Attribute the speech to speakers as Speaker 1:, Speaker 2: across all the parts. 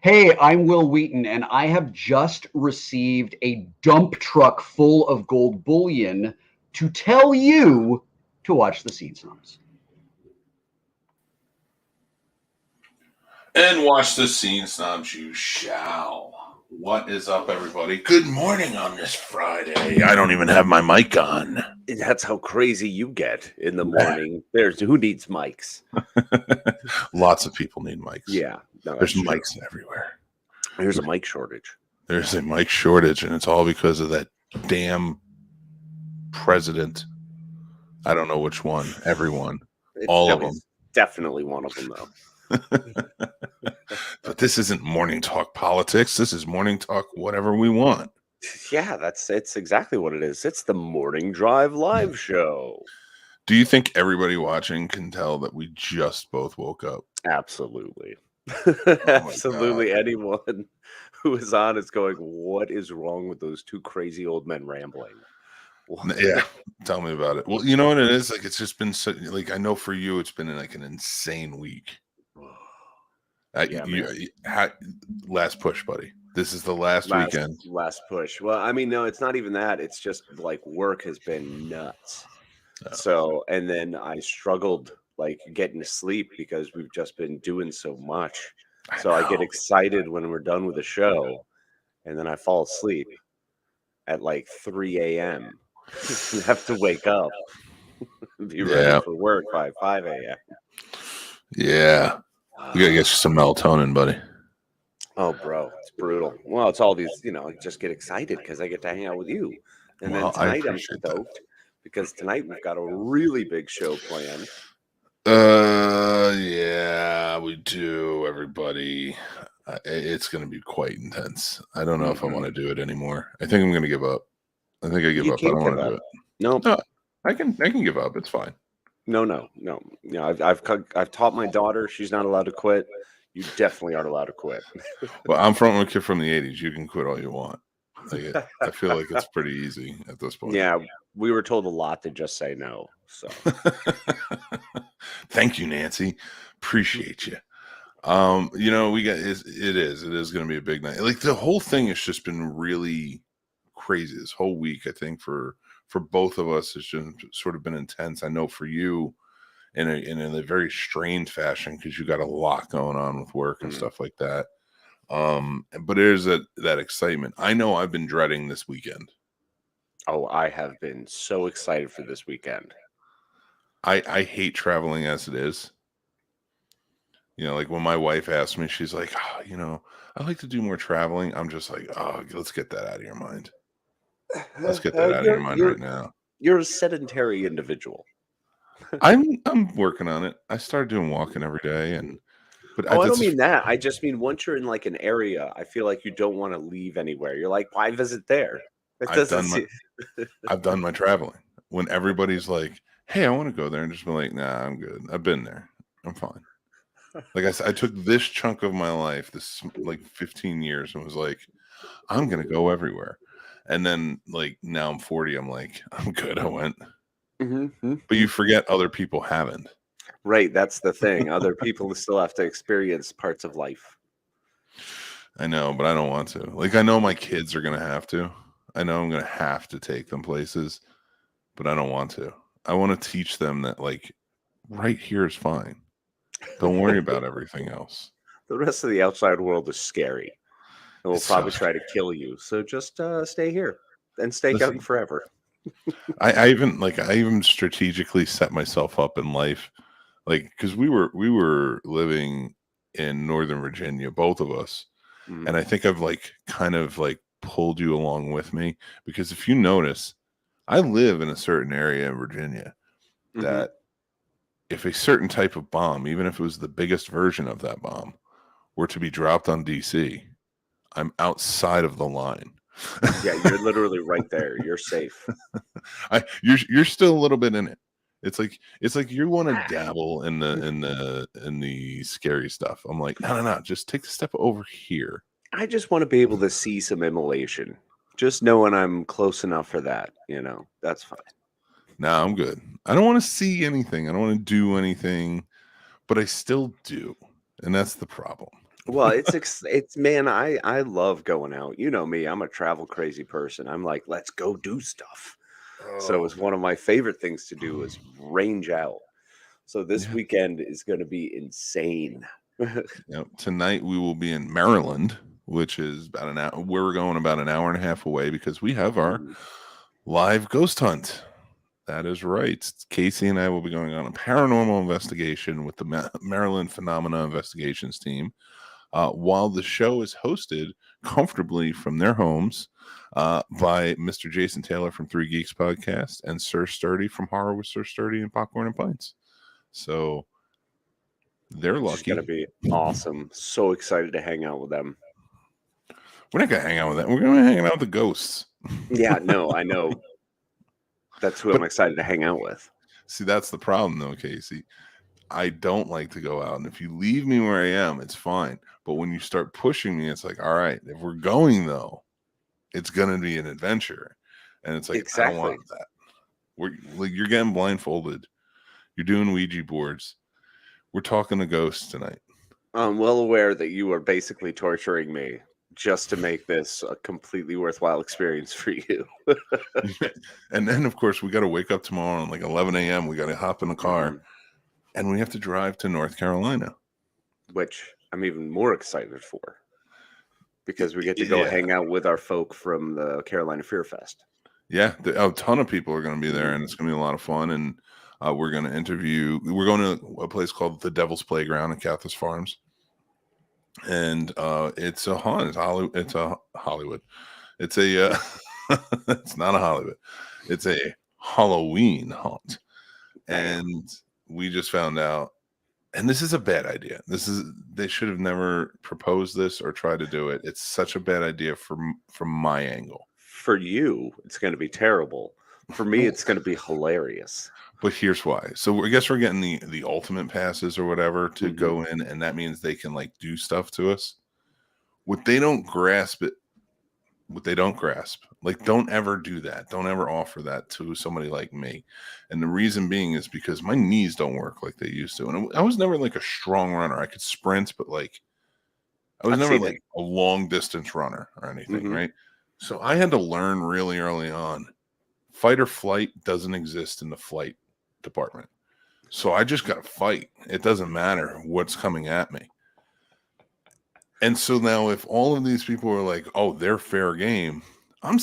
Speaker 1: Hey, I'm Will Wheaton, and I have just received a dump truck full of gold bullion to tell you to watch the Scene Snobs.
Speaker 2: And watch the Scene Snobs you shall. What is up, everybody? Good morning on this Friday. I don't even have my mic on.
Speaker 3: That's how crazy you get in the morning. Who needs mics?
Speaker 2: Lots of people need mics.
Speaker 3: Yeah. No,
Speaker 2: there's mics everywhere.
Speaker 3: There's a mic shortage.
Speaker 2: There's a mic shortage, and it's all because of that damn president. I don't know which one. Everyone. All of them.
Speaker 3: Definitely one of them, though.
Speaker 2: But this isn't morning talk politics. This is morning talk whatever we want.
Speaker 3: Yeah, it's exactly what it is. It's the Morning Drive live show.
Speaker 2: Do you think everybody watching can tell that we just both woke up?
Speaker 3: Absolutely. Absolutely. Anyone who is on is going, what is wrong with those two crazy old men rambling?
Speaker 2: Yeah, tell me about it. Well, you know what it is? Like, it's just been so, like, I know for you, it's been like an insane week. Last push, buddy. This is the last weekend.
Speaker 3: Last push. Well, I mean, no, it's not even that. It's just like work has been nuts. Oh. So, and then I struggled like getting to sleep because we've just been doing so much. So I get excited when we're done with the show, and then I fall asleep at like 3 a.m. and have to wake up, be ready for work by 5 a.m.
Speaker 2: Yeah. You gotta get some melatonin, buddy.
Speaker 3: Oh, bro, it's brutal. Well, it's all these, just get excited because I get to hang out with you. And then tonight I'm stoked because tonight we've got a really big show planned.
Speaker 2: Yeah, we do, everybody. It's gonna be quite intense. I don't know if I want to do it anymore. I think I'm gonna give up. I think I give up. I don't want to do it.
Speaker 3: No,
Speaker 2: I can give up. It's fine.
Speaker 3: No. I've taught my daughter she's not allowed to quit. You definitely aren't allowed to quit.
Speaker 2: Well, I'm from a kid from the 80s. You can quit all you want. Like, I feel like it's pretty easy at this point.
Speaker 3: Yeah, we were told a lot to just say no. So,
Speaker 2: thank you, Nancy. Appreciate you. It is going to be a big night. Like, the whole thing has just been really crazy. This whole week, I think for both of us, it's just sort of been intense. I know for you, in a very strained fashion because you got a lot going on with work and stuff like that. But there's that excitement. I know I've been dreading this weekend.
Speaker 3: Oh, I have been so excited for this weekend.
Speaker 2: I hate traveling as it is. Like when my wife asked me, she's like, I like to do more traveling. I'm just like, oh, let's get that out of your mind. Let's get that out of your mind right now.
Speaker 3: You're a sedentary individual.
Speaker 2: I'm working on it. I started doing walking every day,
Speaker 3: but I don't mean that. I just mean once you're in like an area, I feel like you don't want to leave anywhere. You're like, why visit there?
Speaker 2: I've done my traveling. When everybody's like, hey, I want to go there, and just be like, nah, I'm good. I've been there. I'm fine. Like I said, I took this chunk of my life, this like 15 years, and was like, I'm gonna go everywhere. And then like now I'm 40, I'm like, I'm good. I went.
Speaker 3: Mm-hmm.
Speaker 2: But you forget other people haven't.
Speaker 3: Right. That's the thing. Other people still have to experience parts of life.
Speaker 2: I know, but I don't want to. Like, I know my kids are going to have to. I know I'm going to have to take them places, but I don't want to. I want to teach them that, like, right here is fine. Don't worry about everything else.
Speaker 3: The rest of the outside world is scary. It will probably try to kill you. So just stay here and stay young forever. I
Speaker 2: even strategically set myself up in life, like, because we were living in Northern Virginia, both of us, and I think I've like kind of like pulled you along with me, because if you notice, I live in a certain area in Virginia that if a certain type of bomb, even if it was the biggest version of that bomb, were to be dropped on DC, I'm outside of the line.
Speaker 3: Yeah, you're literally right there. You're safe.
Speaker 2: You're still a little bit in it. It's like you want to dabble in the scary stuff. I'm like, no, just take the step over here.
Speaker 3: I just want to be able to see some immolation. Just knowing I'm close enough for that, that's fine.
Speaker 2: No, I'm good. I don't want to see anything. I don't want to do anything, but I still do, and that's the problem.
Speaker 3: Well, it's man, I love going out. You know me, I'm a travel crazy person. I'm like, let's go do stuff. So
Speaker 2: Oh,
Speaker 3: it's one of my favorite things to do is range out. So this
Speaker 2: yeah.
Speaker 3: weekend is going to be insane.
Speaker 2: Yep. Tonight we will be in Maryland, which is about an hour. We're going about an hour and a half away because we have our
Speaker 3: Mhm.
Speaker 2: live ghost hunt. That is right. Casey and I will be going on a paranormal investigation with the Maryland Phenomena Investigations team, while the show is hosted comfortably from their homes by Mr. Jason Taylor from Three Geeks Podcast and Sir Sturdy from Horror with Sir Sturdy and Popcorn and Pints. So they're
Speaker 3: Which is going to
Speaker 2: lucky.
Speaker 3: be awesome. So excited to hang out with them.
Speaker 2: We're not gonna hang out with that. We're gonna hang out with the ghosts.
Speaker 3: Yeah, no, I know. That's who I'm
Speaker 2: But
Speaker 3: excited to hang out with.
Speaker 2: see, that's the problem, though, Casey. I don't like to go out, and if you leave me where I am, it's fine. But when you start pushing me, it's like, all right, if we're going though, it's gonna be an adventure, and it's like I don't want
Speaker 3: Exactly.
Speaker 2: that. You're getting blindfolded. You're doing Ouija boards. We're talking to ghosts tonight.
Speaker 3: I'm well aware that you are basically torturing me just to make this a completely worthwhile experience for you.
Speaker 2: And then, of course, we got to wake up tomorrow at like 11 a.m. We got to hop in the car,
Speaker 3: Mhm.
Speaker 2: and we have to drive to North Carolina.
Speaker 3: Which I'm even more excited for because we get to go
Speaker 2: Yeah.
Speaker 3: hang out with our folk from the Carolina Fear Fest.
Speaker 2: Yeah, a ton of people are going to be there,
Speaker 3: Mhm.
Speaker 2: and it's going to be a lot of fun. And we're going to interview. We're going to a place called the Devil's Playground at Cathas Farms, and it's a haunt. It's a Hollywood. It's a. It's not a Hollywood. It's a Halloween haunt,
Speaker 3: Damn.
Speaker 2: and we just found out. And this is a bad idea. They should have never proposed this or tried to do it. It's such a bad idea from my angle.
Speaker 3: For you, it's going to be terrible. For me, it's going to be hilarious.
Speaker 2: But here's why. So I guess we're getting the ultimate passes or whatever to
Speaker 3: Mhm.
Speaker 2: go in, and that means they can like do stuff to us. What they don't grasp, like don't ever do that. Don't ever offer that to somebody like me. And the reason being is because my knees don't work like they used to. And I was never like a strong runner. I could sprint, but like I was
Speaker 3: I've
Speaker 2: never
Speaker 3: seen
Speaker 2: like
Speaker 3: it.
Speaker 2: a long distance runner or anything,
Speaker 3: Mhm.
Speaker 2: right? So I had to learn really early on. Fight or flight doesn't exist in the flight department. So I just got to fight. It doesn't matter what's coming at me. And so now if all of these people are like, oh, they're fair game, I'm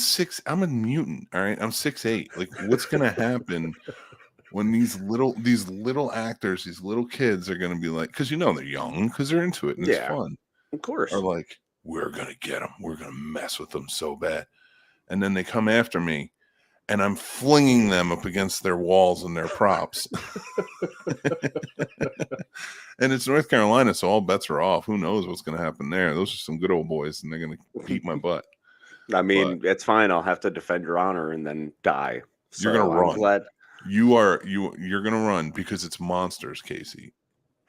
Speaker 2: a mutant. All right. I'm 6'8". Like, what's gonna happen when these little actors, these little kids are gonna be like, because they're young, because they're into it and it's
Speaker 3: Yeah,
Speaker 2: fun,
Speaker 3: of
Speaker 2: are
Speaker 3: course.
Speaker 2: like, we're gonna get them, we're gonna mess with them so bad. And then they come after me and I'm flinging them up against their walls and their props. And it's North Carolina, so all bets are off. Who knows what's going to happen there? Those are some good old boys, and they're going to beat my butt.
Speaker 3: I
Speaker 2: But
Speaker 3: mean, it's fine. I'll have to defend your honor and then die.
Speaker 2: you're going
Speaker 3: So
Speaker 2: to
Speaker 3: I'm
Speaker 2: run.
Speaker 3: glad.
Speaker 2: You're going to run because it's monsters, Casey,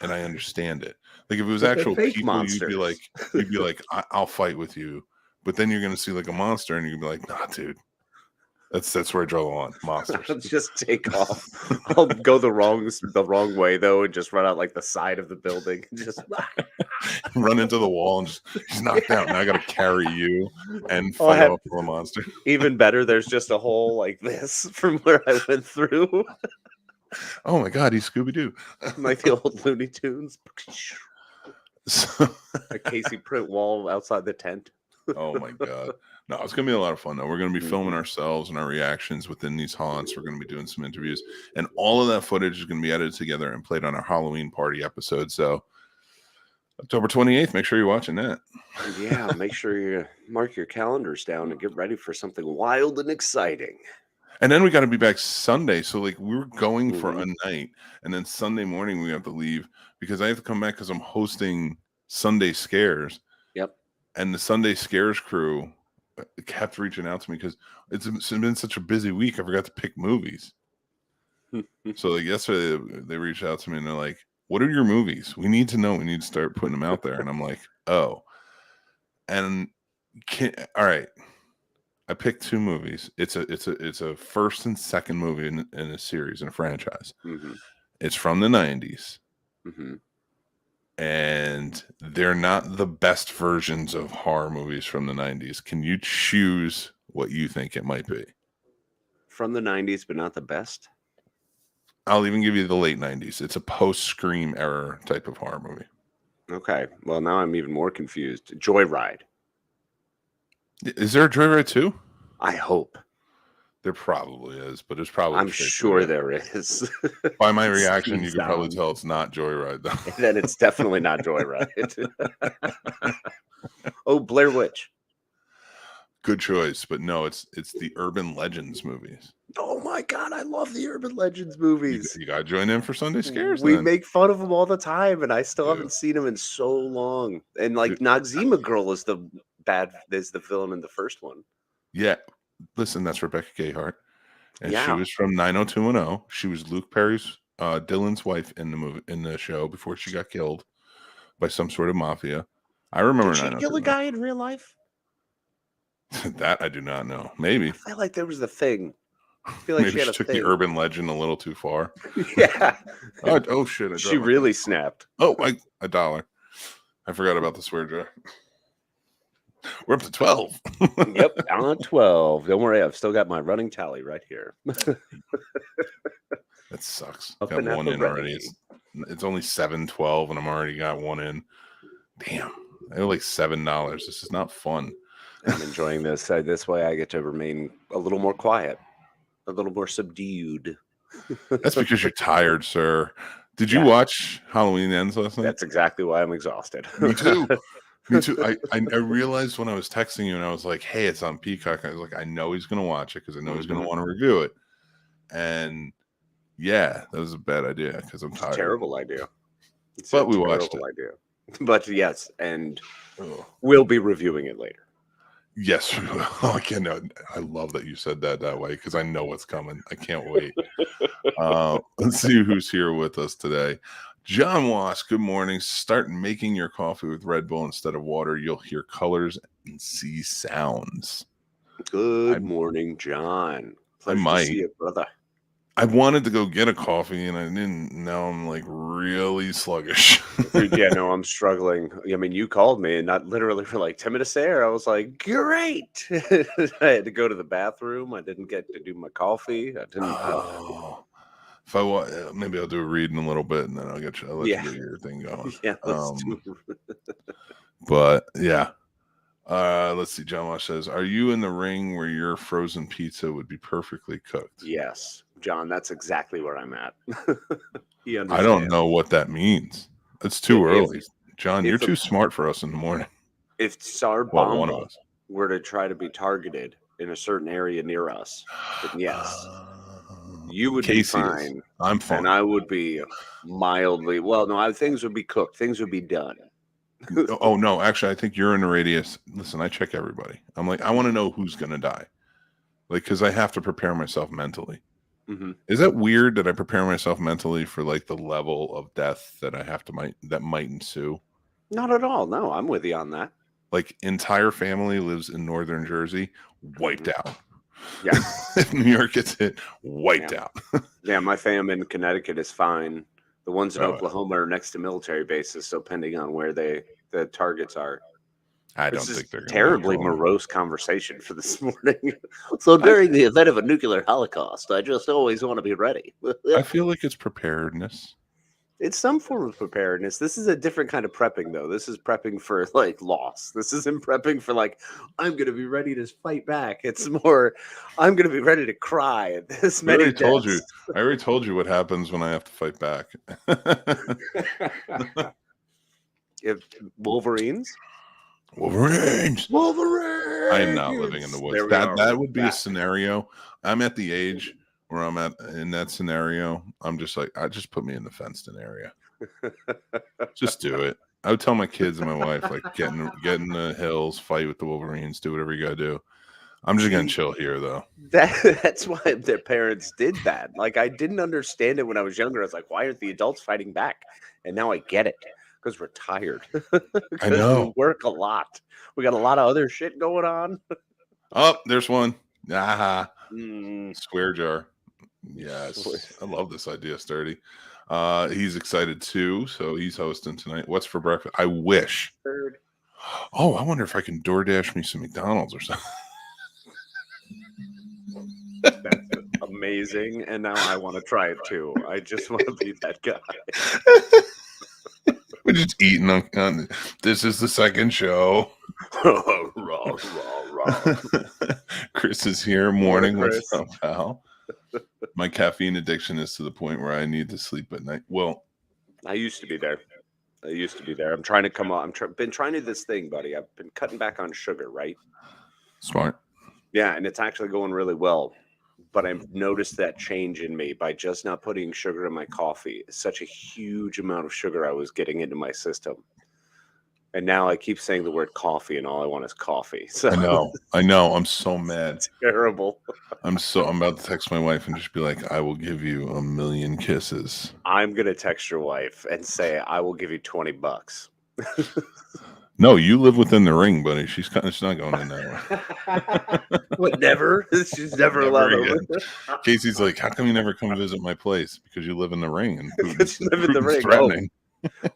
Speaker 2: and I understand it. Like if it was
Speaker 3: But they're
Speaker 2: actual
Speaker 3: fake
Speaker 2: people, you'd be
Speaker 3: monsters.
Speaker 2: like, I'll fight with you. But then you're going to see like a monster, and you're going to be like, nah, dude. That's where I draw the line. Monsters.
Speaker 3: I'll just take off. I'll go the wrong way though, and just run out like the side of the building. Just
Speaker 2: Run into the wall and he's knocked out. Now I got to carry you and
Speaker 3: Oh, I
Speaker 2: fight
Speaker 3: have
Speaker 2: off the monster.
Speaker 3: even better. There's just a hole like this from where I went through,
Speaker 2: Oh my God, he's Scooby Doo.
Speaker 3: like the old Looney Tunes.
Speaker 2: So,
Speaker 3: A Casey print wall outside the tent.
Speaker 2: oh my God. No, it's going to be a lot of fun, though. We're going to be filming
Speaker 3: Mhm.
Speaker 2: ourselves and our reactions within these haunts. We're going to be doing some interviews, and all of that footage is going to be edited together and played on our Halloween party episode. So, October 28th, make sure you're watching that.
Speaker 3: Yeah, make sure you mark your calendars down and get ready for something wild and exciting.
Speaker 2: And then we got to be back Sunday. So, like, we were going for
Speaker 3: Mhm.
Speaker 2: a night, and then Sunday morning we have to leave because I have to come back because I'm hosting Sunday Scares.
Speaker 3: Yep.
Speaker 2: And the Sunday Scares crew kept reaching out to me because it's been such a busy week. I forgot to pick movies. So like yesterday they reached out to me and they're like, what are your movies? We need to know. We need to start putting them out there. And I'm like, oh. And all right. I picked two movies. It's a first and second movie in a series, in a franchise.
Speaker 3: Mhm.
Speaker 2: It's from the 90s.
Speaker 3: Mhm.
Speaker 2: And and they're not the best versions of horror movies from the 90s. Can you choose what you think it might be?
Speaker 3: From the 90s, but not the best?
Speaker 2: I'll even give you the late 90s. It's a post-Scream era type of horror movie.
Speaker 3: Okay. Well, now I'm even more confused. Joyride.
Speaker 2: Is there a Joyride too?
Speaker 3: I hope.
Speaker 2: There probably is, but it's probably.
Speaker 3: I'm sure there is.
Speaker 2: By my reaction, you can probably tell it's not Joyride, though.
Speaker 3: Then it's definitely not Joyride. Oh, Blair Witch.
Speaker 2: Good choice, but no, it's the Urban Legends movies.
Speaker 3: Oh my God, I love the Urban Legends movies.
Speaker 2: You got to join in for Sunday Scares.
Speaker 3: We
Speaker 2: then.
Speaker 3: make fun of them all the time, and I still haven't seen them in so long. And like Noxzema Girl is the villain in the first one.
Speaker 2: Yeah, listen, that's Rebecca Gayheart, and she was from 90210. She was Luke Perry's Dylan's wife in the show before she got killed by some sort of mafia. I remember.
Speaker 3: Did she kill a guy in real life?
Speaker 2: That I do not know. Maybe.
Speaker 3: I felt like there was a thing. I feel like
Speaker 2: maybe she took the urban legend a little too far.
Speaker 3: Yeah.
Speaker 2: Oh shit!
Speaker 3: She really snapped.
Speaker 2: Oh, $1. I forgot about the swear jar. We're up to 12.
Speaker 3: Yep, on 12. Don't worry, I've still got my running tally right here.
Speaker 2: That sucks. Got one in already. It's only 7:12, and I'm already got one in. Damn, I owe like $7. This is not fun.
Speaker 3: I'm enjoying this. This way I get to remain a little more quiet, a little more subdued.
Speaker 2: That's because you're tired, sir. Did you watch Halloween Ends last night?
Speaker 3: That's exactly why I'm exhausted.
Speaker 2: Me too. Me too. I realized when I was texting you and I was like, hey, it's on Peacock. I was like, I know he's going to watch it because I know he's going to want to review it. And yeah, that was a bad idea because I'm tired.
Speaker 3: Terrible idea.
Speaker 2: But we watched it.
Speaker 3: Idea. But yes, and we'll be reviewing it later.
Speaker 2: Yes. I love that you said that way because I know what's coming. I can't wait. Let's see who's here with us today. John Wass, good morning. Start making your coffee with Red Bull instead of water. You'll hear colors and see sounds.
Speaker 3: Good morning, John. Pleasure to see you, brother.
Speaker 2: I wanted to go get a coffee and I didn't. Now I'm like really sluggish.
Speaker 3: Yeah, no, I'm struggling. I mean, you called me and not literally for like 10 minutes there. I was like, great. I had to go to the bathroom. I didn't get to do my coffee. I didn't.
Speaker 2: If I maybe I'll do a read in a little bit and then I'll let you get your thing going.
Speaker 3: Yeah, let's do it.
Speaker 2: But yeah. Let's see. John Wash says, are you in the ring where your frozen pizza would be perfectly cooked?
Speaker 3: Yes, John, that's exactly where I'm at.
Speaker 2: I don't know what that means. It's too early. John, you're too smart for us in the morning.
Speaker 3: If Tsar Bomba were to try to be targeted in a certain area near us, then yes, you would be fine.
Speaker 2: I'm fine.
Speaker 3: And I would be mildly, things would be cooked. Things would be done.
Speaker 2: Oh no, actually I think you're in the radius. Listen, I check everybody. I'm like, I want to know who's gonna die, like, because I have to prepare myself mentally.
Speaker 3: Mm-hmm.
Speaker 2: Is that weird that I prepare myself mentally for like the level of death that I have to that might ensue?
Speaker 3: Not at all. No, I'm with you on that.
Speaker 2: Like, entire family lives in northern Jersey, wiped out.
Speaker 3: Yeah.
Speaker 2: If New York gets hit, wiped out.
Speaker 3: Yeah, my fam in Connecticut is fine. The ones in Oklahoma are next to military bases, so depending on where the targets are.
Speaker 2: I don't think they're
Speaker 3: terribly morose conversation for this morning. So during the event of a nuclear holocaust, I just always want to be ready.
Speaker 2: I feel like it's preparedness.
Speaker 3: It's some form of preparedness. This is a different kind of prepping, though. This is prepping for like loss. This isn't prepping for like, I'm going to be ready to fight back. It's more, I'm going to be ready to cry at this many deaths.
Speaker 2: I already told you what happens when I have to fight back.
Speaker 3: If Wolverines.
Speaker 2: I am not living in the woods. That would be a scenario. I'm at the age where I'm at in that scenario. I'm just like, just put me in the fenced-in area. Just do it. I would tell my kids and my wife, like, get in the hills, fight with the Wolverines, do whatever you gotta do. I'm just gonna chill here, though.
Speaker 3: That's why their parents did that. Like, I didn't understand it when I was younger. I was like, why aren't the adults fighting back? And now I get it. Because we're tired.
Speaker 2: I know.
Speaker 3: We work a lot. We got a lot of other shit going on.
Speaker 2: Oh, there's one. Square jar. Yes. I love this idea, Sturdy. He's excited too, so he's hosting tonight. What's for breakfast? I wish.
Speaker 3: Third.
Speaker 2: Oh, I wonder if I can DoorDash me some McDonald's or something.
Speaker 3: That's amazing, and now I want to try it too. I just want to be that guy.
Speaker 2: We're just eating on this is the second show.
Speaker 3: Raw.
Speaker 2: Chris is here. Morning.
Speaker 3: Chris.
Speaker 2: What's up, pal? My caffeine addiction is to the point where I need to sleep at night. Well,
Speaker 3: I used to be there. I'm trying to come on. Been trying to do this thing, buddy. I've been cutting back on sugar, right?
Speaker 2: smart.
Speaker 3: Yeah, and it's actually going really well. But I've noticed that change in me by just not putting sugar in my coffee. It's such a huge amount of sugar I was getting into my system. And now I keep saying the word coffee, and all I want is coffee. So
Speaker 2: I know. I'm so mad.
Speaker 3: It's terrible.
Speaker 2: I'm about to text my wife and just be like, I will give you 1,000,000 kisses.
Speaker 3: I'm gonna text your wife and say I will give you $20.
Speaker 2: No, you live within the ring, buddy. She's not going in that way.
Speaker 3: What? Never? She's never allowed
Speaker 2: again. Casey's like, how come you never come visit my place? Because you live in the ring, and
Speaker 3: Putin's threatening.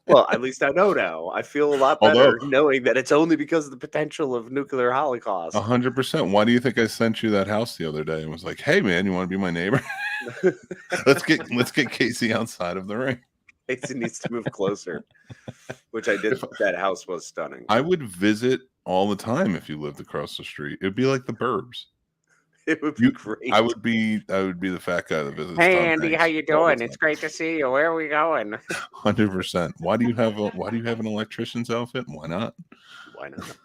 Speaker 3: Well, at least I know now. I feel a lot better knowing that it's only because of the potential of nuclear holocaust.
Speaker 2: 100%. Why do you think I sent you that house the other day and was like, hey man, you want to be my neighbor? let's get Casey outside of the ring.
Speaker 3: Casey needs to move closer, which I did. That house was stunning.
Speaker 2: I would visit all the time if you lived across the street. It'd be like the Burbs.
Speaker 3: It would be great.
Speaker 2: I would be the fat guy that visits.
Speaker 3: Hey, Andy, how you doing? It's great to see you. Where are we going?
Speaker 2: 100%. Why do you have an electrician's outfit? Why not?
Speaker 3: Why not?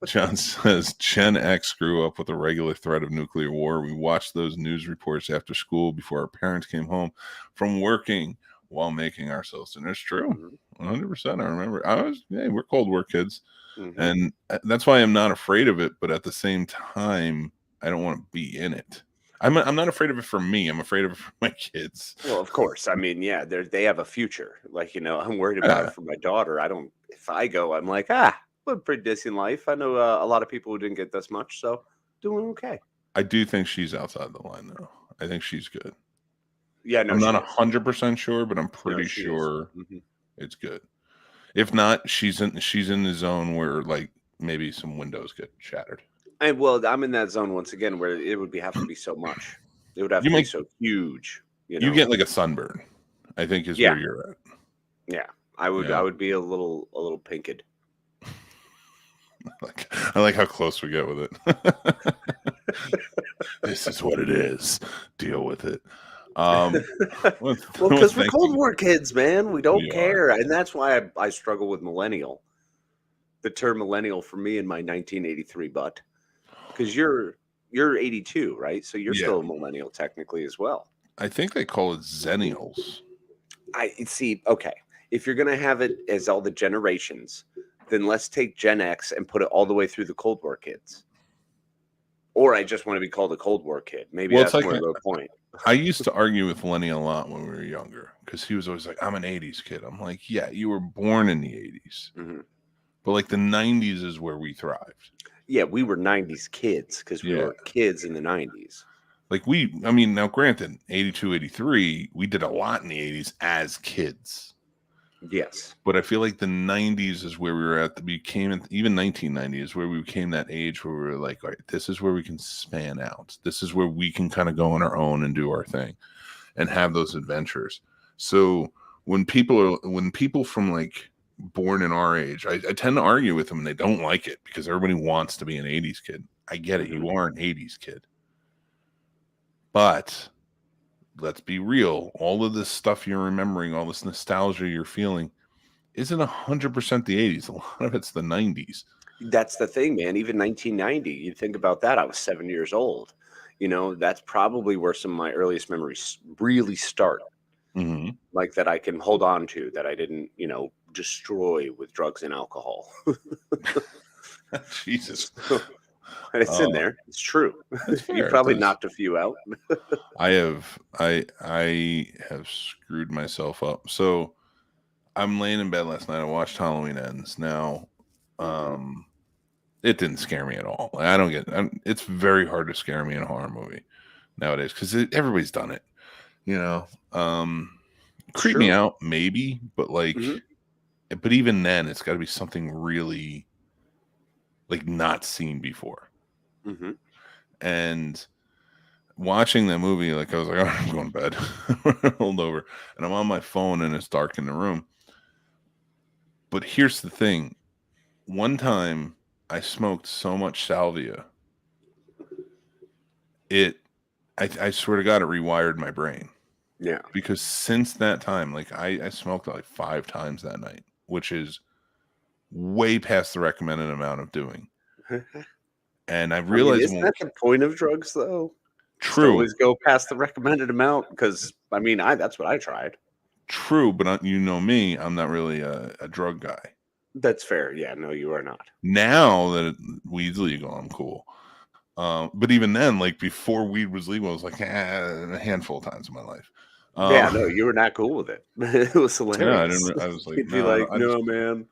Speaker 2: John says Gen X grew up with a regular threat of nuclear war. We watched those news reports after school before our parents came home from working while making ourselves. And it's true. 100%. I remember. We're Cold War kids. Mm-hmm. And that's why I'm not afraid of it. But at the same time, I don't want to be in it. I'm not afraid of it for me. I'm afraid of it for my kids.
Speaker 3: Well, of course. I mean, yeah, they have a future. Like, I'm worried about it for my daughter. If I go, I'm like, what a pretty decent life. I know a lot of people who didn't get this much, so doing okay.
Speaker 2: I do think she's outside the line, though. I think she's good.
Speaker 3: Yeah, no,
Speaker 2: I'm not 100% sure, but I'm pretty sure it's good. If not, she's in the zone where like maybe some windows get shattered.
Speaker 3: And well, I'm in that zone once again where it would have to be so much. It would have to be so huge.
Speaker 2: You get like a sunburn, I think is where you're at. Yeah,
Speaker 3: I would be a little pinked.
Speaker 2: I like how close we get with it. This is what it is. Deal with it.
Speaker 3: Well, because we're Cold War kids, man. We don't care. And that's why I struggle with millennial. The term millennial for me in my 1983 butt. Because you're 82, right? So you're still a millennial technically as well.
Speaker 2: I think they call it zennials.
Speaker 3: I see. Okay. If you're going to have it as all the generations, then let's take Gen X and put it all the way through the Cold War kids. Or I just want to be called a Cold War kid. Maybe that's more of a point.
Speaker 2: I used to argue with Lenny a lot when we were younger because he was always like, I'm an 80s kid. I'm like, yeah, you were born in the 80s. Mm-hmm. But like the 90s is where we thrived.
Speaker 3: Yeah, we were 90s kids because we were kids in the 90s.
Speaker 2: Like now granted, 82, 83, we did a lot in the 80s as kids.
Speaker 3: Yes.
Speaker 2: But I feel like the 90s is where we were at. Even 1990 is where we became that age where we were like, all right, this is where we can span out. This is where we can kind of go on our own and do our thing and have those adventures. So when people from like born in our age, I tend to argue with them and they don't like it because everybody wants to be an 80s kid. I get it. You are an 80s kid. But let's be real. All of this stuff you're remembering, all this nostalgia you're feeling, isn't 100% the 80s. A lot of it's the 90s.
Speaker 3: That's the thing, man. Even 1990, you think about that. I was 7 years old. That's probably where some of my earliest memories really start. Mm-hmm. Like that I can hold on to, that I didn't, destroy with drugs and alcohol.
Speaker 2: Jesus.
Speaker 3: And it's in there. It's true. You probably knocked a few out.
Speaker 2: I have screwed myself up. So I'm laying in bed last night. I watched Halloween Ends. Now, it didn't scare me at all. It's very hard to scare me in a horror movie nowadays because everybody's done it. You know, creep me out maybe, but like, but even then, it's got to be something really like not seen before. And watching that movie, like I was like, oh, I'm going to bed, rolled over, and I'm on my phone, and it's dark in the room. But here's the thing: one time I smoked so much salvia, I swear to God, it rewired my brain.
Speaker 3: Yeah.
Speaker 2: Because since that time, like I smoked like 5 times that night, which is way past the recommended amount of doing. And I realized,
Speaker 3: isn't that the point of drugs, though?
Speaker 2: True.
Speaker 3: Always go past the recommended amount, because I mean, that's what I tried.
Speaker 2: True, but you know me, I'm not really a drug guy.
Speaker 3: That's fair. Yeah, no, you are not.
Speaker 2: Now that weed's legal, I'm cool. But even then, like before weed was legal, I was like a handful of times in my life.
Speaker 3: Yeah, no, you were not cool with it. It was hilarious.
Speaker 2: Yeah, I was like,
Speaker 3: You'd be like, no, man.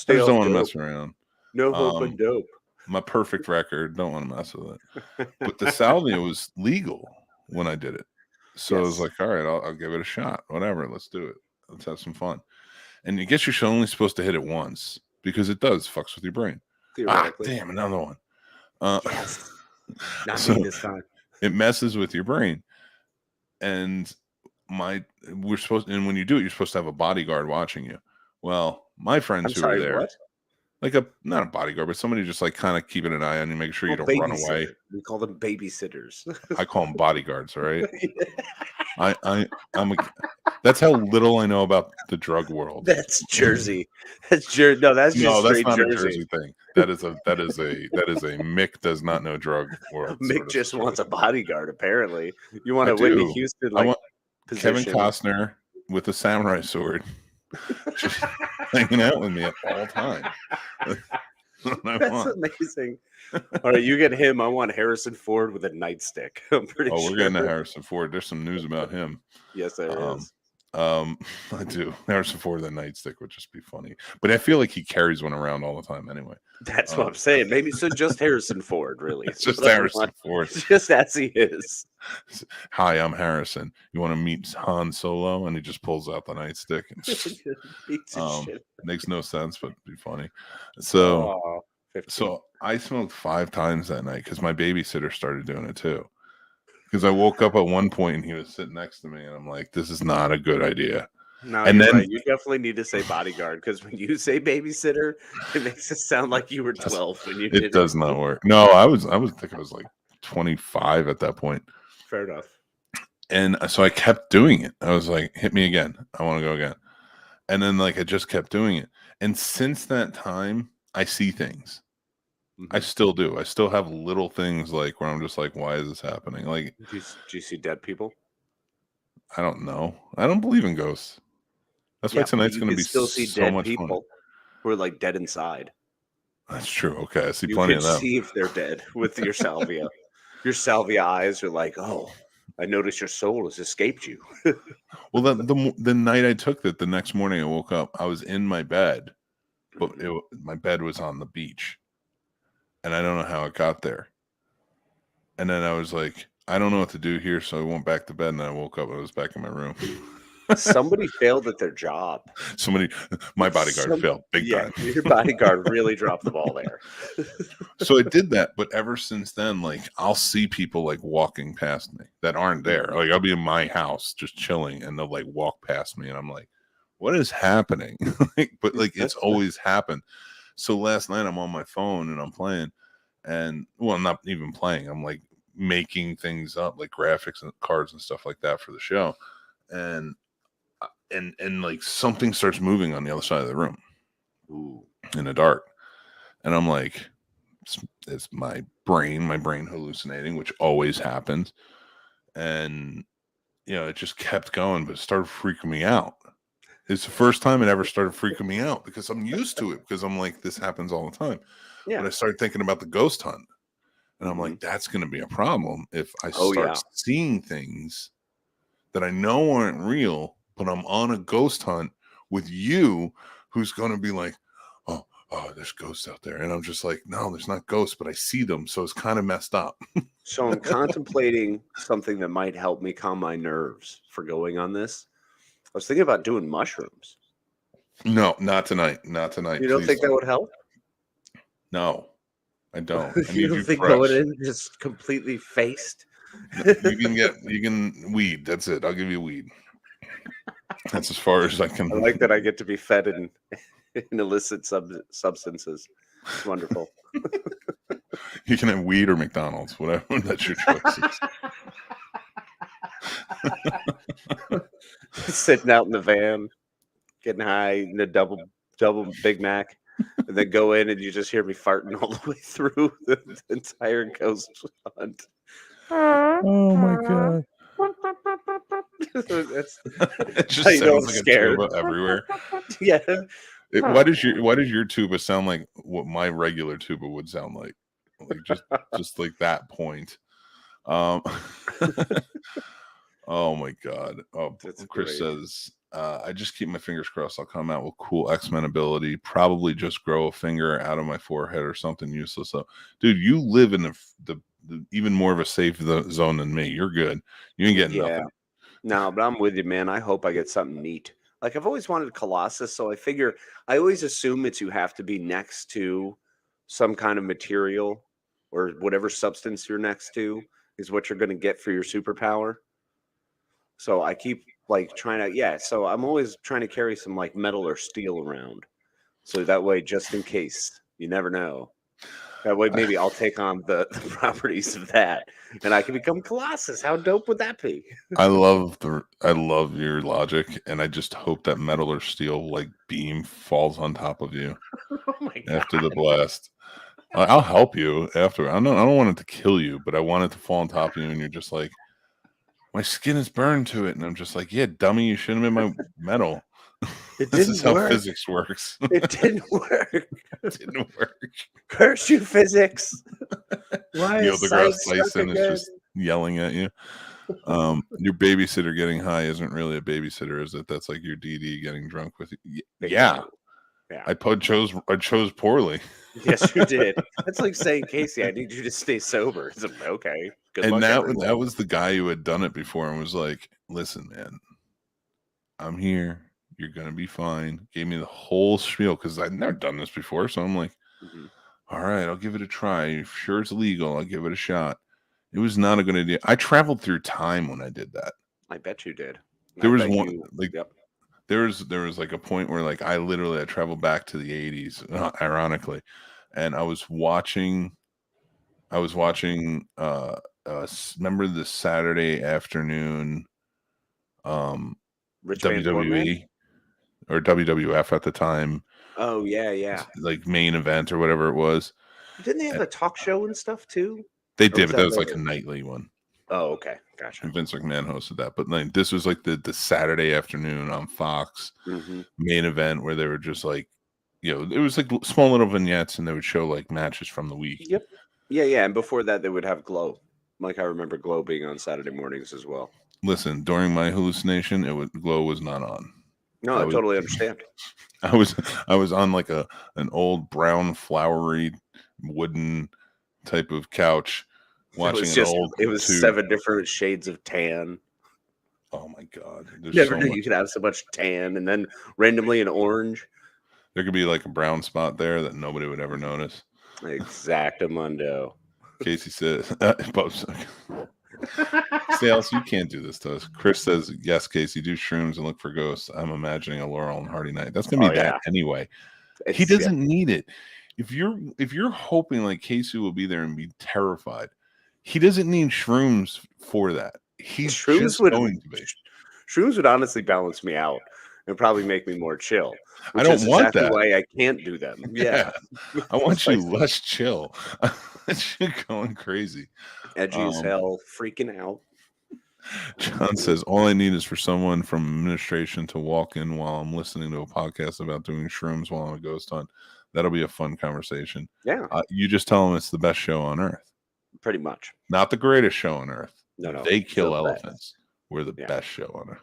Speaker 2: I just don't want to mess around.
Speaker 3: No hope but dope.
Speaker 2: My perfect record, don't want to mess with it. But the salvia was legal when I did it. So I was like, all right, I'll give it a shot. Whatever, let's do it. Let's have some fun. And I guess you're only supposed to hit it once because it does fucks with your brain. Damn, another one.
Speaker 3: Yes. Not me this time.
Speaker 2: It messes with your brain. And we're supposed, and when you do it, you're supposed to have a bodyguard watching you. Well, my friends who were there, like not a bodyguard, but somebody just like kind of keeping an eye on you, making sure you don't run away.
Speaker 3: We call them babysitters.
Speaker 2: I call them bodyguards. All right. That's how little I know about the drug world.
Speaker 3: That's Jersey. That's Jersey. No, that's just
Speaker 2: not
Speaker 3: Jersey.
Speaker 2: A Jersey thing. That is a Mick does not know drug world.
Speaker 3: Mick just wants a bodyguard. Apparently, you want a Whitney Houston.
Speaker 2: I want Kevin Costner with a samurai sword, just hanging out with me at all times.
Speaker 3: That's amazing. All right, you get him. I want Harrison Ford with a nightstick. I'm pretty sure.
Speaker 2: We're getting to Harrison Ford. There's some news about him.
Speaker 3: Yes, there is.
Speaker 2: I do. Harrison Ford with a nightstick would just be funny. But I feel like he carries one around all the time anyway.
Speaker 3: That's what I'm saying. Maybe so just Harrison Ford, really.
Speaker 2: It's just Harrison Ford.
Speaker 3: Just as he is.
Speaker 2: Hi, I'm Harrison. You want to meet Han Solo? And he just pulls out the nightstick and makes no sense, but it'd be funny. So I smoked 5 times that night because my babysitter started doing it too. Because I woke up at one point and he was sitting next to me, and I'm like, "This is not a good idea."
Speaker 3: No, and then you definitely need to say bodyguard, because when you say babysitter, it makes it sound like you were 12 when you did it.
Speaker 2: It does not work. No, I think I was like 25 at that point.
Speaker 3: Fair enough.
Speaker 2: And so I kept doing it. I was like, "Hit me again. I want to go again." And then like I just kept doing it. And since that time, I see things. I still do. I still have little things like where I'm just like, why is this happening? Like,
Speaker 3: do you see dead people?
Speaker 2: I don't know. I don't believe in ghosts. That's why tonight's going to be so much people fun.
Speaker 3: Who are like dead inside.
Speaker 2: That's true. Okay, I see plenty of them.
Speaker 3: You can see if they're dead with your salvia. Your salvia eyes are like, oh, I noticed your soul has escaped you.
Speaker 2: Well, the night I took that, the next morning I woke up, I was in my bed, but my bed was on the beach. And I don't know how it got there. And then I was like, I don't know what to do here. So I went back to bed and I woke up and I was back in my room.
Speaker 3: Somebody failed at their job.
Speaker 2: My bodyguard failed big time.
Speaker 3: Your bodyguard really dropped the ball there.
Speaker 2: So I did that. But ever since then, like I'll see people like walking past me that aren't there. Like I'll be in my house just chilling and they'll like walk past me. And I'm like, what is happening? But like it's always happened. So last night I'm on my phone and I'm playing, and well, I'm not even playing. I'm like making things up, like graphics and cards and stuff like that for the show, and like something starts moving on the other side of the room, in the dark, and I'm like, it's my brain hallucinating, which always happens, and it just kept going, but it started freaking me out. It's the first time it ever started freaking me out because I'm used to it, because I'm like, this happens all the time. Yeah. But I started thinking about the ghost hunt, and I'm like, that's going to be a problem if I start seeing things that I know aren't real, but I'm on a ghost hunt with you, who's going to be like, oh, oh, there's ghosts out there. And I'm just like, no, there's not ghosts, but I see them. So it's kind of messed up.
Speaker 3: So I'm contemplating something that might help me calm my nerves for going on this. I was thinking about doing mushrooms.
Speaker 2: No, not tonight. Not tonight.
Speaker 3: You don't think that would help?
Speaker 2: No, I don't. I
Speaker 3: You
Speaker 2: need
Speaker 3: don't
Speaker 2: you
Speaker 3: think
Speaker 2: fresh.
Speaker 3: going in just completely faced?
Speaker 2: You can weed. That's it. I'll give you weed. That's as far as I can.
Speaker 3: I like that I get to be fed in illicit substances. It's wonderful.
Speaker 2: You can have weed or McDonald's, whatever. That's your choice.
Speaker 3: Sitting out in the van, getting high, in a double Big Mac, and then go in and you just hear me farting all the way through the entire ghost hunt.
Speaker 2: Oh my god!
Speaker 3: That's
Speaker 2: It just sounds like
Speaker 3: scared.
Speaker 2: a tuba everywhere.
Speaker 3: Yeah.
Speaker 2: Why does your tuba sound like what my regular tuba would sound like? Like just like that point. Oh my god. Oh,
Speaker 3: That's
Speaker 2: Chris
Speaker 3: great.
Speaker 2: says, I just keep my fingers crossed I'll come out with cool X-Men ability. Probably just grow a finger out of my forehead or something useless. So, dude, you live in the even more of a safe zone than me. You're good. You ain't getting nothing.
Speaker 3: No, but I'm with you, man. I hope I get something neat. Like, I've always wanted Colossus, so I figure I always assume it's you have to be next to some kind of material or whatever substance you're next to is what you're going to get for your superpower. So I keep like trying to, so I'm always trying to carry some like metal or steel around. So that way, just in case, you never know. That way, maybe I'll take on the properties of that, and I can become Colossus. How dope would that be?
Speaker 2: I love your logic, and I just hope that metal or steel like beam falls on top of you
Speaker 3: Oh my God.
Speaker 2: after the blast. I'll help you after. I don't want it to kill you, but I want it to fall on top of you, and you're just like, my skin is burned to it, and I'm just like, yeah, dummy, you shouldn't have been my metal. This is how physics works.
Speaker 3: It didn't work.
Speaker 2: It didn't work.
Speaker 3: Curse you, physics. Why
Speaker 2: Neil
Speaker 3: is
Speaker 2: deGrasse
Speaker 3: science
Speaker 2: Tyson
Speaker 3: again?
Speaker 2: is just yelling at you. Your babysitter getting high isn't really a babysitter, is it? That's like your DD getting drunk with you. Yeah. I chose poorly.
Speaker 3: Yes, you did. That's like saying, Casey, I need you to stay sober. It's like, okay. Good luck, everyone.
Speaker 2: That was the guy who had done it before and was like, listen, man, I'm here. You're going to be fine. Gave me the whole spiel because I'd never done this before. So I'm like, all right, I'll give it a try. Sure, it's legal. I'll give it a shot. It was not a good idea. I traveled through time when I did that.
Speaker 3: I bet you did.
Speaker 2: There was one, there was like a point where like I traveled back to the 80s, ironically, and I was watching remember the Saturday afternoon WWE or WWF at the time.
Speaker 3: Oh yeah.
Speaker 2: Like main event or whatever it was.
Speaker 3: Didn't they have a talk show and stuff too?
Speaker 2: They did, but that was like a nightly one.
Speaker 3: Oh, okay. Gotcha.
Speaker 2: And Vince McMahon hosted that. But like this was like the Saturday afternoon on Fox main event where they were just like, it was like small little vignettes and they would show like matches from the week.
Speaker 3: Yep. Yeah. And before that, they would have Glow. Like I remember Glow being on Saturday mornings as well.
Speaker 2: Listen, during my hallucination, Glow was not on.
Speaker 3: No, I totally understand.
Speaker 2: I was on like an old brown flowery wooden type of couch watching
Speaker 3: it was 7 different shades of tan.
Speaker 2: Oh my god.
Speaker 3: Never knew you could have so much tan and then randomly an orange.
Speaker 2: There could be like a brown spot there that nobody would ever notice.
Speaker 3: Exactamundo.
Speaker 2: Casey says Sales, you can't do this to us. Chris says, yes, Casey, do shrooms and look for ghosts. I'm imagining a Laurel and Hardy night. That's gonna be that anyway. He doesn't need it. If you're hoping like Casey will be there and be terrified, he doesn't need shrooms for that. Shrooms
Speaker 3: would honestly balance me out and probably make me more chill.
Speaker 2: I don't want that.
Speaker 3: Why I can't do them. Yeah.
Speaker 2: I want you less chill. You're going crazy.
Speaker 3: Edgy as hell, freaking out.
Speaker 2: John says, all I need is for someone from administration to walk in while I'm listening to a podcast about doing shrooms while I'm a ghost hunt. That'll be a fun conversation.
Speaker 3: Yeah.
Speaker 2: You just tell them it's the best show on earth.
Speaker 3: Pretty much.
Speaker 2: Not the greatest show on earth.
Speaker 3: No.
Speaker 2: They kill elephants. We're the best show on earth.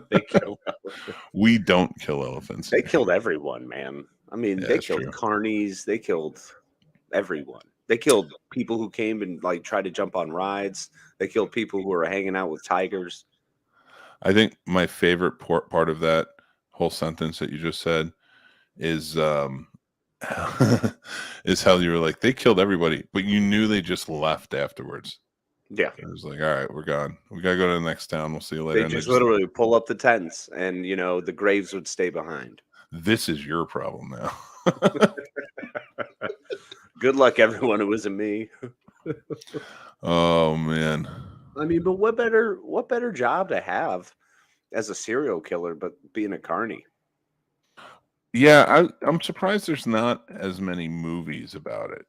Speaker 3: They kill elephants.
Speaker 2: We don't kill elephants.
Speaker 3: They killed everyone, man. I mean,
Speaker 2: Yeah,
Speaker 3: they
Speaker 2: that's
Speaker 3: killed
Speaker 2: true.
Speaker 3: carnies. They killed everyone. They killed people who came and like tried to jump on rides. They killed people who were hanging out with tigers.
Speaker 2: I think my favorite part of that whole sentence that you just said is is how you were like, they killed everybody, but you knew they just left afterwards.
Speaker 3: Yeah.
Speaker 2: It was like, all right, we're gone. We gotta go to the next town. We'll see you later.
Speaker 3: They just literally pull up the tents and, you know, the graves would stay behind.
Speaker 2: This is your problem now.
Speaker 3: Good luck, everyone. It wasn't me.
Speaker 2: Oh man.
Speaker 3: I mean, but what better job to have as a serial killer, but being a carny?
Speaker 2: Yeah, I'm surprised there's not as many movies about it.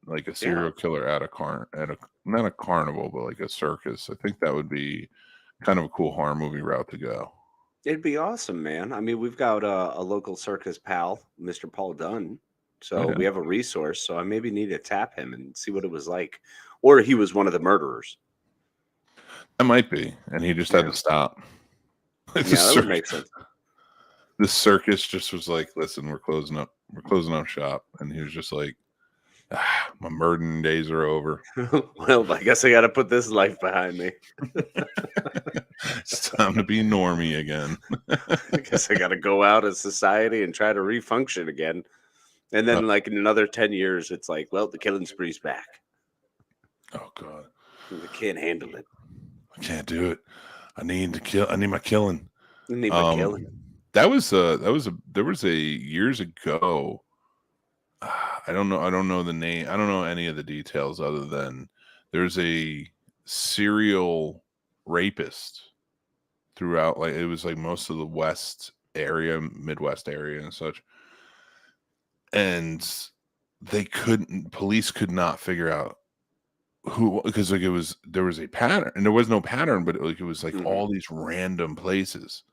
Speaker 2: Like a serial
Speaker 3: Yeah.
Speaker 2: killer at not a carnival, but like a circus. I think that would be kind of a cool horror movie route to go.
Speaker 3: It'd be awesome, man. I mean, we've got a local circus pal, Mr. Paul Dunn. So
Speaker 2: Oh, yeah.
Speaker 3: we have a resource. So I maybe need to tap him and see what it was like. Or he was one of the murderers.
Speaker 2: That might be, and he just had
Speaker 3: Yeah.
Speaker 2: to stop.
Speaker 3: Yeah, that would make sense.
Speaker 2: The circus just was like, listen, we're closing up shop, and he was just like, my murdering days are over.
Speaker 3: Well, I guess I got to put this life behind me.
Speaker 2: It's time to be normie again.
Speaker 3: I guess I got to go out as society and try to refunction again. And then, like in another 10 years, it's like, well, the killing spree's back.
Speaker 2: Oh God,
Speaker 3: I can't handle it.
Speaker 2: I can't do it. I need my killing.
Speaker 3: I need my killing.
Speaker 2: There was a years ago. I don't know the name. I don't know any of the details other than there's a serial rapist throughout. Like it was like most of the West area, Midwest area, and such. And police could not figure out who, because like there was a pattern, and there was no pattern, but it was like all these random places,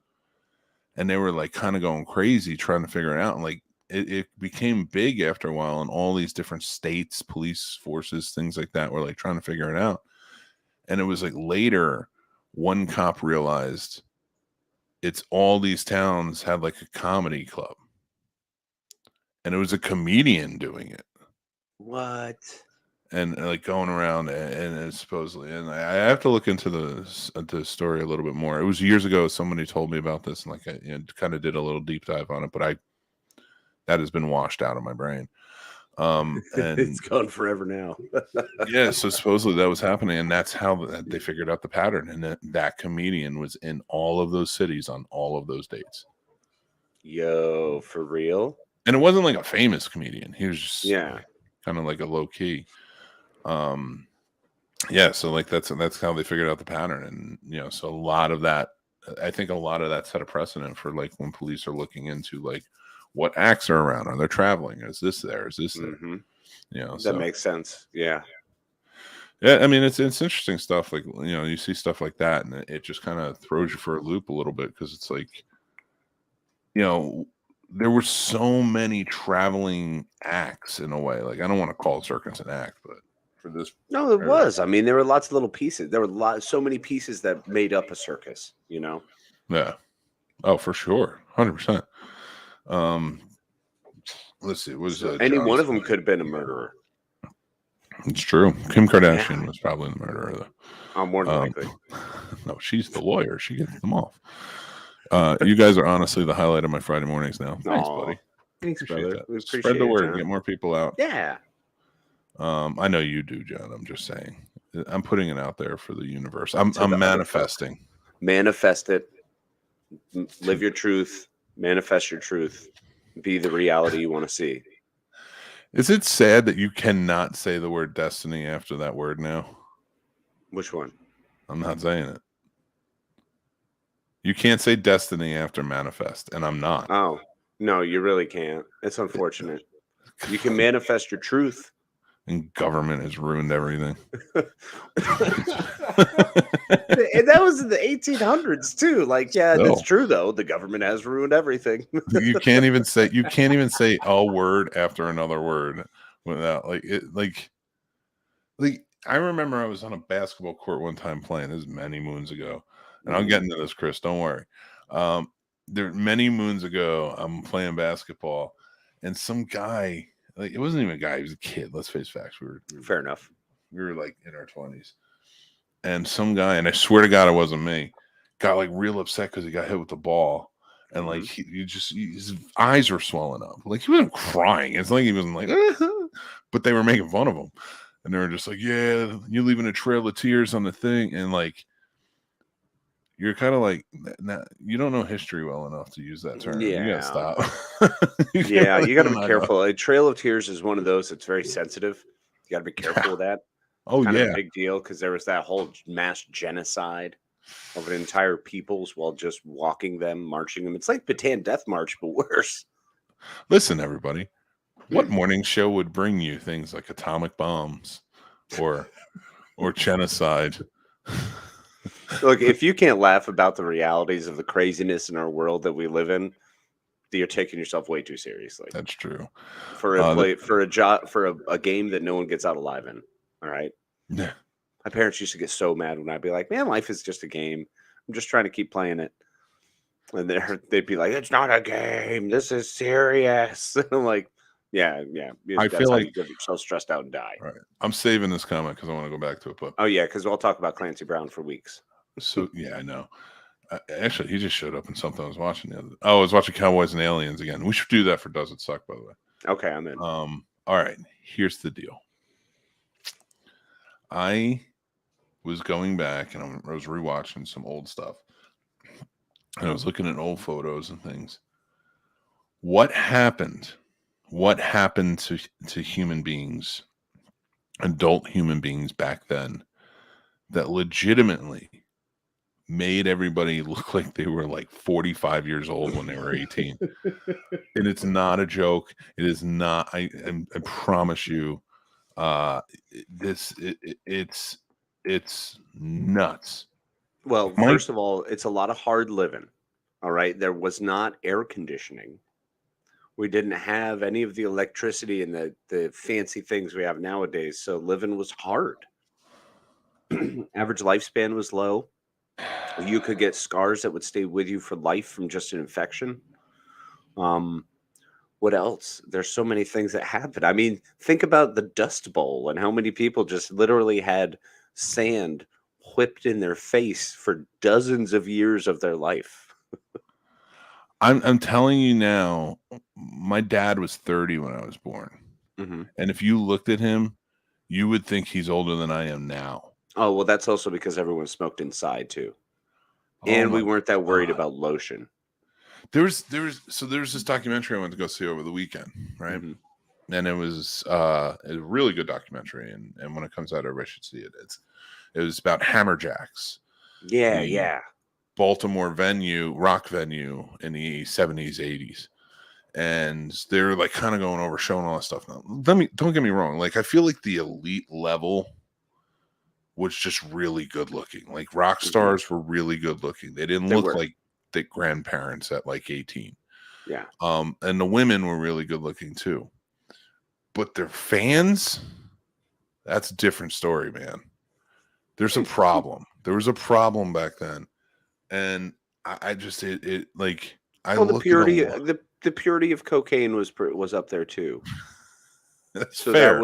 Speaker 2: and they were like kind of going crazy trying to figure it out. And like it became big after a while, and all these different states, police forces, things like that were like trying to figure it out. And it was like later one cop realized it's all these towns had like a comedy club, and it was a comedian doing it.
Speaker 3: What?
Speaker 2: And like going around and supposedly, and I have to look into the story a little bit more. It was years ago. Somebody told me about this, and like I kind of did a little deep dive on it, but that has been washed out of my brain. And
Speaker 3: it's gone forever now.
Speaker 2: Yeah, so supposedly that was happening, and that's how they figured out the pattern. And that comedian was in all of those cities on all of those dates.
Speaker 3: Yo, for real?
Speaker 2: And it wasn't like a famous comedian. He was just kind of like a low key. Yeah, so like that's how they figured out the pattern. And so a lot of that, I think a lot of that set a precedent for like when police are looking into like what acts are around. Are they traveling? Is this there? Is this there?
Speaker 3: That makes sense. Yeah.
Speaker 2: I mean, it's interesting stuff. Like, you see stuff like that, and it just kind of throws you for a loop a little bit, because it's like, there were so many traveling acts in a way. Like, I don't want to call circus an act, but for this,
Speaker 3: no, it was. I mean, there were lots of little pieces. There were so many pieces that made up a circus.
Speaker 2: Yeah. Oh, for sure, 100%. Let's see. Was
Speaker 3: any one of them could have been a murderer?
Speaker 2: It's true. Kim Kardashian was probably the murderer, though.
Speaker 3: Oh, more than likely.
Speaker 2: No, she's the lawyer. She gets them off. You guys are honestly the highlight of my Friday mornings now. Thanks, buddy.
Speaker 3: Thanks, brother. We appreciate
Speaker 2: Spread the word.
Speaker 3: John.
Speaker 2: Get more people out.
Speaker 3: Yeah.
Speaker 2: I know you do, John. I'm just saying. I'm putting it out there for the universe. I'm manifesting.
Speaker 3: Manifest it. Live your truth. Manifest your truth. Be the reality you want to see.
Speaker 2: Is it sad that you cannot say the word destiny after that word now?
Speaker 3: Which one?
Speaker 2: I'm not saying it. You can't say destiny after manifest, and I'm not.
Speaker 3: Oh, no, you really can't. It's unfortunate. You can manifest your truth.
Speaker 2: And government has ruined everything.
Speaker 3: And that was in the 1800s too. Like, that's true though. The government has ruined everything.
Speaker 2: You can't even say a word after another word without like it. Like I remember I was on a basketball court one time playing. This is many moons ago, and I'll get into this, Chris. Don't worry. There many moons ago, I'm playing basketball, and some guy, like, it wasn't even a guy, he was a kid. Let's face facts.
Speaker 3: Fair enough.
Speaker 2: We were like in our 20s, and some guy, and I swear to God, it wasn't me, got like real upset because he got hit with the ball, and like his eyes were swelling up. Like, he wasn't crying. It's like he wasn't like, but they were making fun of him, and they were just like, "Yeah, you're leaving a trail of tears on the thing," and like, you're kind of like, you don't know history well enough to use that term.
Speaker 3: Yeah.
Speaker 2: You gotta stop.
Speaker 3: Yeah, you got to be careful. A trail of tears is one of those that's very sensitive. You got to be careful with that.
Speaker 2: Oh,
Speaker 3: kind of
Speaker 2: yeah.
Speaker 3: a big deal because there was that whole mass genocide of an entire peoples while just walking them, marching them. It's like Bataan Death March, but worse.
Speaker 2: Listen, everybody, what morning show would bring you things like atomic bombs or genocide?
Speaker 3: Look, if you can't laugh about the realities of the craziness in our world that we live in, you're taking yourself way too seriously.
Speaker 2: That's true.
Speaker 3: For a game that no one gets out alive in. All right.
Speaker 2: Yeah.
Speaker 3: My parents used to get so mad when I'd be like, "Man, life is just a game. I'm just trying to keep playing it." And they'd be like, "It's not a game. This is serious." And I'm like, "Yeah.
Speaker 2: I feel like
Speaker 3: you get yourself stressed out and die."
Speaker 2: Right. I'm saving this comment because I want to go back to it. But
Speaker 3: oh yeah, because we'll talk about Clancy Brown for weeks.
Speaker 2: So yeah, I know. Actually, he just showed up in something I was watching the other. Oh, I was watching Cowboys and Aliens again. We should do that for Does It Suck, by the way.
Speaker 3: Okay, I'm in.
Speaker 2: All right. Here's the deal. I was going back and I was rewatching some old stuff, and I was looking at old photos and things. What happened? What happened to human beings, adult human beings back then, that legitimately made everybody look like they were like 45 years old when they were 18? And it's not a joke. It is not. I promise you, it's nuts.
Speaker 3: Well, first of all, it's a lot of hard living. All right. There was not air conditioning. We didn't have any of the electricity and the fancy things we have nowadays. So living was hard. Average lifespan was low. You could get scars that would stay with you for life from just an infection. What else? There's so many things that happen. I mean, think about the Dust Bowl and how many people just literally had sand whipped in their face for dozens of years of their life.
Speaker 2: I'm telling you now, my dad was 30 when I was born.
Speaker 3: Mm-hmm.
Speaker 2: And if you looked at him, you would think he's older than I am now.
Speaker 3: Oh, well, that's also because everyone smoked inside too. And we weren't that worried about lotion.
Speaker 2: There's this documentary I went to go see over the weekend, right? Mm-hmm. And it was a really good documentary, and when it comes out, everybody should see it. It was about Hammerjacks.
Speaker 3: Yeah.
Speaker 2: Baltimore rock venue in the 70s, 80s. And they're like kind of going over, showing all that stuff. Now, don't get me wrong. Like, I feel like the elite level was just really good looking. Like, rock stars were really good looking. They didn't look like the grandparents at like 18.
Speaker 3: Yeah.
Speaker 2: And the women were really good looking too. But their fans, that's a different story, man. There's a problem. There was a problem back then. And I just like, I
Speaker 3: the purity the purity of cocaine was up there too.
Speaker 2: That's
Speaker 3: so
Speaker 2: fair.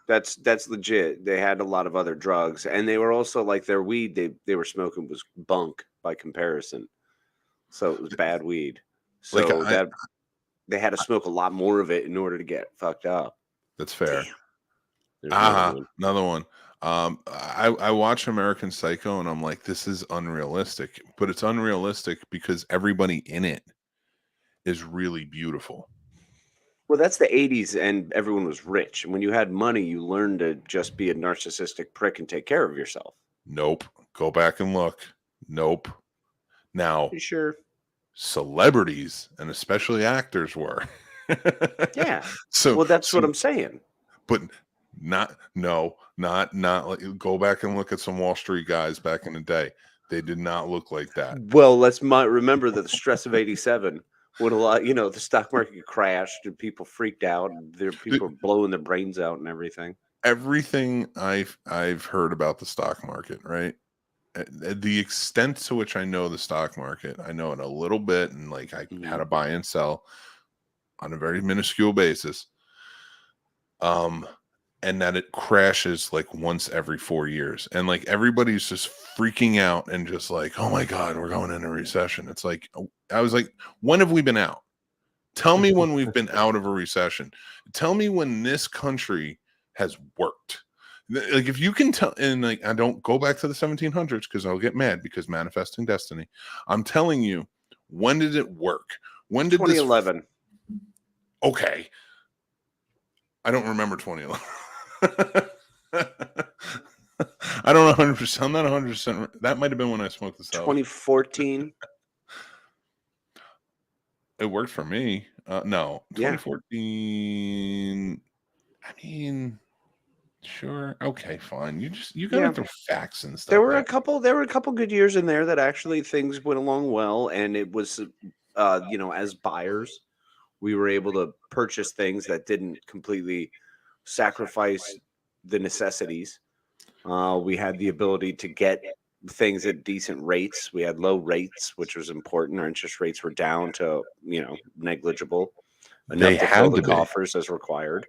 Speaker 3: That's legit. They had a lot of other drugs, and they were also like their weed they were smoking was bunk by comparison. So it was bad weed. So like they had to smoke a lot more of it in order to get fucked up.
Speaker 2: That's fair. Another one. I watch American Psycho and I'm like, this is unrealistic, but it's unrealistic because everybody in it is really beautiful.
Speaker 3: Well, that's the 80s and everyone was rich. And when you had money, you learned to just be a narcissistic prick and take care of yourself.
Speaker 2: Nope. Go back and look. Nope. Now,
Speaker 3: sure.
Speaker 2: Celebrities and especially actors were.
Speaker 3: Yeah. Well, that's what I'm saying.
Speaker 2: But not like, go back and look at some Wall Street guys back in the day. They did not look like that.
Speaker 3: Well, let's remember that the stress of 87 when the stock market crashed and people freaked out and people were blowing their brains out and everything.
Speaker 2: Everything I've heard about the stock market, right? The extent to which I know the stock market, I know it a little bit, and like I had to buy and sell. on a very minuscule basis. And that it crashes like once every 4 years. And like everybody's just freaking out and just like, oh my God, we're going into a recession. It's like, I was like, when have we been out? Tell me when we've been out of a recession. Tell me when this country has worked. Like if you can tell, and like I don't go back to the 1700s because I'll get mad because manifesting destiny. I'm telling you, when did it work? When did
Speaker 3: 2011?
Speaker 2: Okay. I don't remember 2011. I don't know 100%. I'm not 100%. That might have been when I smoked the salad.
Speaker 3: 2014.
Speaker 2: It worked for me. No, 2014. I mean, sure. Okay, fine. You gotta throw facts and stuff.
Speaker 3: There were a couple good years in there that actually things went along well, and it was, as buyers, we were able to purchase things that didn't completely sacrifice the necessities. We had the ability to get things at decent rates. We had low rates, which was important. Our interest rates were down to, negligible, enough to fill the coffers as required.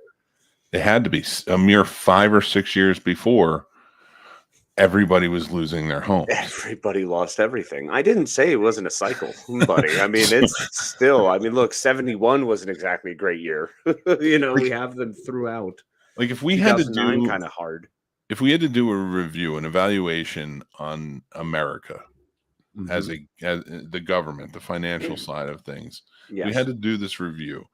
Speaker 2: It had to be. A mere 5 or 6 years before, everybody was losing their homes.
Speaker 3: Everybody lost everything. I didn't say it wasn't a cycle, buddy. I mean, it's still, look, 71 wasn't exactly a great year. We have them throughout.
Speaker 2: Like if we had to do
Speaker 3: kind of hard.
Speaker 2: If we had to do a review, an evaluation on America as the government, the financial side of things, we had to do this review.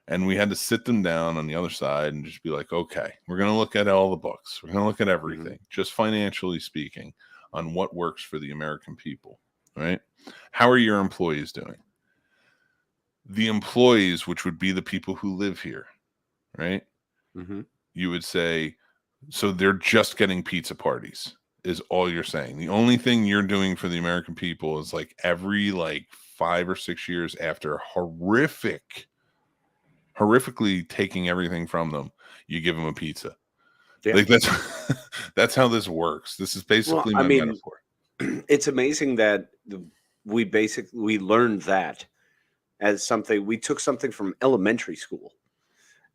Speaker 2: And we had to sit them down on the other side and just be like, okay, we're going to look at all the books. We're going to look at everything, just financially speaking, on what works for the American people, right? How are your employees doing? The employees, which would be the people who live here, right? You would say, so they're just getting pizza parties is all you're saying. The only thing you're doing for the American people is like every 5 or 6 years after horrifically taking everything from them, you give them a pizza. Yeah. Like that's how this works. This is basically my metaphor.
Speaker 3: It's amazing that we learned that as something. We took something from elementary school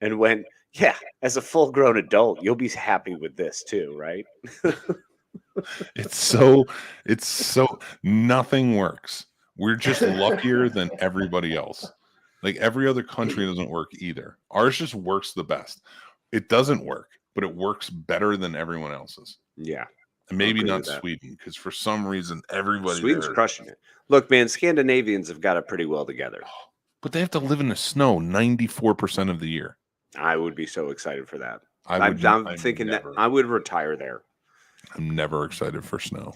Speaker 3: and went, yeah, as a full-grown adult, you'll be happy with this too, right?
Speaker 2: It's so nothing works. We're just luckier than everybody else. Like every other country doesn't work either. Ours just works the best. It doesn't work, but it works better than everyone else's.
Speaker 3: Yeah.
Speaker 2: And maybe not Sweden, because for some reason
Speaker 3: Sweden's crushing it. Look, man, Scandinavians have got it pretty well together.
Speaker 2: But they have to live in the snow 94% of the year.
Speaker 3: I would be so excited for that. I'm thinking that I would retire there.
Speaker 2: I'm never excited for snow.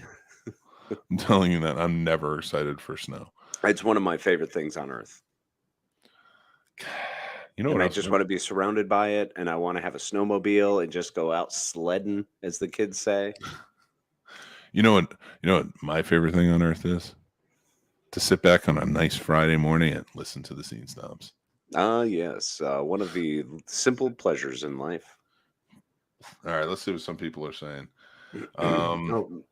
Speaker 2: I'm telling you that I'm never excited for snow.
Speaker 3: It's one of my favorite things on earth. I just want to be surrounded by it, and I want to have a snowmobile and just go out sledding, as the kids say.
Speaker 2: You know what my favorite thing on earth is? To sit back on a nice Friday morning and listen to the Scene Snobs.
Speaker 3: Yes. One of the simple pleasures in life.
Speaker 2: All right, let's see what some people are saying.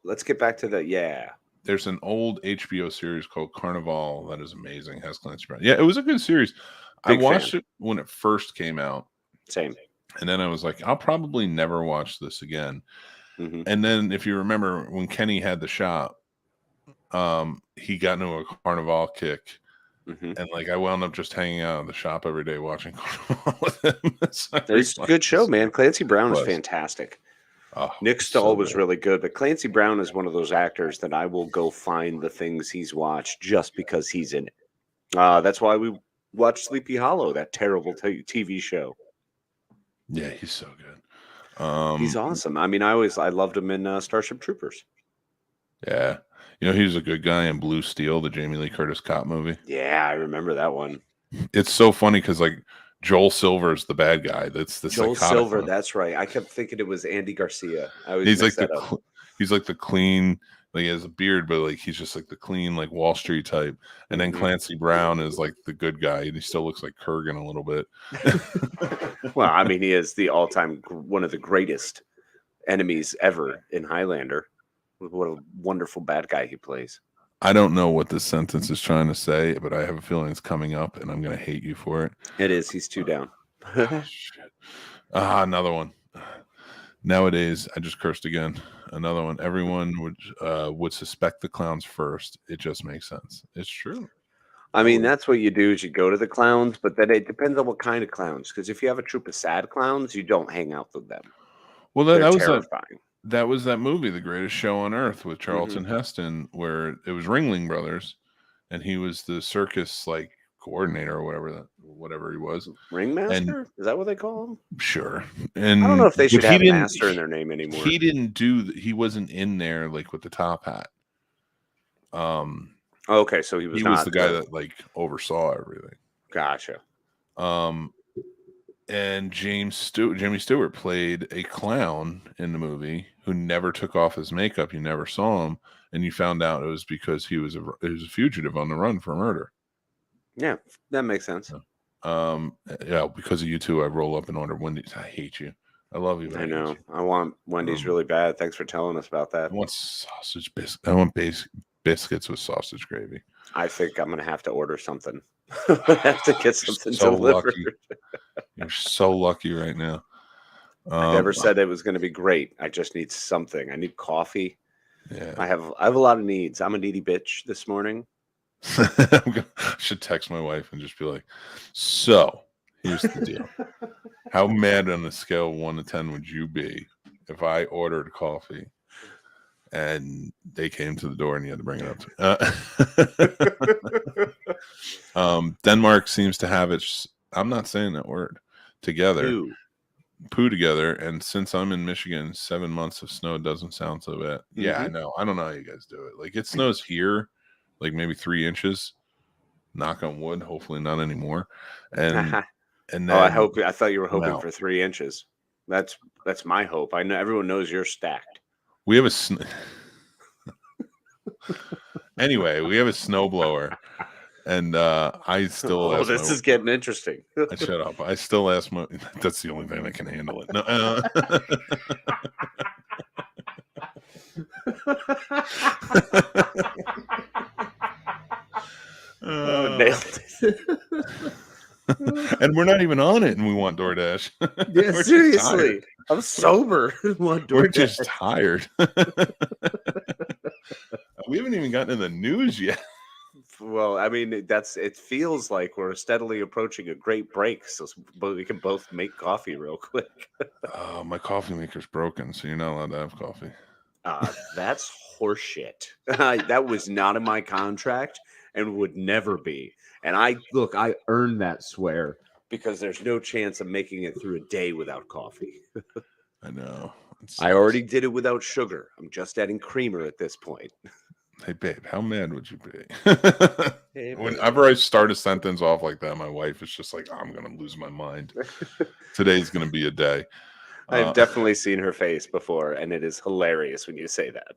Speaker 3: Let's get back to the
Speaker 2: There's an old HBO series called Carnival that is amazing. Has Clancy Brown. Yeah, it was a good series. I watched it when it first came out.
Speaker 3: Same.
Speaker 2: And then I was like, I'll probably never watch this again. And then if you remember when Kenny had the shop, he got into a Carnival kick. And I wound up just hanging out in the shop every day watching Carnival with him.
Speaker 3: It's a good show, man. Clancy Brown is fantastic. Nick Stahl was really good, but Clancy Brown is one of those actors that I will go find the things he's watched just because he's in it. That's why we watched Sleepy Hollow, that terrible TV show.
Speaker 2: Yeah, he's so good.
Speaker 3: He's awesome. I mean, I loved him in Starship Troopers.
Speaker 2: Yeah. He was a good guy in Blue Steel, the Jamie Lee Curtis cop movie.
Speaker 3: Yeah, I remember that one.
Speaker 2: It's so funny because Joel Silver is the bad guy. That's the
Speaker 3: Joel Silver. One. That's right. I kept thinking it was Andy Garcia.
Speaker 2: He's like the clean. He has a beard, but he's just the clean Wall Street type. And then Clancy Brown is the good guy, and he still looks like Kurgan a little bit.
Speaker 3: Well, I mean, he is the all-time one of the greatest enemies ever in Highlander. What a wonderful bad guy he plays.
Speaker 2: I don't know what this sentence is trying to say, but I have a feeling it's coming up, and I'm going to hate you for it.
Speaker 3: It is. He's 2 down.
Speaker 2: Shit. Another one. Nowadays, I just cursed again. Another one. Everyone would suspect the clowns first. It just makes sense. It's true.
Speaker 3: I mean, that's what you do is you go to the clowns, but then it depends on what kind of clowns. Because if you have a troupe of sad clowns, you don't hang out with them.
Speaker 2: Well,
Speaker 3: They're
Speaker 2: that was
Speaker 3: terrifying.
Speaker 2: that was that movie, The Greatest Show on Earth, with Charlton Heston, where it was Ringling Brothers, and he was the circus like coordinator or whatever he was.
Speaker 3: Ringmaster? Is that what they call him?
Speaker 2: Sure. And
Speaker 3: I don't know if they should have master in their name anymore.
Speaker 2: He wasn't in there like with the top hat.
Speaker 3: Okay, so he was
Speaker 2: was the guy that like oversaw everything.
Speaker 3: Gotcha.
Speaker 2: And Jimmy Stewart played a clown in the movie who never took off his makeup. You never saw him, and you found out it was because he was a fugitive on the run for murder.
Speaker 3: Yeah, that makes sense.
Speaker 2: Yeah, because of you two, I roll up and order Wendy's. I hate you. I love you.
Speaker 3: I know. I want Wendy's really bad. Thanks for telling us about that.
Speaker 2: I want sausage biscuits. I want biscuits with sausage gravy.
Speaker 3: I think I'm gonna have to order something. I have to get something delivered.
Speaker 2: You're so lucky right now.
Speaker 3: I never said it was going to be great. I just need something. I need coffee.
Speaker 2: Yeah.
Speaker 3: I have a lot of needs. I'm a needy bitch this morning.
Speaker 2: I should text my wife and just be like, so here's the deal. How mad on a scale of 1 to 10 would you be if I ordered coffee and they came to the door and you had to bring it up to me? Denmark seems to have its, I'm not saying that word, together. Poo together. And since I'm in Michigan, 7 months of snow doesn't sound so bad. Yeah, I know. I don't know how you guys do it. Like, it snows here, like maybe 3 inches. Knock on wood. Hopefully not anymore. And then,
Speaker 3: I thought you were hoping for 3 inches. That's my hope. I know everyone knows you're stacked.
Speaker 2: We have a anyway, we have a snowblower. And I still ask
Speaker 3: this is getting interesting.
Speaker 2: Shut up. I still ask my, that's the only thing that can handle it. No,
Speaker 3: nailed it.
Speaker 2: And we're not even on it, and we want DoorDash.
Speaker 3: Yeah, seriously. I'm sober.
Speaker 2: We're just tired. We haven't even gotten to the news yet.
Speaker 3: Well, I mean, it feels like we're steadily approaching a great break, so we can both make coffee real quick.
Speaker 2: My coffee maker's broken, so you're not allowed to have coffee.
Speaker 3: That's horseshit. That was not in my contract and would never be. And I earned that swear because there's no chance of making it through a day without coffee.
Speaker 2: I know.
Speaker 3: I already did it without sugar. I'm just adding creamer at this point.
Speaker 2: Hey, babe, how mad would you be? Whenever I start a sentence off like that, my wife is just like, I'm going to lose my mind. Today's going to be a day.
Speaker 3: I've definitely seen her face before, and it is hilarious when you say that.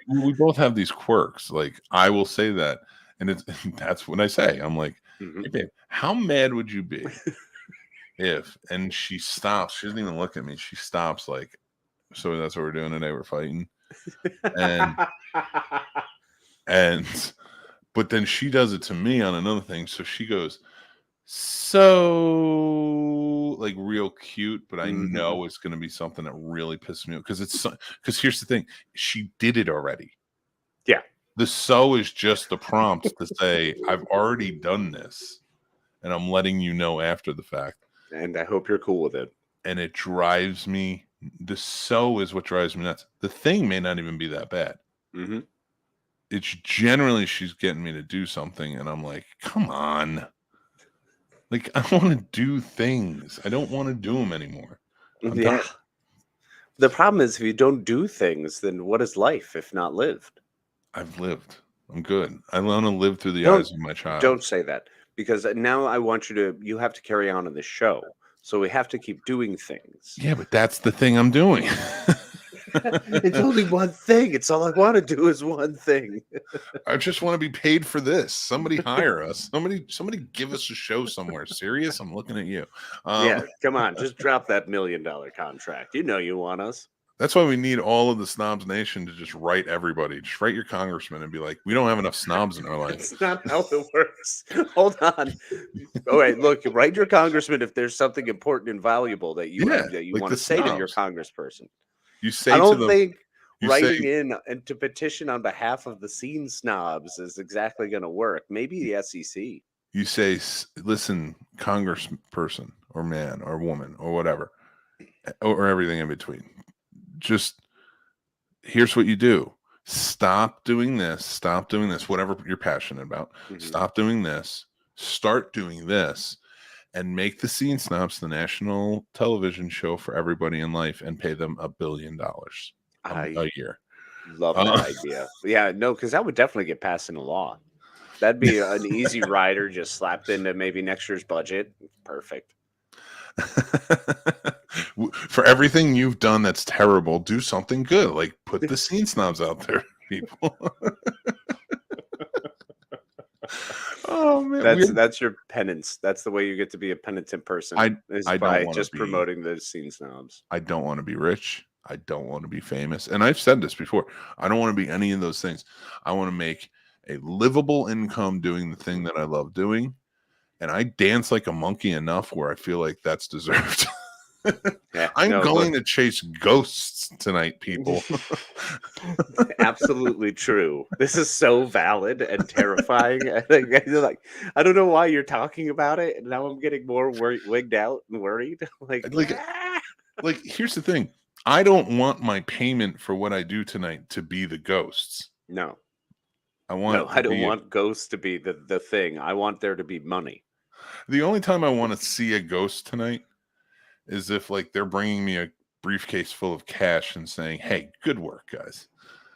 Speaker 2: We both have these quirks. Like, I will say that, and that's what I say. I'm like, hey, babe, how mad would you be if, and she stops. She doesn't even look at me. She stops like, so that's what we're doing today. We're fighting. But then she does it to me on another thing. So she goes, so like real cute, but I know it's going to be something that really pisses me off because here's the thing. She did it already.
Speaker 3: Yeah.
Speaker 2: The so is just the prompt to say, I've already done this and I'm letting you know after the fact.
Speaker 3: And I hope you're cool with it.
Speaker 2: And it drives me. The so is what drives me nuts. The thing may not even be that bad. It's generally she's getting me to do something, and I'm like, come on. Like, I want to do things. I don't want to do them anymore.
Speaker 3: Yeah. The problem is if you don't do things, then what is life if not lived?
Speaker 2: I've lived. I'm good. I want to live through the eyes of my child.
Speaker 3: Don't say that, because now I want you have to carry on in the show. So we have to keep doing things.
Speaker 2: Yeah, but that's the thing I'm doing.
Speaker 3: It's only one thing. It's all I want to do is one thing.
Speaker 2: I just want to be paid for this. Somebody hire us. Somebody give us a show somewhere. Serious? I'm looking at you.
Speaker 3: Yeah, come on. Just drop that $1 million contract. You know you want us.
Speaker 2: That's why we need all of the Snobs Nation to just write everybody. Just write your congressman and be like, we don't have enough snobs in our life.
Speaker 3: That's not how it works. Hold on. All right, look, write your congressman if there's something important and valuable that you
Speaker 2: Yeah,
Speaker 3: that you
Speaker 2: like
Speaker 3: want
Speaker 2: the
Speaker 3: to say to your
Speaker 2: snobs.
Speaker 3: congressperson.
Speaker 2: You say
Speaker 3: I
Speaker 2: to
Speaker 3: don't
Speaker 2: them,
Speaker 3: think
Speaker 2: you
Speaker 3: writing
Speaker 2: say,
Speaker 3: in and to petition on behalf of the Scene Snobs is exactly going to work. Maybe the SEC.
Speaker 2: you say, listen, congressperson or man or woman or whatever, or everything in between. Just here's what you do. Stop doing this. Stop doing this. Whatever you're passionate about.
Speaker 3: Mhm.
Speaker 2: Stop doing this. Start doing this. And make the Scene Snobs the national television show for everybody in life and pay them $1 billion a year.
Speaker 3: Love that idea. Yeah, no, because that would definitely get passed into law. That'd be an easy rider just slapped into maybe next year's budget. Perfect.
Speaker 2: For everything you've done that's terrible, do something good. Like put the Scene Snobs out there, people. Oh man,
Speaker 3: that's your penance. That's the way you get to be a penitent person.
Speaker 2: I
Speaker 3: by
Speaker 2: don't
Speaker 3: just
Speaker 2: be,
Speaker 3: promoting the Scene Snobs.
Speaker 2: I don't want to be rich. I don't want to be famous. And I've said this before. I don't want to be any of those things. I want to make a livable income doing the thing that I love doing. And I dance like a monkey enough where I feel like that's deserved. I'm going to chase ghosts tonight, people.
Speaker 3: Absolutely true. This is so valid and terrifying. I don't know why you're talking about it, and now I'm getting more wigged out and worried. Like,
Speaker 2: here's the thing. I don't want my payment for what I do tonight to be the ghosts.
Speaker 3: No.
Speaker 2: I don't
Speaker 3: want ghosts to be the thing. I want there to be money.
Speaker 2: The only time I want to see a ghost tonight is if like they're bringing me a briefcase full of cash and saying, "Hey, good work, guys."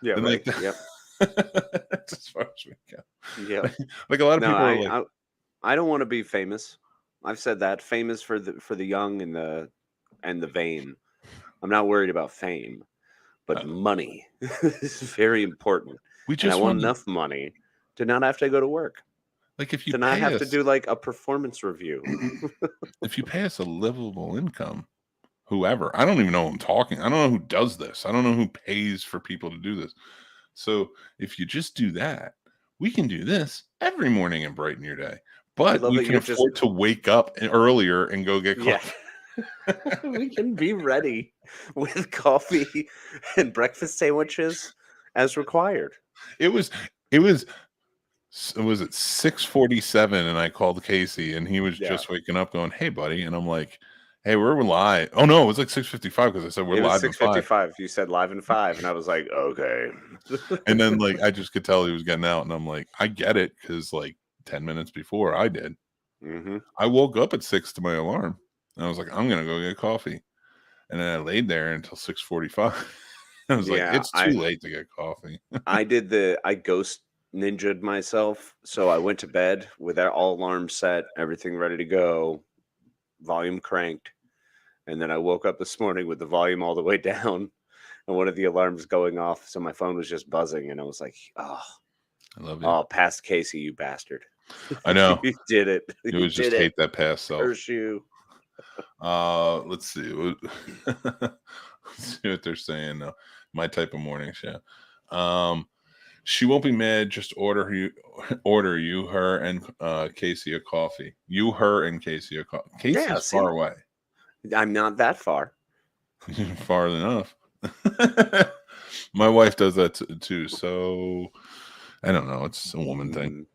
Speaker 3: Yeah,
Speaker 2: and
Speaker 3: right.
Speaker 2: Yep. That's as far as we go.
Speaker 3: Yeah,
Speaker 2: like a lot of people are like,
Speaker 3: I don't want to be famous. I've said that famous for the young and the vain. I'm not worried about fame, but money is very important. And I want enough money to not have to go to work.
Speaker 2: Like if you
Speaker 3: to not have to do like a performance review.
Speaker 2: If you pay us a livable income, whoever, I don't even know who I'm talking. I don't know who does this. I don't know who pays for people to do this. So if you just do that, we can do this every morning and brighten your day. But we can afford to wake up earlier and go get coffee.
Speaker 3: Yeah. We can be ready with coffee and breakfast sandwiches as required.
Speaker 2: It was at 6:47 and I called Casey and he was just waking up going, "Hey buddy." And I'm like, "Hey, we're live." Oh no, it was like 6:55 because I said we're live.
Speaker 3: 6:55. You said live in 5 and I was like, okay.
Speaker 2: And then like I just could tell he was getting out and I'm like, I get it because like 10 minutes before I did.
Speaker 3: Mm-hmm.
Speaker 2: I woke up at 6 to my alarm and I was like, I'm gonna go get coffee. And then I laid there until 6:45. I was like, it's too late to get coffee.
Speaker 3: I ghost ninja'd myself. So I went to bed with all alarms set, everything ready to go, volume cranked. And then I woke up this morning with the volume all the way down and one of the alarms going off. So my phone was just buzzing. And I was like, oh,
Speaker 2: I love you.
Speaker 3: Oh, past Casey, you bastard.
Speaker 2: I know.
Speaker 3: You did it.
Speaker 2: It was just hate that past self.
Speaker 3: Curse you.
Speaker 2: Let's see. Let's see what they're saying. My type of morning show. She won't be mad. Just order you, her, and Casey a coffee. You, her, and Casey a coffee. Casey's far away.
Speaker 3: I'm not that far.
Speaker 2: Far enough. My wife does that too. So I don't know. It's a woman thing.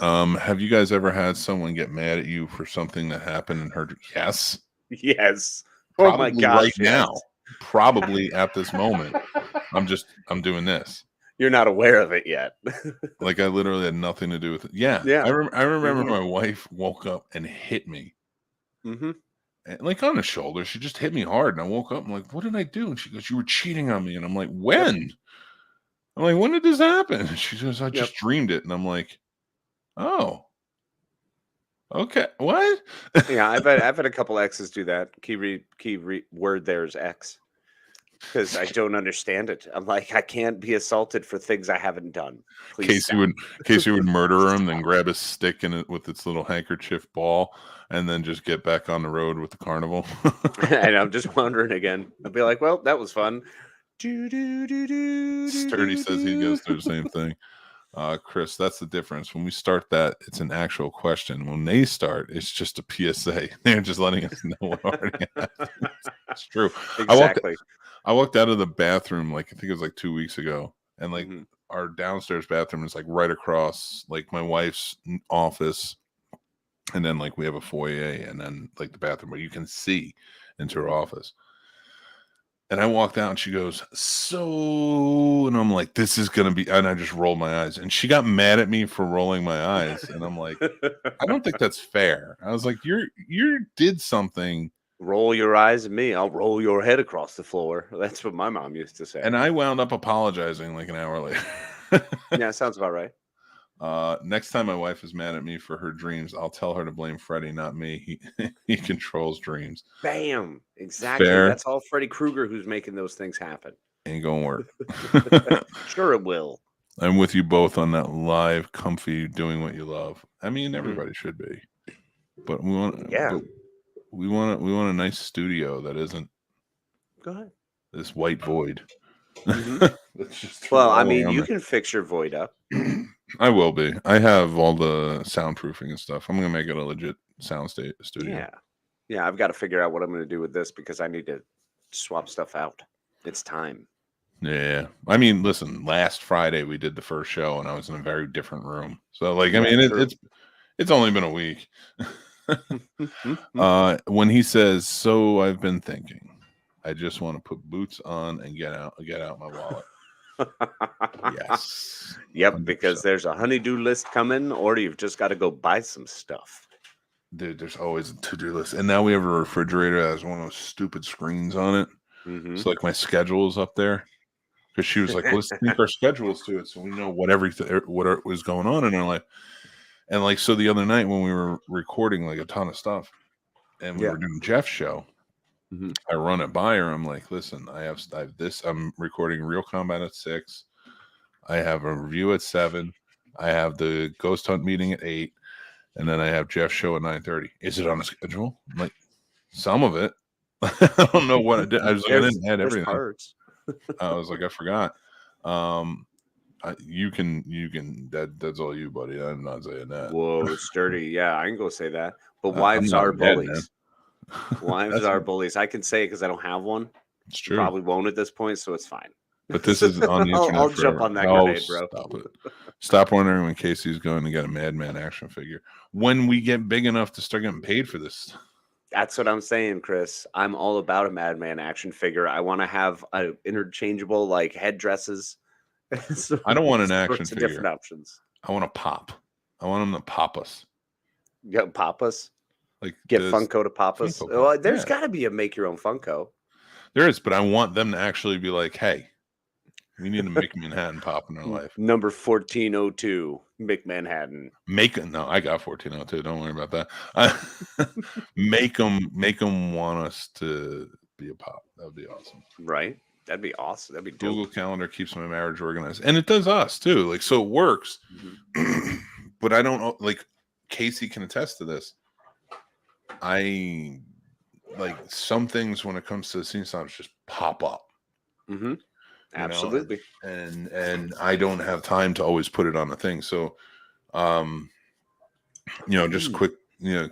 Speaker 2: Have you guys ever had someone get mad at you for something that happened and hurt? Yes.
Speaker 3: Yes.
Speaker 2: Probably my gosh. Right now. Probably at this moment. I'm doing this.
Speaker 3: You're not aware of it yet.
Speaker 2: Like I literally had nothing to do with it. Yeah. I remember my wife woke up and hit me.
Speaker 3: Mm-hmm.
Speaker 2: And like on the shoulder. She just hit me hard. And I woke up. I'm like, what did I do? And she goes, you were cheating on me. And I'm like, when? I'm like, when did this happen? And she goes, I just dreamed it. And I'm like, oh, okay. What?
Speaker 3: Yeah, I've had a couple exes do that. Key word there is X. because I don't understand it. I'm like, I can't be assaulted for things I haven't done. Please
Speaker 2: Casey would murder him, then grab a stick in it with its little handkerchief ball, and then just get back on the road with the carnival.
Speaker 3: And I'm just wondering again. I'd be like, well, that was fun.
Speaker 2: Sturdy says he goes through the same thing. Chris, that's the difference. When we start that, it's an actual question. When they start, it's just a PSA. They're just letting us know what already happened. It's true.
Speaker 3: Exactly.
Speaker 2: I walked out of the bathroom, like, I think it was like 2 weeks ago, and like our downstairs bathroom is like right across like my wife's office, and then like we have a foyer, and then like the bathroom where you can see into her office. And I walked out and she goes, so, and I'm like, this is going to be, and I just rolled my eyes, and she got mad at me for rolling my eyes. And I'm like, I don't think that's fair. I was like, you did something.
Speaker 3: Roll your eyes at me. I'll roll your head across the floor. That's what my mom used to say.
Speaker 2: And I wound up apologizing like an hour later.
Speaker 3: Yeah, sounds about right.
Speaker 2: Next time my wife is mad at me for her dreams, I'll tell her to blame Freddie, not me. He controls dreams.
Speaker 3: Bam. Exactly.
Speaker 2: Fair.
Speaker 3: That's all Freddy Krueger who's making those things happen.
Speaker 2: Ain't gonna work.
Speaker 3: Sure it will.
Speaker 2: I'm with you both on that live, comfy, doing what you love. I mean, everybody should be. But we want we want a nice studio that isn't
Speaker 3: Go ahead.
Speaker 2: this white void.
Speaker 3: Well, I mean, you can fix your void up.
Speaker 2: I will be. I have all the soundproofing and stuff. I'm gonna make it a legit sound studio.
Speaker 3: Yeah. I've got to figure out what I'm going to do with this because I need to swap stuff out. It's time.
Speaker 2: Yeah. I mean, listen. Last Friday we did the first show, and I was in a very different room. So, like, I mean, it's only been a week. When he says, "So I've been thinking, I just want to put boots on and get out my wallet." Yes.
Speaker 3: Yep,
Speaker 2: 100%.
Speaker 3: because there's a honeydew list coming, or you've just got to go buy some stuff.
Speaker 2: Dude, there's always a to-do list. And now we have a refrigerator that has one of those stupid screens on it. So like my schedule is up there. Because she was like, let's sync our schedules to it so we know what was going on in our life. And like, so the other night when we were recording like a ton of stuff and we were doing Jeff's show, I run it by her. I'm like, listen, I have this. I'm recording Real Combat at 6. I have a review at 7. I have the Ghost Hunt meeting at 8. And then I have Jeff's show at 9:30. Is it on a schedule? I'm like, some of it. I don't know what I did. I was like, I didn't add everything. Parts. I was like, I forgot. You can. That's all you, buddy. I'm not saying that.
Speaker 3: Whoa, sturdy. Yeah, I can go say that. But wives are bullies. Wives are bullies. I can say it because I don't have one.
Speaker 2: It's true.
Speaker 3: Probably won't at this point, so it's fine.
Speaker 2: But this is on the internet.
Speaker 3: I'll jump on that grenade, bro.
Speaker 2: Stop it. Stop wondering when Casey's going to get a Madman action figure. When we get big enough to start getting paid for this.
Speaker 3: That's what I'm saying, Chris. I'm all about a Madman action figure. I want to have interchangeable like headdresses. So
Speaker 2: I don't want an action figure.
Speaker 3: Different options.
Speaker 2: I want to pop. I want them to pop us.
Speaker 3: Yeah, pop us.
Speaker 2: Like
Speaker 3: get Funko to pop us. Well, there's got to be a make your own Funko.
Speaker 2: There is, but I want them to actually be like, hey, we need to make Manhattan pop in our life.
Speaker 3: Number 1402, Mick Manhattan.
Speaker 2: No, I got 1402. Don't worry about that. Make them want us to be a pop. That would be awesome.
Speaker 3: Right? That'd be awesome. That'd be dope.
Speaker 2: Google Calendar keeps my marriage organized, and it does us too. Like, so it works. But I don't like. Casey can attest to this. I like some things when it comes to the Scene Snobs just pop up.
Speaker 3: Absolutely.
Speaker 2: And I don't have time to always put it on the thing. So, just quick,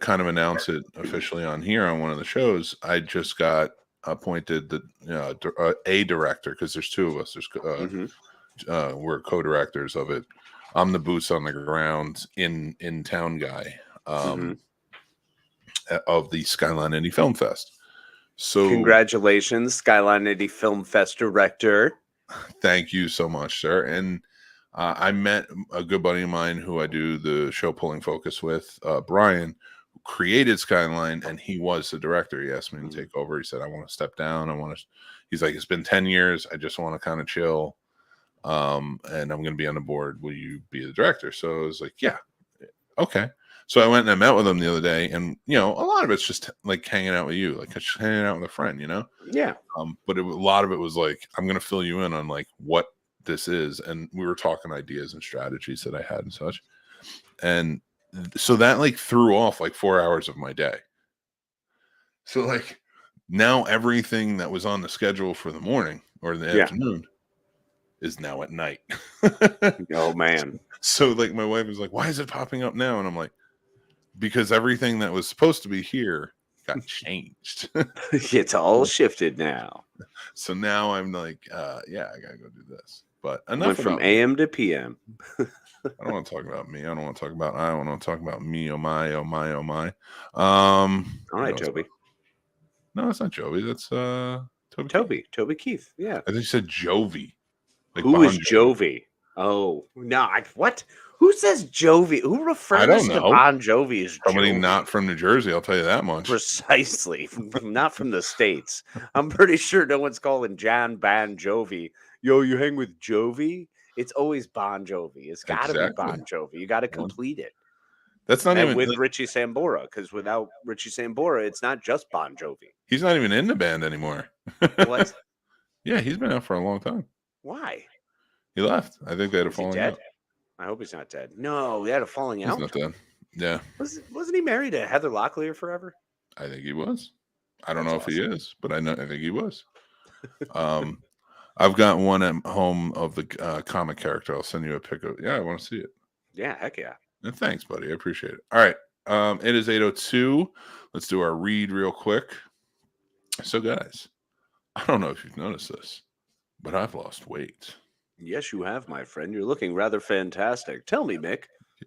Speaker 2: kind of announce it officially on here on one of the shows. I just got appointed a director because there's two of us. We're co-directors of it. I'm the boots on the ground in town guy of the Skyline Indie Film Fest. So
Speaker 3: congratulations, Skyline Indie Film Fest director.
Speaker 2: Thank you so much, sir. And I met a good buddy of mine who I do the show Pulling Focus with, Brian, who created Skyline, and he was the director. He asked me to take over. He said, I want to step down. He's like, it's been 10 years. I just want to kind of chill. And I'm going to be on the board. Will you be the director? So I was like, yeah, okay. So I went and I met with him the other day, and you know, a lot of it's just like hanging out with you, like just hanging out with a friend, you know.
Speaker 3: Yeah.
Speaker 2: But a lot of it was like, I'm gonna fill you in on like what this is, and we were talking ideas and strategies that I had and such, and so that like threw off like 4 hours of my day. So like now everything that was on the schedule for the morning or the afternoon is now at night.
Speaker 3: Oh man.
Speaker 2: So like my wife was like, why is it popping up now? And I'm like, because everything that was supposed to be here got changed.
Speaker 3: It's all shifted now.
Speaker 2: So now I'm like, yeah, I gotta go do this. But enough
Speaker 3: went from AM to PM.
Speaker 2: I don't want to talk about me. I don't want to talk about I want to talk about me. Oh my, oh my, oh my.
Speaker 3: All right, Toby.
Speaker 2: No, it's not Jovi. That's
Speaker 3: Toby Keith. Yeah.
Speaker 2: I think you said Jovi.
Speaker 3: Like who is Jovi? Oh no! What? Who says Jovi? Who refers to Bon Jovi as
Speaker 2: somebody
Speaker 3: Jovi?
Speaker 2: not from New Jersey? I'll tell you that much.
Speaker 3: Precisely, not from the States. I'm pretty sure no one's calling John Bon Jovi. Yo, you hang with Jovi? It's always Bon Jovi. It's got to be Bon Jovi. You got to complete it.
Speaker 2: That's not even
Speaker 3: with Richie Sambora, because without Richie Sambora, it's not just Bon Jovi.
Speaker 2: He's not even in the band anymore.
Speaker 3: What?
Speaker 2: Yeah, he's been out for a long time.
Speaker 3: Why?
Speaker 2: He left. I think they had a falling out.
Speaker 3: I hope he's not dead. No, they had a falling out.
Speaker 2: He's not dead. Yeah.
Speaker 3: Wasn't he married to Heather Locklear forever?
Speaker 2: I think he was. I don't know if he is, but I think he was. I've got one at home of the comic character. I'll send you a pic of. Yeah, I want to see it.
Speaker 3: Yeah, heck yeah.
Speaker 2: And thanks, buddy. I appreciate it. All right. It is 8:02. Let's do our read real quick. So, guys, I don't know if you've noticed this, but I've lost weight.
Speaker 3: Yes, you have, my friend. You're looking rather fantastic. Tell me, Mick,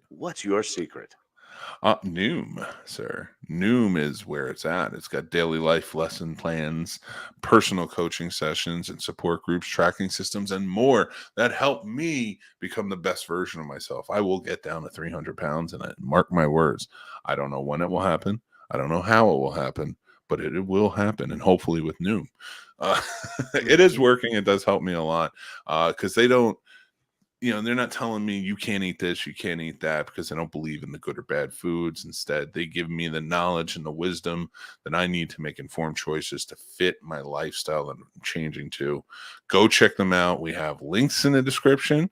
Speaker 3: what's your secret?
Speaker 2: Noom, sir. Noom is where it's at. It's got daily life lesson plans, personal coaching sessions, and support groups, tracking systems, and more that help me become the best version of myself. I will get down to 300 pounds, and mark my words, I don't know when it will happen. I don't know how it will happen, but it will happen, and hopefully with Noom. It is working. It does help me a lot because they don't, they're not telling me you can't eat this, you can't eat that, because they don't believe in the good or bad foods. Instead, they give me the knowledge and the wisdom that I need to make informed choices to fit my lifestyle that I'm changing to. Go check them out. We have links in the description.